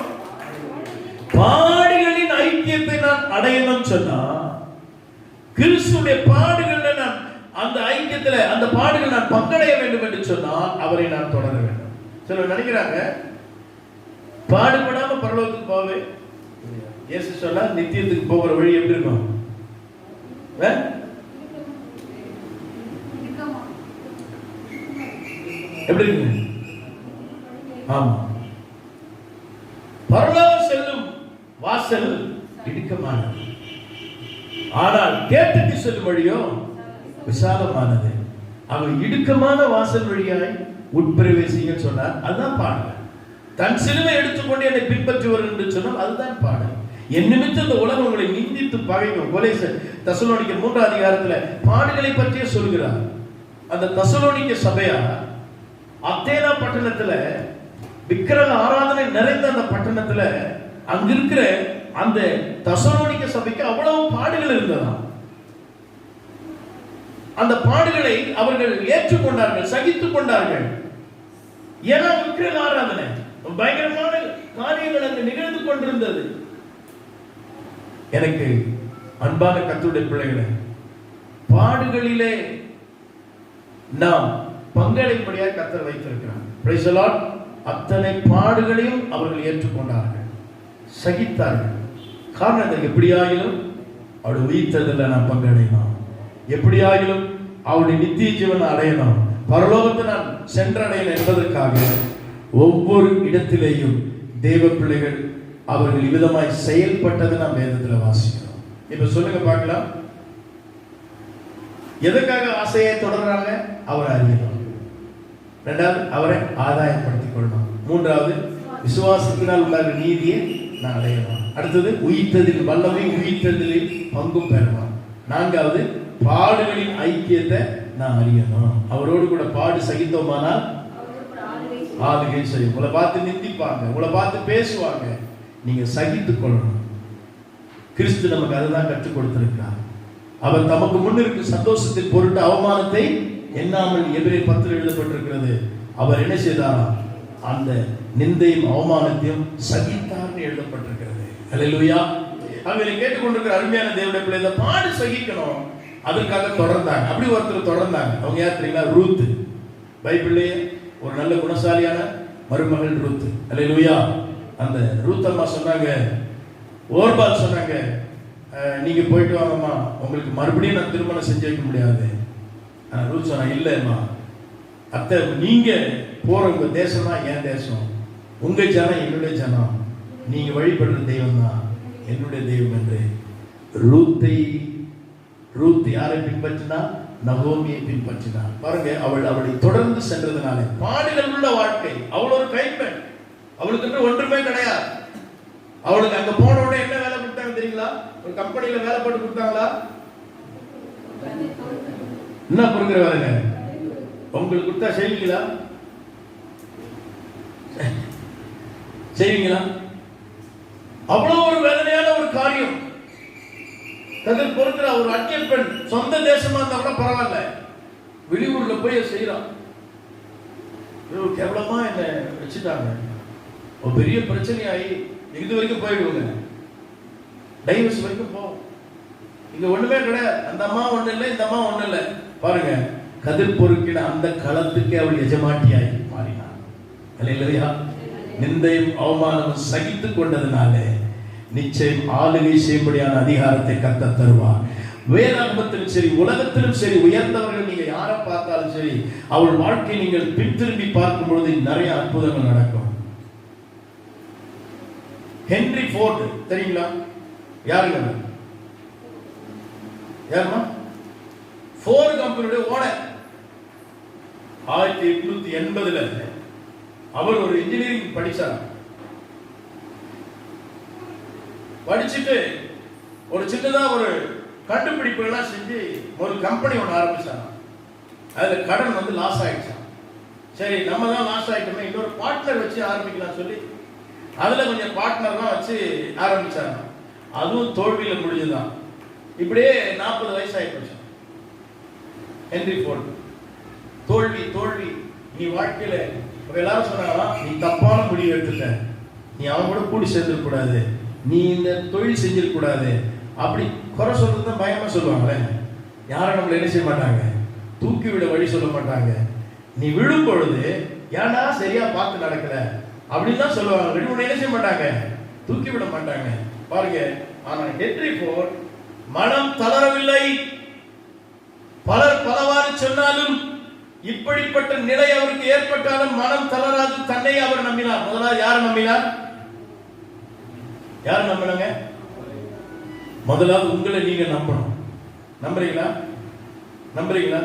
பாடுகளின் ஐக்கியத்தை நான் அடையணும் சொன்னா, கிறிஸ்துடைய பாடுகள்ல நான் அந்த ஐக்கியத்துல, அந்த பாடுகள் நான் பங்கடைய வேண்டும் என்று சொன்னால் அவரை நான் தொடர வேண்டும். சிலர் நினைக்கிறாங்க பாடுபடாம பரலோகத்துக்கு போவே. இயேசு சொன்னா நித்தியத்துக்கு போகிற வழி எப்படி இருக்கும்? எப்படி இருக்கு? ஆமா, பரலோகம் செல்லும் வாசல் இடுக்கமானது, ஆனால் கேட்டுக்கு செல்லும் வழியோ விசாலமானது. அவன் இடுக்கமான வாசல் வழியாய் உட்பிரவேசிங்க சொன்னார். அதுதான் பாடல். தன் சிலுவை எடுத்துக்கொண்டு என்னை பின்பற்றுவர் என்று சொன்னால் அதுதான் பாடல். என் நிமித்தம் இந்த உலகம் உங்களை நிந்தித்து பகைக்கும். தெசலோனிக்கர் 3 அதிகாரத்துல பாடுகளை பற்றியே சொல்கிறார். அந்த தெசலோனிக்க சபையார் அத்தேனா பட்டணத்துல விக்கிரக ஆராதனை நிறைந்த அந்த பட்டணத்துல அங்கிருக்கிற அந்த தெசலோனிக்க சபைக்கு அவ்வளவு பாடுகள் இருந்ததாம். அந்த பாடுகளை அவர்கள் ஏற்றுக்கொண்டார்கள், சகித்துக் கொண்டார்கள். ஏன்னா விக்கிரக ஆராதனை பயங்கரமான காரியங்கள் அங்கு நிகழ்ந்து கொண்டிருந்தது. எனக்கு அன்பான கர்த்தருடைய பிள்ளைகளே, பாடுகளிலே நாம் பங்களிப்படியாக கர்த்தர் வைத்திருக்கிறார். Praise the Lord. அத்தனை பாடுகளையும் அவர்கள் ஏற்றுக்கொண்டார்கள், சகித்தார்கள். காரணம், எப்படியாயிலும் அவருடைய உயிர்த்தெழுதலில் நான் பங்கடையணும், எப்படியாயிலும் அவருடைய நித்திய ஜீவனை அடையணும், பரலோகத்தை நான் சென்றடையணும் என்பதற்காக ஒவ்வொரு இடத்திலேயும் தேவ பிள்ளைகள் அவர்கள் இவ்விதமாய் செயல்பட்டதை நாம் வேதத்தில் வாசிக்கிறோம். இப்ப சொல்லுங்க பார்க்கலாம், எதுக்காக ஆசையை தொடர்றாங்க? அவரை அறியணும். 2வது, அவரை ஆதாயப்படுத்திக் கொள்ளணும். 3வது, விசுவாசத்தினால் உள்ள நீதியை நான் அடையணும். அடுத்தது, உயிர்த்ததில் வல்லமை, உயிர்த்ததில் பங்கும் பெறணும். 4வது, பாடுகளின் ஐக்கியத்தை நான் அறியணும். அவரோடு கூட பாடு சகித்தோமானால் ஆளுகை செய்யும். உங்களை பார்த்து நிந்திப்பாங்க, உங்களை பார்த்து பேசுவாங்க, நீங்க சகித்துக் கொள்ளணும். கிறிஸ்து நமக்கு அதுதான் கற்றுக் கொடுத்திருக்கிறார். அவர் தமக்கு முன்னிருக்கு சந்தோஷத்தின் பொருட்டு அவமானத்தை எண்ணாமல், எபிரேயர் 10 எழுதப்பட்டிருக்கிறது. அவர் என்ன செய்தாரா? அந்த நிந்தையும் அவமானத்தையும் சகித்தார்னு எழுதப்பட்டிருக்கிறது. அல்லேலூயா. அவங்களை கேட்டுக்கொண்டிருக்கிற அருமையான தேவனுடைய பிள்ளை, இந்த பாடு சகிக்கணும், அதற்காக தொடர்ந்தாங்க. அப்படி ஒருத்தர் தொடர்ந்தாங்க. அவங்க யார் தெரியுங்களா? ரூத். பைபிள்லேயே ஒரு நல்ல குணசாலியான மருமகள் ரூத். அல்லேலூயா. அந்த ரூத் அம்மா சொன்னாங்க, ஓர்பால் சொன்னாங்க, நீங்க போயிட்டு வாங்கம்மா, உங்களுக்கு மறுபடியும் நான் திருமணம் செஞ்சு வைக்க முடியாது. ரூத் சொன்னாங்க, இல்லம்மா அத்தை, நீங்க போற உங்க தேசம் தான் என் தேசம், உங்க ஜனம் என்னுடைய ஜனம், நீங்க வழிபடுற தெய்வம் தான் என்னுடைய தெய்வம் என்று ரூத் யாரை பின்பற்றினா? நகோமியை பின்பற்றினார். பாருங்க, அவளை தொடர்ந்து சென்றதுனால பாடுகள் உள்ள வாழ்க்கை. அவள் ஒரு கைப்பெண், அவளுக்கு ஒன்றுமே கிடையாது. அவளுக்கு அங்க போன உடனே என்ன வேலை கொடுத்தாங்க தெரியுங்களா? ஒரு கம்பெனியில வேலை போட்டு கொடுத்தாங்களா? என்ன பொறுக்கிற வேலைங்க? உங்களுக்கு கொடுத்தா செய்வீங்களா? செய்வீங்களா? அவ்வளவு ஒரு வேதனையான ஒரு காரியம். கதிர் பொறுக்கிற ஒரு அந்நிய பெண், சொந்த தேசமா இருந்தா கூட பரவாயில்ல, வெளியூர்ல போய் செய்யறான். கேவலமா என்ன வச்சுட்டாங்க. ஒரு பெரிய பிரச்சனையாகி இது வரைக்கும் போயிடுவாங்க, டைவர்ஸ் வரைக்கும் போவோம். இங்க ஒண்ணுமே கிடையாது. அந்த அம்மா ஒண்ணு இல்லை, இந்த அம்மா ஒண்ணு இல்லை. பாருங்க, கதிர் பொறுக்கின அந்த களத்துக்கே அவள் எஜமாட்டியாய் மாறினார். இல்லையா? நிந்தையும் அவமானமும் சகித்து கொண்டதுனால நிச்சயம் ஆளுகை செய்யும்படியான அதிகாரத்தை கர்த்தர் தருவார். வேதாகமத்திலும் சரி, உலகத்திலும் சரி, உயர்ந்தவர்கள் நீங்க யாரை பார்த்தாலும் சரி, அவள் வாழ்க்கை நீங்கள் பின்திரும்பி பார்க்கும் பொழுது நிறைய அற்புதங்கள் நடக்கும். ஹென்றி ஃபோர்டு தெரியுங்களா? யாருங்க? யாருமா? ஃபோர்டு கம்பெனியுடைய ஓனர். 1880 அவர் ஒரு இன்ஜினியரிங் படிச்சார். படிச்சுட்டு ஒரு சின்னதா ஒரு கண்டுபிடிப்புகள்லாம் செஞ்சு ஒரு கம்பெனி ஒன்று ஆரம்பிச்சாங்க. அதுல கடன் வந்து லாஸ் ஆயிடுச்சான். சரி, நம்ம தான் லாஸ் ஆயிட்டோமே, இன்னொரு பார்ட்னர் வச்சு ஆரம்பிக்கலாம் சொல்லி அதுல கொஞ்சம் பார்ட்னர்லாம் வச்சு ஆரம்பிச்சாங்க. அதுவும் தோல்வியில முடிஞ்சுதான். இப்படியே 40 வயசு ஆயிடுச்சு. ஹென்றி ஃபோர்டு தோல்வி தோல்வி. நீ வாழ்க்கையில எல்லாரும் சொன்னாங்களா, நீ தப்பான முடிவு எடுத்துட்ட, நீ அவன் கூட கூடி சேர்ந்துருக்க கூடாது, நீ இந்த தொழில் செஞ்சிருக்க கூடாது, அப்படி குறை சொல்றது தான் பயமா சொல்லுவாங்களே. யாரும் நம்மள என்ன செய்ய மாட்டாங்க, தூக்கி விட வழி சொல்ல மாட்டாங்க. நீ விழும் பொழுது ஏன்னா சரியா பார்த்து நடக்கல அப்படின்னு தான் சொல்லுவாங்க. விழுந்து என்ன செய்ய மாட்டாங்க, தூக்கி விட மாட்டாங்க. பாருங்க, ஆனா ஹென்றி ஃபோர்டு மனம் தளரவில்லை. பலர் பலவாறு சொன்னாலும், இப்படிப்பட்ட நிலை அவருக்கு ஏற்பட்டாலும் மனம் தளராது தன்னை அவர் நம்பினார். முதலாவது யார் நம்பினார்? யார் நம்பினாங்க? முதலாவது உங்களை நீங்க நம்பணும். நம்புறீங்களா? நம்புறீங்களா?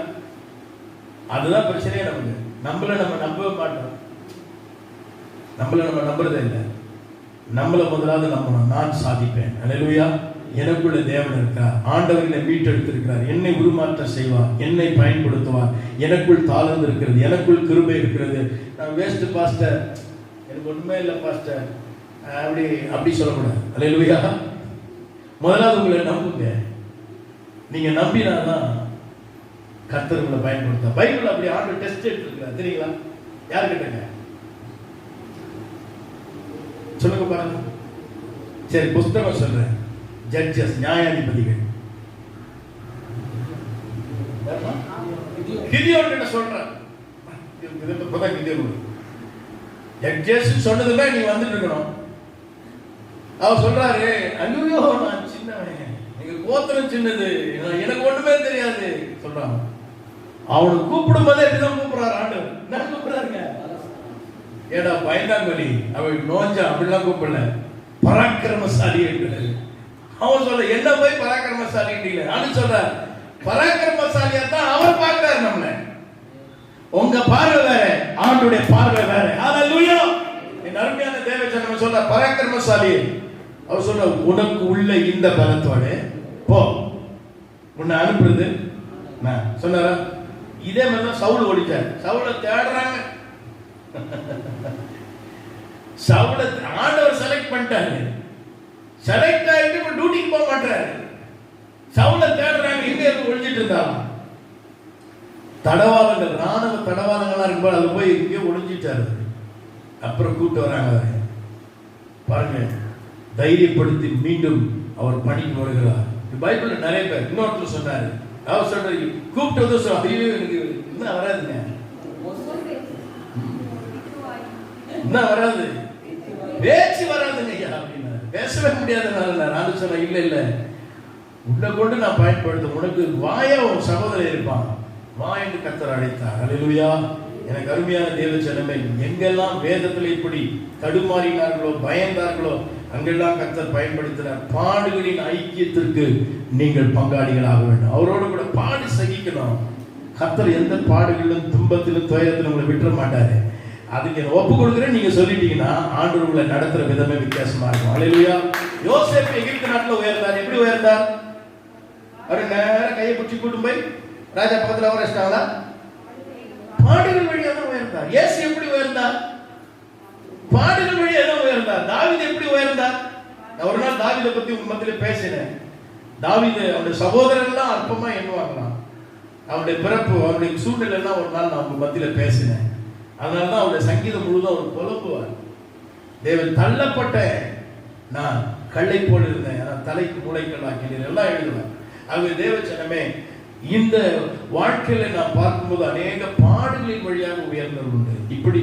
அதுதான் பிரச்சனையே. நமக்கு நம்மள நம்ம நம்பவே மாட்டோம். நம்மள நம்ம நம்புறதே இல்லை. நம்மள முதலாவது நம்பணும். நான் சாதிப்பேன். அல்லேலூயா. எனக்குள்ள தேவன் இருக்கிறார். ஆண்டவர் என்னை மீட்டெடுத்திருக்கிறார். என்னை உருமாற்றம் செய்வார், என்னை பயன்படுத்துவார். எனக்குள் தாளந்து இருக்கிறது, எனக்குள் கிருபை இருக்கிறது. நான் வேஸ்ட் பாஸ்டர், எனக்கு ஒண்ணுமே இல்லை பாஸ்டர், அப்படி அப்படி சொல்லக்கூடாது. அல்லேலூயா. முதலாவது உங்களை நம்புங்க. நீங்க நம்பினாதான் கர்த்தர் உங்களை பயன்படுத்த. பைபிள் அப்படி ஆண்டு டெஸ்ட் எடுத்துருக்கிறார் தெரியுங்களா? யாரு கேட்டங்க? சொல்லுங்க பாருங்க. சரி, புஸ்தகம் சொல்றேன். ஜட்ஜஸ், நியாயாதிபதிகள். கிதியோன் கிட்ட சொல்றார். ஜட்ஜஸ் சொன்னதுமே நீங்க வந்துட்டு இருக்கணும். அவர் சொல்றாரு, ஐயோ நான் சின்னவன், எங்க கோத்திரம் சின்னது, எனக்கு ஒண்ணுமே தெரியாது சொல்றாங்க. அவனை கூப்பிடும் போதே எப்படிதான் கூப்பிடுறாரு ஆண்டவர். என்ன கூப்பிடுறாருங்க? ஏடா பயந்தாங்கொலி, அவள் நோஞ்சா, அப்படிலாம் கூப்பிடல, பராக்கிரமசாலி என்று. அவன் சொல்ல, என்ன போய் பராக்கிரமசாலி நானும் சொல்ற, பராக்கிரமசாலியா தான் அவர் பார்க்கிறார் நம்மள. உங்க பார்வை வேற, ஆண்டுடைய பார்வை வேற. ஹல்லேலூயா. என் அருமையான தேவஜனமே சொல்ற, பராக்கிரமசாலி. அவர் சொல்ற, உனக்கு உள்ள இந்த பலத்தோட போ, உன்னை அனுப்புறது நான் சொன்னாரா? இதே மாதிரிதான் சவுல் ஓடிச்சார். சவுலை தேடுறாங்க. சவுல ஆண்டவர் செலக்ட் பண்ணிட்டாரு. செலக்ட் ஆயிட்டு இப்ப டியூட்டிக்கு போக மாட்டாரு. சவுல தேடுறாங்க. எங்க இருந்து ஒளிஞ்சிட்டு இருந்தாலும் தடவாளங்கள், ராணுவ தடவாளங்களா இருக்கும்போது அது போய் எங்கேயோ ஒளிஞ்சிட்டாரு. அப்புறம் கூப்பிட்டு வராங்க. பாருங்க, தைரியப்படுத்தி மீண்டும் அவர் பணிக்கு வருகிறார். பைபிள்ல நிறைய பேர். இன்னொருத்தர் சொன்னாரு, அவர் சொல்றாரு, கூப்பிட்டு வந்து சொல்ல, ஐயோ எனக்கு இன்னும் வராதுங்க, இன்னும் வராது, பேச்சு வராதுங்க ஐயா அப்படின்னா, பேசவே முடியாதுனால நான் சொன்ன, இல்ல இல்ல, உன்னை கொண்டு நான் பயன்படுத்த, உனக்கு வாயா உன் சகோதரர் இருப்பான், வா என்று கர்த்தர் அழைத்தார். அல்லேலூயா. எனக்கு அருமையான தேவஜனமே, எங்கெல்லாம் வேதத்தில் இப்படி தடுமாறினார்களோ, பயந்தார்களோ, அங்கெல்லாம் கர்த்தர் பயன்படுத்தினார். பாடுகளின் ஐக்கியத்திற்கு நீங்கள் பங்காளிகளாக வேண்டும். அவரோடு கூட பாடு சகிக்கணும். கர்த்தர் எந்த பாடுகளிலும் துன்பத்திலும் துயரத்திலும் உங்களை விட்டுற மாட்டாரு. அதுக்கு ஒப்பு கொடுக்குறேன் நீங்க சொல்லிட்டீங்கன்னா ஆண்டவர் உங்களை நடத்துற விதமே வித்தியாசமா இருக்கும். அல்லேலூயா. யோசேப்பு எகிப்து நாட்டுல உயர்ந்தார். எப்படி உயர்ந்தார்? அவர் நேரம் கையை பிடிச்சி கூட்டும் போய் ராஜா பக்கத்தில் அவர் வச்சிட்டாங்களா? பாடுகள் வழியா தான் உயர்ந்தார். இயேசு எப்படி உயர்ந்தார்? பாடுகள் வழியா தான் உயர்ந்தார். தாவீது எப்படி உயர்ந்தார்? நான் ஒரு நாள் தாவீதை பத்தி உங்க மத்தியில பேசினேன். தாவீது அவனுடைய சகோதரர்கள் எல்லாம் அற்பமா எண்ணுவாங்களாம். அவனுடைய பிறப்பு, அவனுடைய சூழ்நிலை எல்லாம் ஒரு நாள் நான் உங்க மத்தியில பேசினேன். அதனாலதான் அவருடைய சங்கீதம் முழுதும் அவர் புலம்புவார். தேவன் தள்ளப்பட்ட நான் கல்லை போல் இருந்தேன், தலைக்கு மூளைக்கல்லாக்கினேன் எல்லாம் எழுதுவேன். ஆகவே தேவச்சனமே, இந்த வாழ்க்கையில நான் பார்க்கும்போது அநேக பாடுகளின் வழியாக உயர்ந்தவர் உண்டு. இப்படி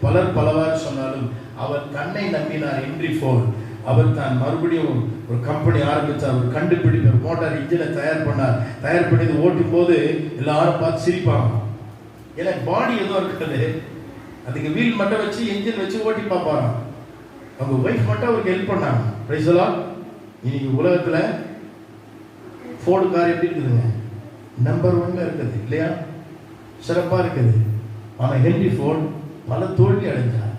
பலர் பலவாறு சொன்னாலும் அவர் தன்னை நம்பினார். ஹென்றி ஃபோர்ட் அவர் தான் மறுபடியும் ஒரு கம்பெனி ஆரம்பித்தார், ஒரு கண்டுபிடிப்பார், மோட்டார் இன்ஜினை தயார் பண்ணார். தயார் பண்ணி ஓட்டும் போது எல்லாரும் பார்த்து சிரிப்பாங்க. ஏன்னா பாடி எதுவும் இருக்காது, அதுக்கு வீல் மட்டும் வச்சு இன்ஜின் வச்சு ஓட்டி பார்ப்பாராம். அவங்க ஒய்ஃப் மட்டும் அவருக்கு ஹெல்ப் பண்ணாங்க. Praise the Lord. இன்னைக்கு உலகத்துல ஃபோர்டு கார் எப்படி இருக்குதுங்க? நம்பர் 1ல இருக்குது இல்லையா? சிறப்பா இருக்குது. ஆனா ஹென்றி ஃபோர்ட் பல தோல்வி அடைஞ்சார்,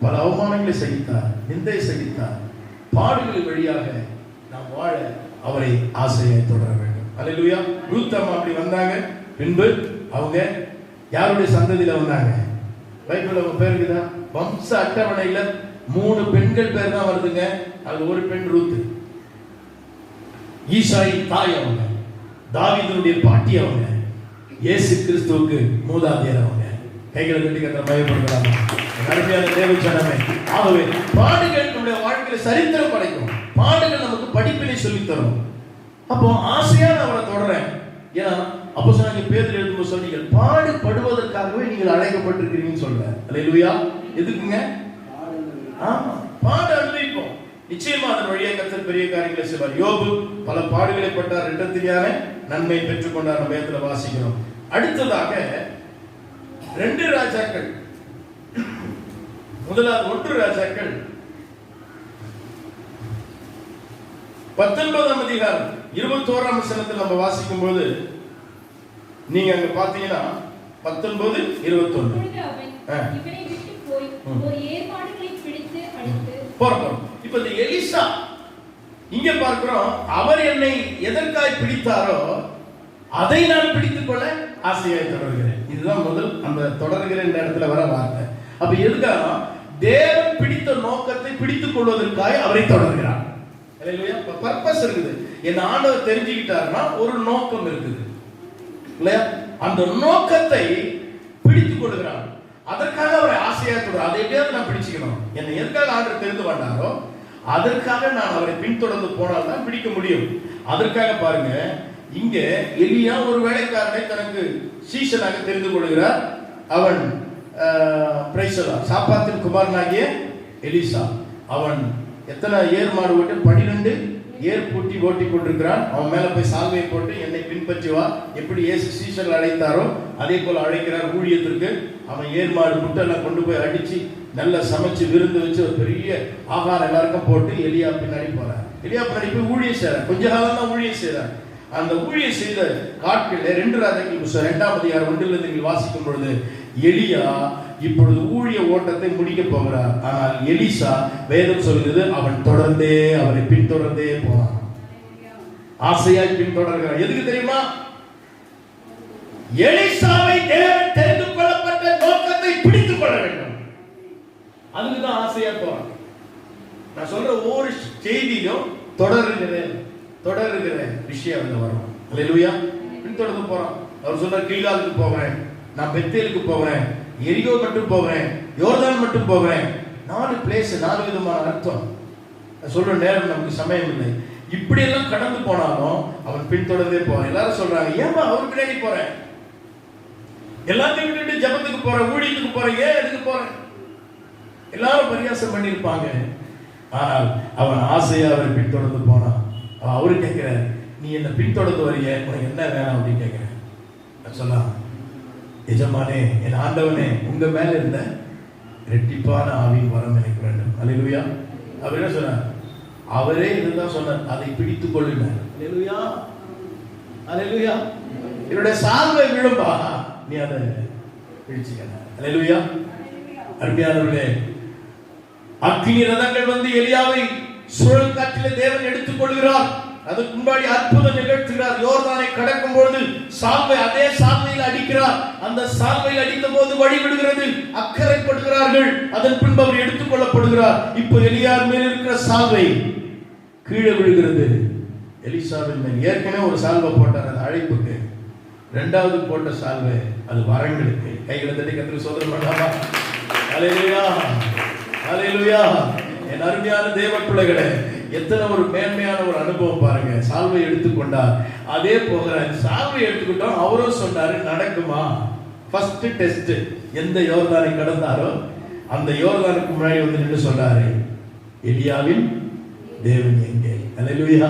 பல அவமானங்களை சகித்தார், நிந்தை சகித்தார். பாடுகள் வழியாக நாம் வாழ அவரை ஆசையை தொடர வேண்டும். அல்லேலூயா. ரூத் அம்மா அப்படி வந்தாங்க. பின்பு அவங்க யாருடைய சந்ததியில வந்தாங்க? பைபிள்ல அவங்க பேர் இருக்குதா? வம்ச அட்டவணையில 3 பெண்கள் பேர் தான் வருதுங்க. அது ஒரு பெண் ரூத். ஈசாய் தாய் அவங்க, தாவீதுடைய பாட்டி அவங்க, இயேசு கிறிஸ்துவுக்கு மூதாதையர் அவங்க. கைகளை தட்டி கர்த்தரை மகிமைப்படுத்தலாமா? அருமையான தேவச்சனமே, ஆகவே பாடுகள் நம்முடைய வாழ்க்கையில சரித்திரம் படைக்கும். பாடுகள் நமக்கு படிப்பினை சொல்லித் தரும். அப்போ ஆசையா நான் அவரை தொடறேன். ஏன்னா அப்போஸ்தலனாகிய பேதுரு எழுதும்போது சொன்னீங்க, பாடுபடுவதற்காகவே நீங்கள் அழைக்கப்பட்டிருக்கிறீங்கன்னு சொல்றேன். அல்லேலூயா. எதுக்குங்க? ஆமா, பாடு அனுபவிப்போம். நிச்சயமா அதன் வழியாக கர்த்தர் பெரிய காரியங்களை செய்வார். யோபு பல பாடுகளை பட்டார், இரட்டத்திலான நன்மை பெற்றுக் கொண்டார். நம்ம வேதத்துல வாசிக்கிறோம். அடுத்ததாக 2 ராஜாக்கள், முதலாவது 1 ராஜாக்கள் 19ஆம் அதிகாரம் 21ஆம் வசனத்தில் நம்ம வாசிக்கும் போது நீங்க அங்க பாத்தீங்கன்னா 19, 21 இவனை விட்டு போய் ஒரு ஏர்மாடுகளை பிடித்து அடித்து போறோம். இப்ப இந்த எலிசா இங்க பார்க்கிறோம், அவர் என்னை எதற்காய் பிடித்தாரோ அதை நான் பிடித்துக் கொள்ள ஆசையாய் தொடர்கிறேன். இதுதான் முதல் அந்த தொடர்கிற இந்த இடத்துல வர வார்த்தை. அப்ப எதுக்காக? தேவன் பிடித்த நோக்கத்தை பிடித்துக் கொள்வதற்காக அவரை தொடர்கிறார். பர்பஸ் இருக்குது. என் ஆண்டவர் தெரிஞ்சுக்கிட்டாருன்னா ஒரு நோக்கம் இருக்குது இல்லையா? அந்த நோக்கத்தை பிடித்துக் கொள்கிறார். அதற்காக அவரை ஆசையா தொடர். அதை எப்படியாவது நான் பிடிச்சுக்கணும். என்னை எதுக்காக ஆண்டவர் தெரிந்து கொண்டாரோ அதற்காக நான் அவரை பின்தொடர்ந்து போனால் தான் பிடிக்க முடியும். அதற்காக பாருங்க, இங்க எலியா ஒரு வேலைக்காரனை தனக்கு சீஷனாக தெரிந்து கொள்கிறார். அவன் சாப்பாத்தின் குமாரனாகிய எலிசா. அவன் எத்தனை ஏர் மாடு ஓட்டு? 12 ஏர் பூட்டி ஓட்டி கொண்டிருக்கிறான். அவன் மேல போய் சால்வையை போட்டு என்னை பின்பற்றி வா, எப்படி இயேசு சீஷர்கள் அழைத்தாரோ அதே போல அழைக்கிறார் ஊழியத்திற்கு. அவன் ஏர் மாடு முட்டெல்லாம் கொண்டு போய் அடிச்சு நல்லா சமைச்சு விருந்து வச்சு ஒரு பெரிய ஆகாரம் எல்லாருக்கும் போட்டு எலியா பின்னாடி போறார். எலியா பின்னாடி போய் ஊழியம் செய்யறார். கொஞ்ச காலம் தான் ஊழியம் செய்யறார். அந்த ஊழியம் செய்த காட்களில் 2 ராஜாக்கள் புத்தகம் 2ஆம் அதிகாரம் 1லிருந்து நீங்கள் வாசிக்கும் பொழுது எலியா இப்பொழுது ஊழிய ஓட்டத்தை முடிக்க போகிறார். ஆனால் எலிசா வேதம் சொல்கிறது அவன் தொடர்ந்தே அவரை பின்தொடர்ந்தே போனான். ஆசையாய் பின்தொடர்கிறார். எதுக்கு தெரியுமா? எலிசாவை தேவன் தெரிந்து கொள்ளப்பட்ட நோக்கத்தை பிடித்துக் கொள்ள வேண்டும். அதுக்குதான் ஆசையா போறான். நான் சொல்ற ஒவ்வொரு செய்தியும் தொடர்கிற விஷயம் அங்க வரும். அல்லேலூயா. பின்தொடர்ந்து போறான். அவர் சொல்றார், கில்காலுக்கு போகிறேன், நான் பெத்தேலுக்கு போகிறேன், எரிகோ மட்டும் போகிறேன், யோர்தான் மட்டும் போகிறேன். 4 பிளேஸ், 4 விதமான அர்த்தம். சொல்ற நேரம் நமக்கு சமயம் இல்லை. இப்படி எல்லாம் கடந்து போனாலும் அவன் பின்தொடர்ந்தே போறான். எல்லாரும் சொல்றாங்க, ஏமா அவர் பின்னாடி போறேன், எல்லாத்தையும் விட்டுட்டு ஜபத்துக்கு போறேன், ஊழியத்துக்கு போறேன், ஏன் எதுக்கு போறேன்? எல்லாரும் பரியாசம் பண்ணிருப்பாங்க. ஆனால் அவன் ஆசையா அவரை பின்தொடர்ந்து போனான். அவரு கேட்கிறார், நீ என்ன பின்தொடர்ந்து வரிய, உனக்கு என்ன வேணும் அப்படின்னு கேட்கிறேன். சொன்னா, எஜமானே, என் ஆண்டவனே, உங்க மேல இருந்த ரெட்டிப்பான ஆவியின் வரம் எனக்கு வேண்டும். அல்லேலூயா. அவர் என்ன சொன்னார்? அவரே இதுதான் சொன்னார், அதை பிடித்துக் கொள்ளினார். அல்லேலூயா, அல்லேலூயா. என்னுடைய சால்வை விழும்பா, நீ அதை பிடிச்சுக்க. அல்லேலூயா. அருமையானவர்களே, அக்கினி ரதங்கள் வந்து எலியாவை சுழல் காற்றிலே தேவன் எடுத்துக் கொள்கிறார். அதுக்கு முன்னாடி அற்புதம் நிகழ்த்துகிறார். யோர்தானை கடக்கும் பொழுது சால்வை, அதே சால்வையில் அடிக்கிறார். அந்த சால்வையில் அடித்த போது வழிவிடுகிறது, அக்கறைப்படுகிறார்கள். அதன் பின்பு அவர் எடுத்துக் கொள்ளப்படுகிறார். இப்போ எலியார் மேல் இருக்கிற சால்வை கீழே விழுகிறது. எலிசாவின் மேல் ஏற்கனவே ஒரு சால்வை போட்டார், அது அழைப்புக்கு. இரண்டாவது போட்ட சால்வை அது வரங்களுக்கு. கைகளை தட்டி கர்த்தருக்கு சோதனை பண்ணலாமா? ஹல்லேலூயா, ஹல்லேலூயா. என் அருமையான தேவ பிள்ளைகளே, எத்தனை ஒரு மேன்மையான ஒரு அனுபவம் பாருங்க. சால்வை எடுத்துக்கொண்டார், அதே போகிற சால்வை எடுத்துக்கிட்டோம். அவரும் சொன்னாரு, நடக்குமா? First test. எந்த யோர்தானை கடந்தாரோ அந்த யோர்தானுக்கு முன்னாடி வந்து நின்று சொல்றாரு, எலியாவின் தேவன் எங்கே? ஹல்லேலூயா.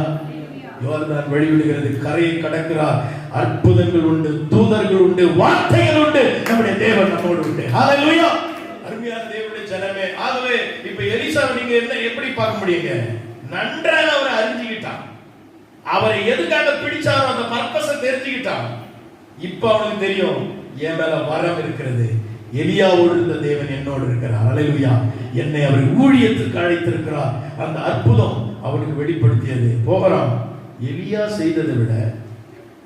யோர்தான் வழிவிடுகிறது, கரையை கடக்கிறார். அற்புதங்கள் உண்டு, தூதர்கள் உண்டு, வார்த்தைகள் உண்டு. நம்முடைய தேவன் நம்மோடு உண்டு. ஹல்லேலூயா. அருமையான தேவனுடைய ஜனமே, ஆகவே இப்ப எலிசாவை நீங்க என்ன எப்படி பார்க்க முடியுங்க? நன்றாக அவரை அறிஞ்சுக்கிட்டான். அவரை எதுக்காக பிடிச்சாரோ அந்த பர்பஸை தெரிஞ்சுக்கிட்டான். இப்ப அவனுக்கு தெரியும், என் மேல வரம் இருக்கிறது. எலியாவோடு இருந்த தேவன் என்னோடு இருக்கிறார். ஹல்லேலூயா. என்னை அவர் ஊழியத்துக்கு அழைத்திருக்கிறார். அந்த அற்புதம் அவனுக்கு வெளிப்படுத்தியது. போகிறான். எலியா செய்ததை விட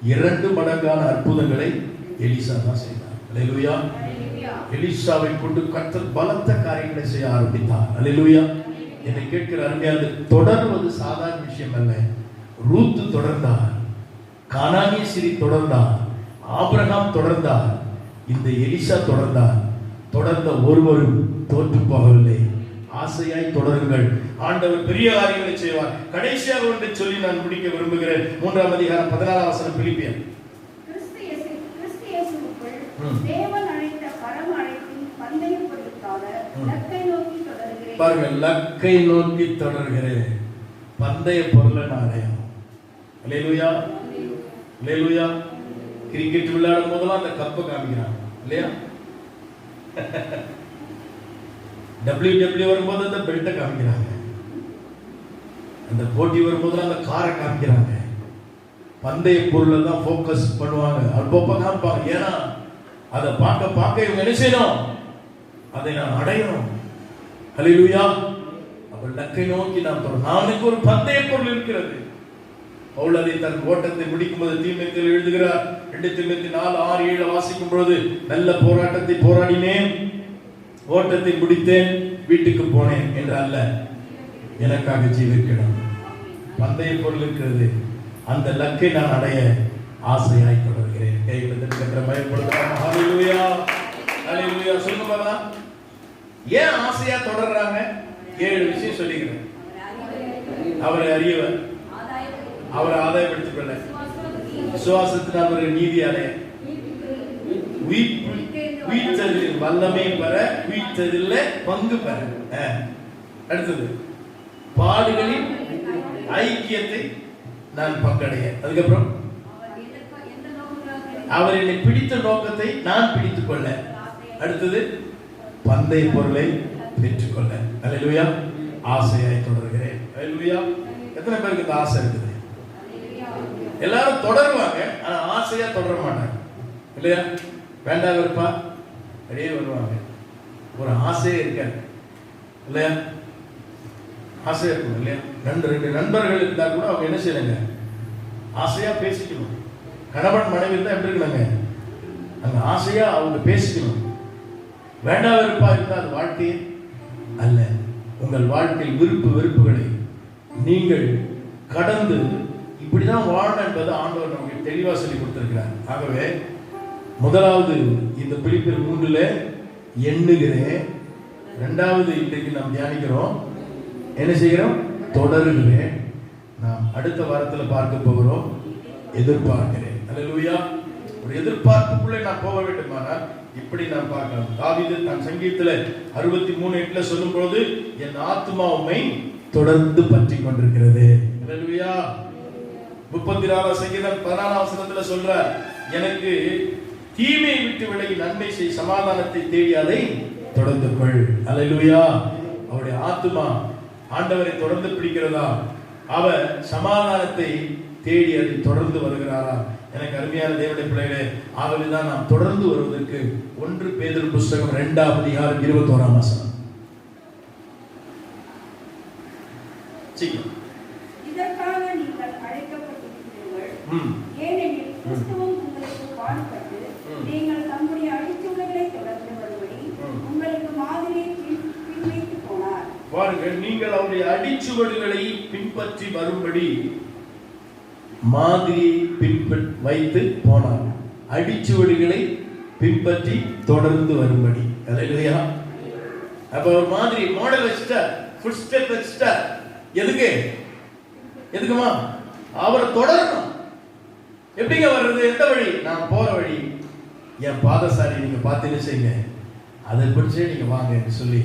2 மடங்கான அற்புதங்களை எலிசா தான் செய்தார். ஹல்லேலூயா. எலிசாவை கொண்டு கர்த்தர் பலத்த காரியங்களை செய்ய ஆரம்பித்தார். ஹல்லேலூயா. என்னை கேட்கிற அருமையான, தொடர்வது சாதாரண விஷயம் அல்ல. ரூத் தொடர்ந்தார், கானானிய ஸ்திரீ தொடர்ந்தார், ஆபிரகாம் தொடர்ந்தார், இந்த எலிசா தொடர்ந்தார். தொடர்ந்த ஒருவரும் தோற்று போகவில்லை. ஆசையாய் தொடருங்கள், ஆண்டவர் பெரிய காரியங்களை செய்வார். கடைசியாக ஒன்றை சொல்லி நான் முடிக்க விரும்புகிறேன். 3ஆம் அதிகாரம் 14ஆம் வசனம். பிலிப்பியர். கிறிஸ்து இயேசுவுக்குள் தேவன் அழைத்த பரம அழைப்பின் பந்தய பொருளுக்காக லக்கை நோக்கி தொடர்கிறேன். பாருங்க, லக்கை நோக்கி தொடர்கிறேன். பந்தய பொருளை நான் அடையணும். ஹல்லேலூயா, ஹல்லேலூயா. கிரிக்கெட் விளையாடும் போதெல்லாம் அந்த கப்பை காமிக்கிறாங்க இல்லையா? WW வரும்போது அந்த பெல்ட்டை காமிக்கிறாங்க. அந்த போட்டி வரும்போது அந்த காரை காமிக்கிறாங்க. பந்தய பொருளை தான் ஃபோக்கஸ் பண்ணுவாங்க. அப்பப்போ காமிப்பாங்க. ஏன்னா அதை பார்க்க பார்க்க இவங்க என்ன செய்யணும்? அதை நான் அடையணும். ஹல்லேலூயா. அவள் லக்கை நோக்கி நான் தொடரும். அவனுக்கு ஒரு பந்தய பொருள் இருக்கிறது. பவுல் அதை தன் ஓட்டத்தை முடிக்கும் போது தீமோத்தேயுவில் எழுதுகிறார். 2 தீமோத்தேயு 4:6-7 வாசிக்கும் பொழுது, நல்ல போராட்டத்தை போராடினேன், ஓட்டத்தை முடித்தேன், வீட்டுக்கு போனேன் என்று அல்ல, எனக்காக ஜீவிக்கணும். பந்தய பொருள் இருக்கிறது. அந்த லக்கை நான் அடைய ஆசையாய் தொடர்கிறேன். கைகளை தட்டி பயன்படுத்தலாம். ஹல்லேலூயா, ஹல்லேலூயா. சொல்லுங்க பாக்கலாம். ஏன் ஆசையா தொடர்றாங்க? 7 விஷயம் சொல்லிக்கிறேன். அவரை அறியவர், அவரை ஆதாயப்படுத்திக் கொள்ள, விசுவாசத்தினால் ஒரு நீதி அடைய, உயிர்த்ததில் வல்லமை பெற, உயிர்த்ததில் பங்கு பெற. அடுத்தது, பாடுகளின் ஐக்கியத்தை நான் பங்கடைய. அதுக்கப்புறம், அவர் என்னை பிடித்த நோக்கத்தை நான் பிடித்துக் கொள்ள. அடுத்தது, பந்தய பொருளை பெற்றுக்கொள்ள. ஹல்லேலூயா. ஆசையாய் தொடர்கிறேன். ஹல்லேலூயா. எத்தனை பேருக்கு இந்த ஆசை இருக்குது? எல்லாரும் தொடருவாங்க, ஆனா ஆசையா தொடர மாட்டாங்க இல்லையா? வேண்டாம் இருப்பா அப்படியே வருவாங்க. ஒரு ஆசையே இருக்காது இல்லையா? ஆசையா இருக்கும் இல்லையா? 2 நண்பர்கள் இருந்தா கூட அவங்க என்ன செய்யணுங்க? ஆசையா பேசிக்கணும். கணவன் மனைவி இருந்தா எப்படி இருக்கணுங்க? அங்க ஆசையா அவங்க பேசிக்கணும். வேண்டாம் வெறுப்பா இருந்தா அது வாழ்க்கையே அல்ல. உங்கள் வாழ்க்கையில் விருப்பு வெறுப்புகளை நீங்கள் கடந்து இப்படிதான் வாழணும் என்பது ஆண்டவர் நமக்கு தெளிவா சொல்லி கொடுத்திருக்கிறார். ஆகவே முதலாவது இந்த பிலிப்பியர் 3 எண்ணுகிறேன். 2வது இன்றைக்கு நாம் தியானிக்கிறோம். என்ன செய்கிறோம்? தொடருகிறேன். நாம் அடுத்த வாரத்தில் பார்க்க போகிறோம். எதிர்பார்க்கிறேன். ஹல்லேலூயா. ஒரு எதிர்பார்ப்புக்குள்ளே நான் போக வேண்டுமானால் இப்படி நாம் பார்க்கலாம். தாவீது தன் சங்கீதத்தில் 63:8 சொல்லும் பொழுது, என் ஆத்துமா உம்மை தொடர்ந்து பற்றி கொண்டிருக்கிறது. ஹல்லேலூயா. 34 சங்கீதம் 14 வசனத்துல சொல்றார், எனக்கு தீமையை விட்டு விலகி நன்மை செய், சமாதானத்தை தேடி அதை தொடர்ந்து கொள். ஹல்லேலூயா. அவருடைய ஆத்துமா ஆண்டவரை தொடர்ந்து பிடிக்கிறதா? அவர் சமாதானத்தை தேடி அதை தொடர்ந்து வருகிறாரா? எனக்கு அருமையான தேவனுடைய பிள்ளைகளே, ஆகவேதான் நாம் தொடர்ந்து வருவதற்கு 1 பேதுரு புஸ்தகம் 2ஆம் அதிகாரம் 21ஆம் வசனம். இதற்காக நீங்கள் ஏனெனில் கிறிஸ்துவும் உங்களுக்கு பாடுபட்டு நீங்கள் தம்முடைய அடிச்சுவடுகளை தொடர்ந்து வரும்படி உங்களுக்கு மாதிரியை பின்வைத்து போனார். பாருங்கள், நீங்கள் அவருடைய அடிச்சுவடுகளை பின்பற்றி வரும்படி மாதிரியை வைத்து போனார். அடிச்சுவடுகளை பின்பற்றி தொடர்ந்து வரும்படி. அல்லேலூயா. அப்ப ஒரு மாதிரி மாடல் வச்சிட்டார், ஃபுட் ஸ்டெப் வச்சிட்டார். எதுக்குமா? அவரை தொடரணும். எப்படிங்க வர்றது? எந்த வழி? நான் போற வழி என் பாதசாரி நீங்க பார்த்து செய்யுங்க, அதை பிடிச்சே நீங்க வாங்க என்று சொல்லி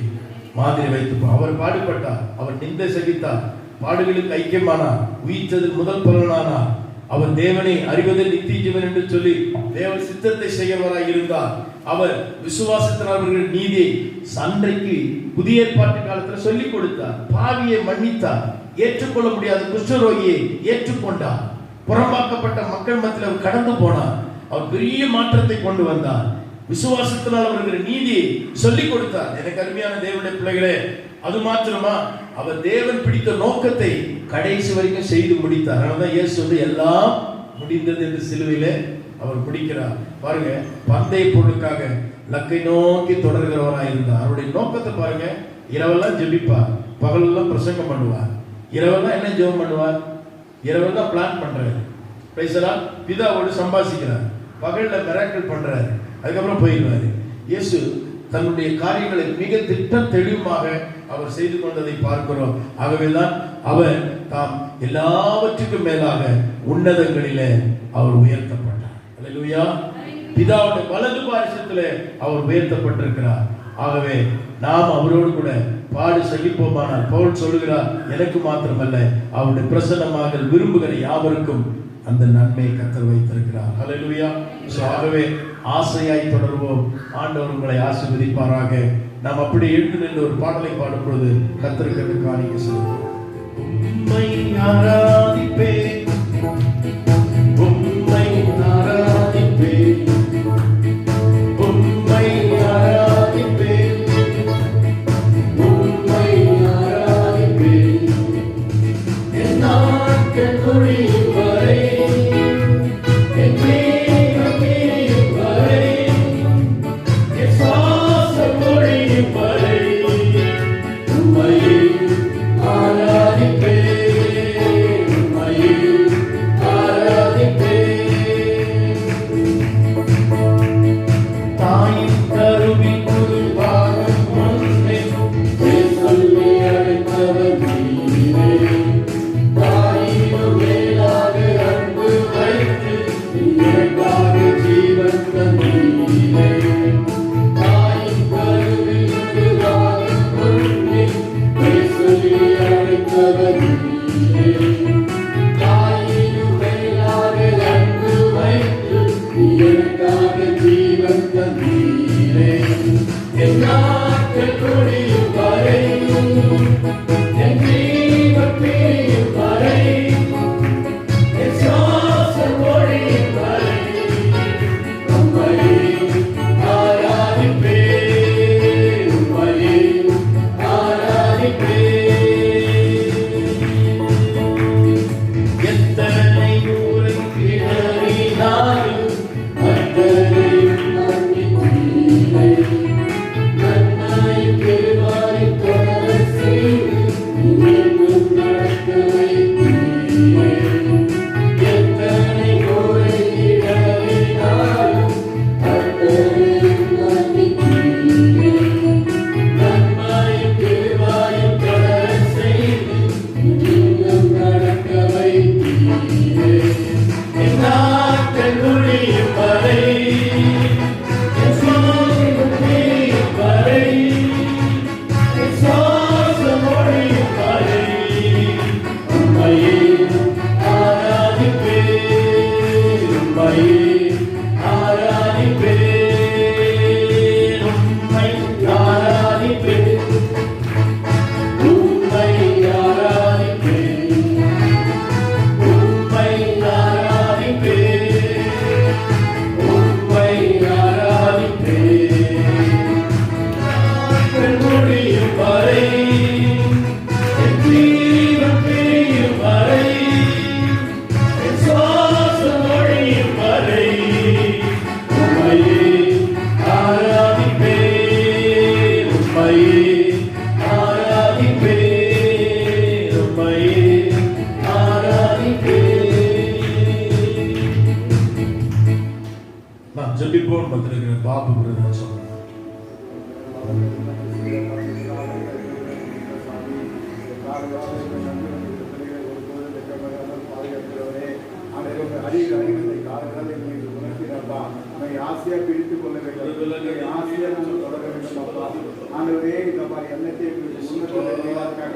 மாதிரி வைத்து அவர் பாடுபட்டார். அவர் நிந்தை சகித்தார், பாடுகளுக்கு ஐக்கியமானார், உயிர்த்ததில் முதல் பலனானார். அவர் தேவனை அறிவதில் நித்திய ஜீவன் என்று சொல்லி தேவன் சித்தத்தை செய்யவராய் இருந்தார். அவர் விசுவாசத்தினால் அவர்கள் நீதியை சண்டைக்கு புதிய ஏற்பாட்டு காலத்தில் சொல்லிக் கொடுத்தார். பாவியை மன்னித்தார், ஏற்றுக்கொள்ள முடியாத குஷ்டரோகியை ஏற்றுக்கொண்டார். புறம்பாக்கப்பட்ட மக்கள் மத்தியில் அவர் கடந்து போனார். அவர் பெரிய மாற்றத்தை கொண்டு வந்தார். விசுவாசத்தினால் அவர்கள் நீதியை சொல்லிக் கொடுத்தார். எனக்கு அருமையான தேவனுடைய பிள்ளைகளே, அது மாத்திரமா, அவர் தேவன் பிடித்த நோக்கத்தை கடைசி வரைக்கும் செய்து முடித்தார். அதனாலதான் இயேசு எல்லாம் முடிந்தது என்று சிலுவையிலே அவர் முடிக்கிறார். பாருங்க, பந்தய பொருளுக்காக லக்கை நோக்கி தொடர்கிறவராய் இருந்தார். அவருடைய நோக்கத்தை பாருங்க. இரவெல்லாம் ஜெபிப்பார், பகலெல்லாம் பிரசங்கம் பண்ணுவார். இரவெல்லாம் என்ன ஜெபம் பண்ணுவார்? இரவெல்லாம் பிளான் பண்றாரு. பிதாவோடு சம்பாதிக்கிறார், பகல்ல மிராக்கிள் பண்றாரு, அதுக்கப்புறம் போயிடுவாரு. இயேசு தன்னுடைய காரியங்களை மிக திட்டம் தெளிவாக அவர் செய்து கொண்டதை பார்க்கிறோம். ஆகவேதான் அவர் தாம் எல்லாவற்றுக்கும் மேலாக உன்னதங்களிலே அவர் உயர்த்தப்பட்டார். அல்லேலூயா. பிதாவுடைய வலது பாரிசத்திலே அவர் உயர்த்தப்பட்டிருக்கிறார். ஆகவே நாம் அவரோடு கூட பாடு சகிப்போமானால், பவுல் சொல்லுகிறார், எனக்கு மாத்திரமல்ல அவருடைய பிரசன்னமாக விரும்புகிற யாவருக்கும் அந்த நன்மையை கர்த்தர் வைத்திருக்கிறார். அல்லேலூயா. ஆகவே ஆசையாய் தொடர்வோம். ஆண்டவர் உங்களை ஆசீர்வதிப்பாராக. நாம் அப்படி எழுந்து நின்று ஒரு பாடலை பாடும் பொழுது கர்த்தருக்கு காணிக்கை செலுத்துவோம். உம்மை ஆராதிப்பேன், உம்மை ஆராதிப்பேன், உம்மை ஆராதிப்பேன், உம்மை ஆராதிப்பேன், என் நாட்கள் முடியும் வரை, என் மேகம் எரியும் வரை, என் சுவாசம் முடியும் வரை, உம்மை ஆராதிப்பேன், உம்மை பாபு பிரதர் சொல்லுங்க. ஆசையா பிடித்துக் கொள்ள வேண்டும், ஆசையா நாங்கள் தொடர வேண்டும் அப்பா. ஆண்டவரே இந்த மாதிரி எண்ணத்தை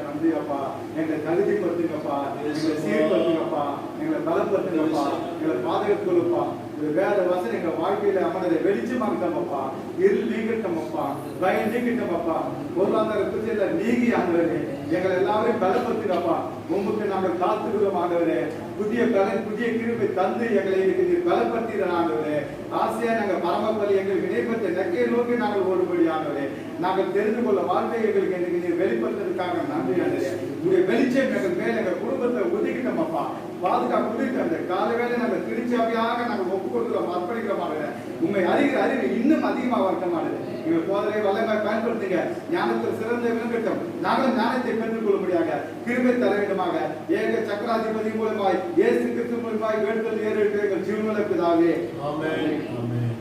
நன்றி அப்பா. எங்களை தகுதிப்படுத்துங்கப்பா, எங்களை சீர்படுத்துங்கப்பா, எங்களை பலப்படுத்துங்கப்பா, எங்களை பாதுகாத்துக்கொள்ளுப்பா. இந்த வேத வசனம் எங்க வாழ்க்கையில அமர்ந்த வெளிச்சமாகட்டோம்ப்பா, இருள் நீங்கிட்டோம்ப்பா, பயம் நீங்கிட்டோம்ப்பா, பொருளாதார பிரச்சனை நீங்கி ஆண்டவரே எங்களை எல்லாரையும் பலப்படுத்துங்கப்பா. உங்களுக்கு நாங்கள் காத்துக்கிறோம் ஆண்டவரே. புதிய பலன், புதிய கிருபை தந்து எங்களை நீர் பலப்படுத்துகிற ஆண்டவரே. ஆசையா நாங்கள் பரமப்பள்ளி எங்களுக்கு இணைப்பத்தை நெக்கை நோக்கி நாங்கள் ஓடுபடி ஆண்டவரே. நாங்கள் தெரிந்து கொள்ள வாழ்க்கை எங்களுக்கு எனக்கு நீர் வெளிப்படுத்துறதுக்காக நன்றி ஆண்டவரே. உங்களுடைய வெளிச்சம் எங்கள் மேல எங்கள் குடும்பத்தை ஒதுக்கிட்டோம் அப்பா, பாதுகாப்பு கொடுத்து அந்த கால வேலை நாங்கள் திருச்சாவியாக நாங்கள் ஒப்பு கொடுக்கிறோம், அர்ப்பணிக்கிறோம் ஆண்டவரே. உண்மை அறிகிற அறிவு இன்னும் அதிகமாக வரட்டும் ஆண்டவரே. எங்கள் போதனை வல்லமை பயன்படுத்துங்க, ஞானத்தில் சிறந்த விளங்கட்டும். நாங்களும் ஞானத்தை பெற்றுக் கொள்ளும்படியாக கிருபை தர வேண்டுமாக ஏக சக்கராதிபதி மூலமாய் இயேசு கிறிஸ்து மூலமாய் வேண்டுதல் ஏறெடுக்கிற எங்கள் ஜீவனுள்ள பிதாவே, ஆமென். ஆமென்.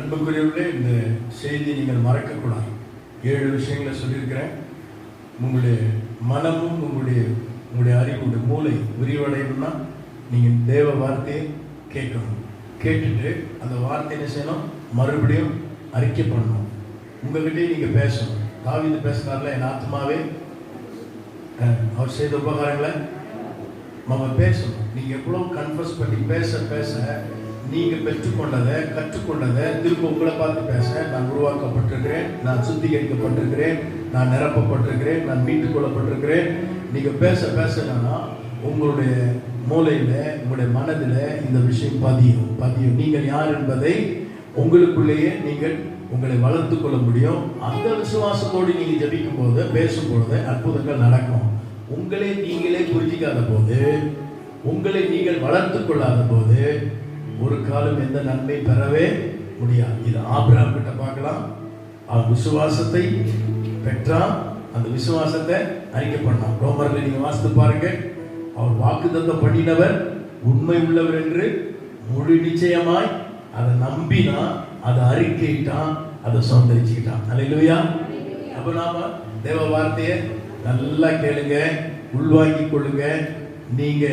அன்புக்குரியவர்களே, இந்த செய்தி நீங்கள் மறக்க கூடாது. 7 விஷயங்களை சொல்லியிருக்கிறேன். உங்களுடைய மனமும் உங்களுடைய அறிவு, உங்களுடைய மூளை விரிவடையணும்னா நீங்கள் தேவ வார்த்தையை கேட்கணும். கேட்டுட்டு அந்த வார்த்தை என்ன செய்யணும்? மறுபடியும் அறிக்கை பண்ணணும். உங்ககிட்டயே நீங்கள் பேசணும். தாவீது பேசினார்ல, என் ஆத்மாவே அவர் செய்த உபகாரங்களை நம்ம பேசணும். நீங்கள் எவ்வளோ கன்ஃபஸ் பண்ணி பேச பேச நீங்கள் பெற்றுக்கொண்டதை, கற்றுக்கொண்டதை திரும்ப உங்களை பார்த்து பேச, நான் உருவாக்கப்பட்டிருக்கிறேன், நான் சுத்திகரிக்கப்பட்டிருக்கிறேன், நான் நிரப்பப்பட்டிருக்கிறேன், நான் மீட்டுக் கொள்ளப்பட்டிருக்கிறேன். நீங்கள் பேச பேச என்னன்னா உங்களுடைய மூளையில், உங்களுடைய மனதில் இந்த விஷயம் பதியும். நீங்கள் யார் என்பதை உங்களுக்குள்ளேயே நீங்கள் உங்களை வளர்த்து கொள்ள முடியும். அந்த விசுவாசத்தோடு நீங்கள் ஜபிக்கும் போது, பேசும்பொழுது அற்புதங்கள் நடக்கும். உங்களை நீங்களே புரிஞ்சிக்காத போது, உங்களை நீங்கள் வளர்த்து கொள்ளாத போது ஒரு காலம் எந்த நன்மை பெறவே முடியாது. இது ஆபிரகாம் கிட்ட பார்க்கலாம். அவர் விசுவாசத்தை பெற்றான், அந்த விசுவாசத்தை அறிக்கை பண்ணான். ரோமர்ல நீங்க வாசித்து பாருங்க. அவர் வாக்குத்தத்தம் பண்ணினவர் உண்மை உள்ளவர் என்று முழு நிச்சயமாய் அதை நம்பினா, அதை அறிக்கையிட்டான், அதை சொந்தரிச்சுக்கிட்டான். அல்லேலூயா. அப்ப நாம தேவ வார்த்தையை நல்லா கேளுங்க, உள்வாங்கிக் கொள்ளுங்க. நீங்க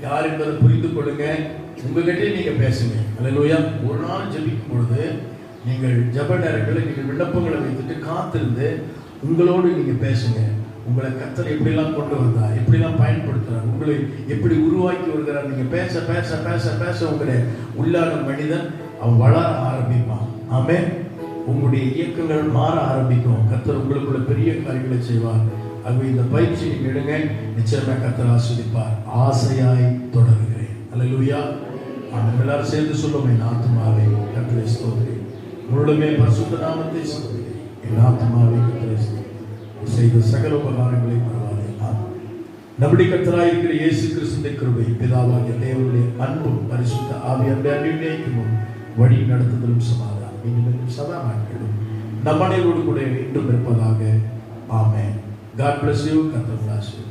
யார் என்பதை புரிந்து கொள்ளுங்க. உங்ககிட்டே நீங்க பேசுங்க. அல்லேலூயா. ஒரு நாள் ஜெபிக்கும் பொழுது நீங்கள் ஜெப நேரங்களில் நீங்கள் விண்ணப்பங்களை வைத்துட்டு காத்திருந்து உங்களோடு நீங்க பேசுங்க. உங்களை கர்த்தர் எப்படிலாம் கொண்டு வந்தார், எப்படிலாம் பயன்படுத்துறார், உங்களை எப்படி உருவாக்கி வருகிறார். நீங்க பேச பேச பேச பேச உங்களுடைய உள்ளான மனிதன் அவன் வளர ஆரம்பிப்பான். ஆமென். உங்களுடைய இயக்கங்கள் மாற ஆரம்பிக்கும். கர்த்தர் உங்களுக்குள்ள பெரிய காரியங்களை செய்வார். ஆகவே இந்த பயிற்சி நீங்க எடுங்க, நிச்சயமாக கர்த்தர் ஆசீர்வதிப்பார். ஆசையாய் தொடர்கிறேன். அல்லேலூயா. நம்ம எல்லாரும் சேர்ந்து சொல்லுவோம், என் ஆத்துமாவே கர்த்தரை ஸ்தோத்திரி, முழுமே பரிசுத்த நாமத்தை ஸ்தோத்திரி, என் ஆத்துமாவே கர்த்தரை ஸ்தோத்திரி, செய்த சகல உபகாரங்களை மறவாதே. நம்முடைய கர்த்தராய் இருக்கிற இயேசு கிறிஸ்துவின் கிருபை, பிதாவாகிய தேவனுடைய அன்பும் பரிசுத்த ஆவியானவருடைய அன்பினையும் வழி நடத்துதலும் சமாதானம் இன்னும் சதா நாட்களும் நம் அனைவரோடு கூட இன்றும் இருப்பதாக. ஆமென். God bless you. God bless you.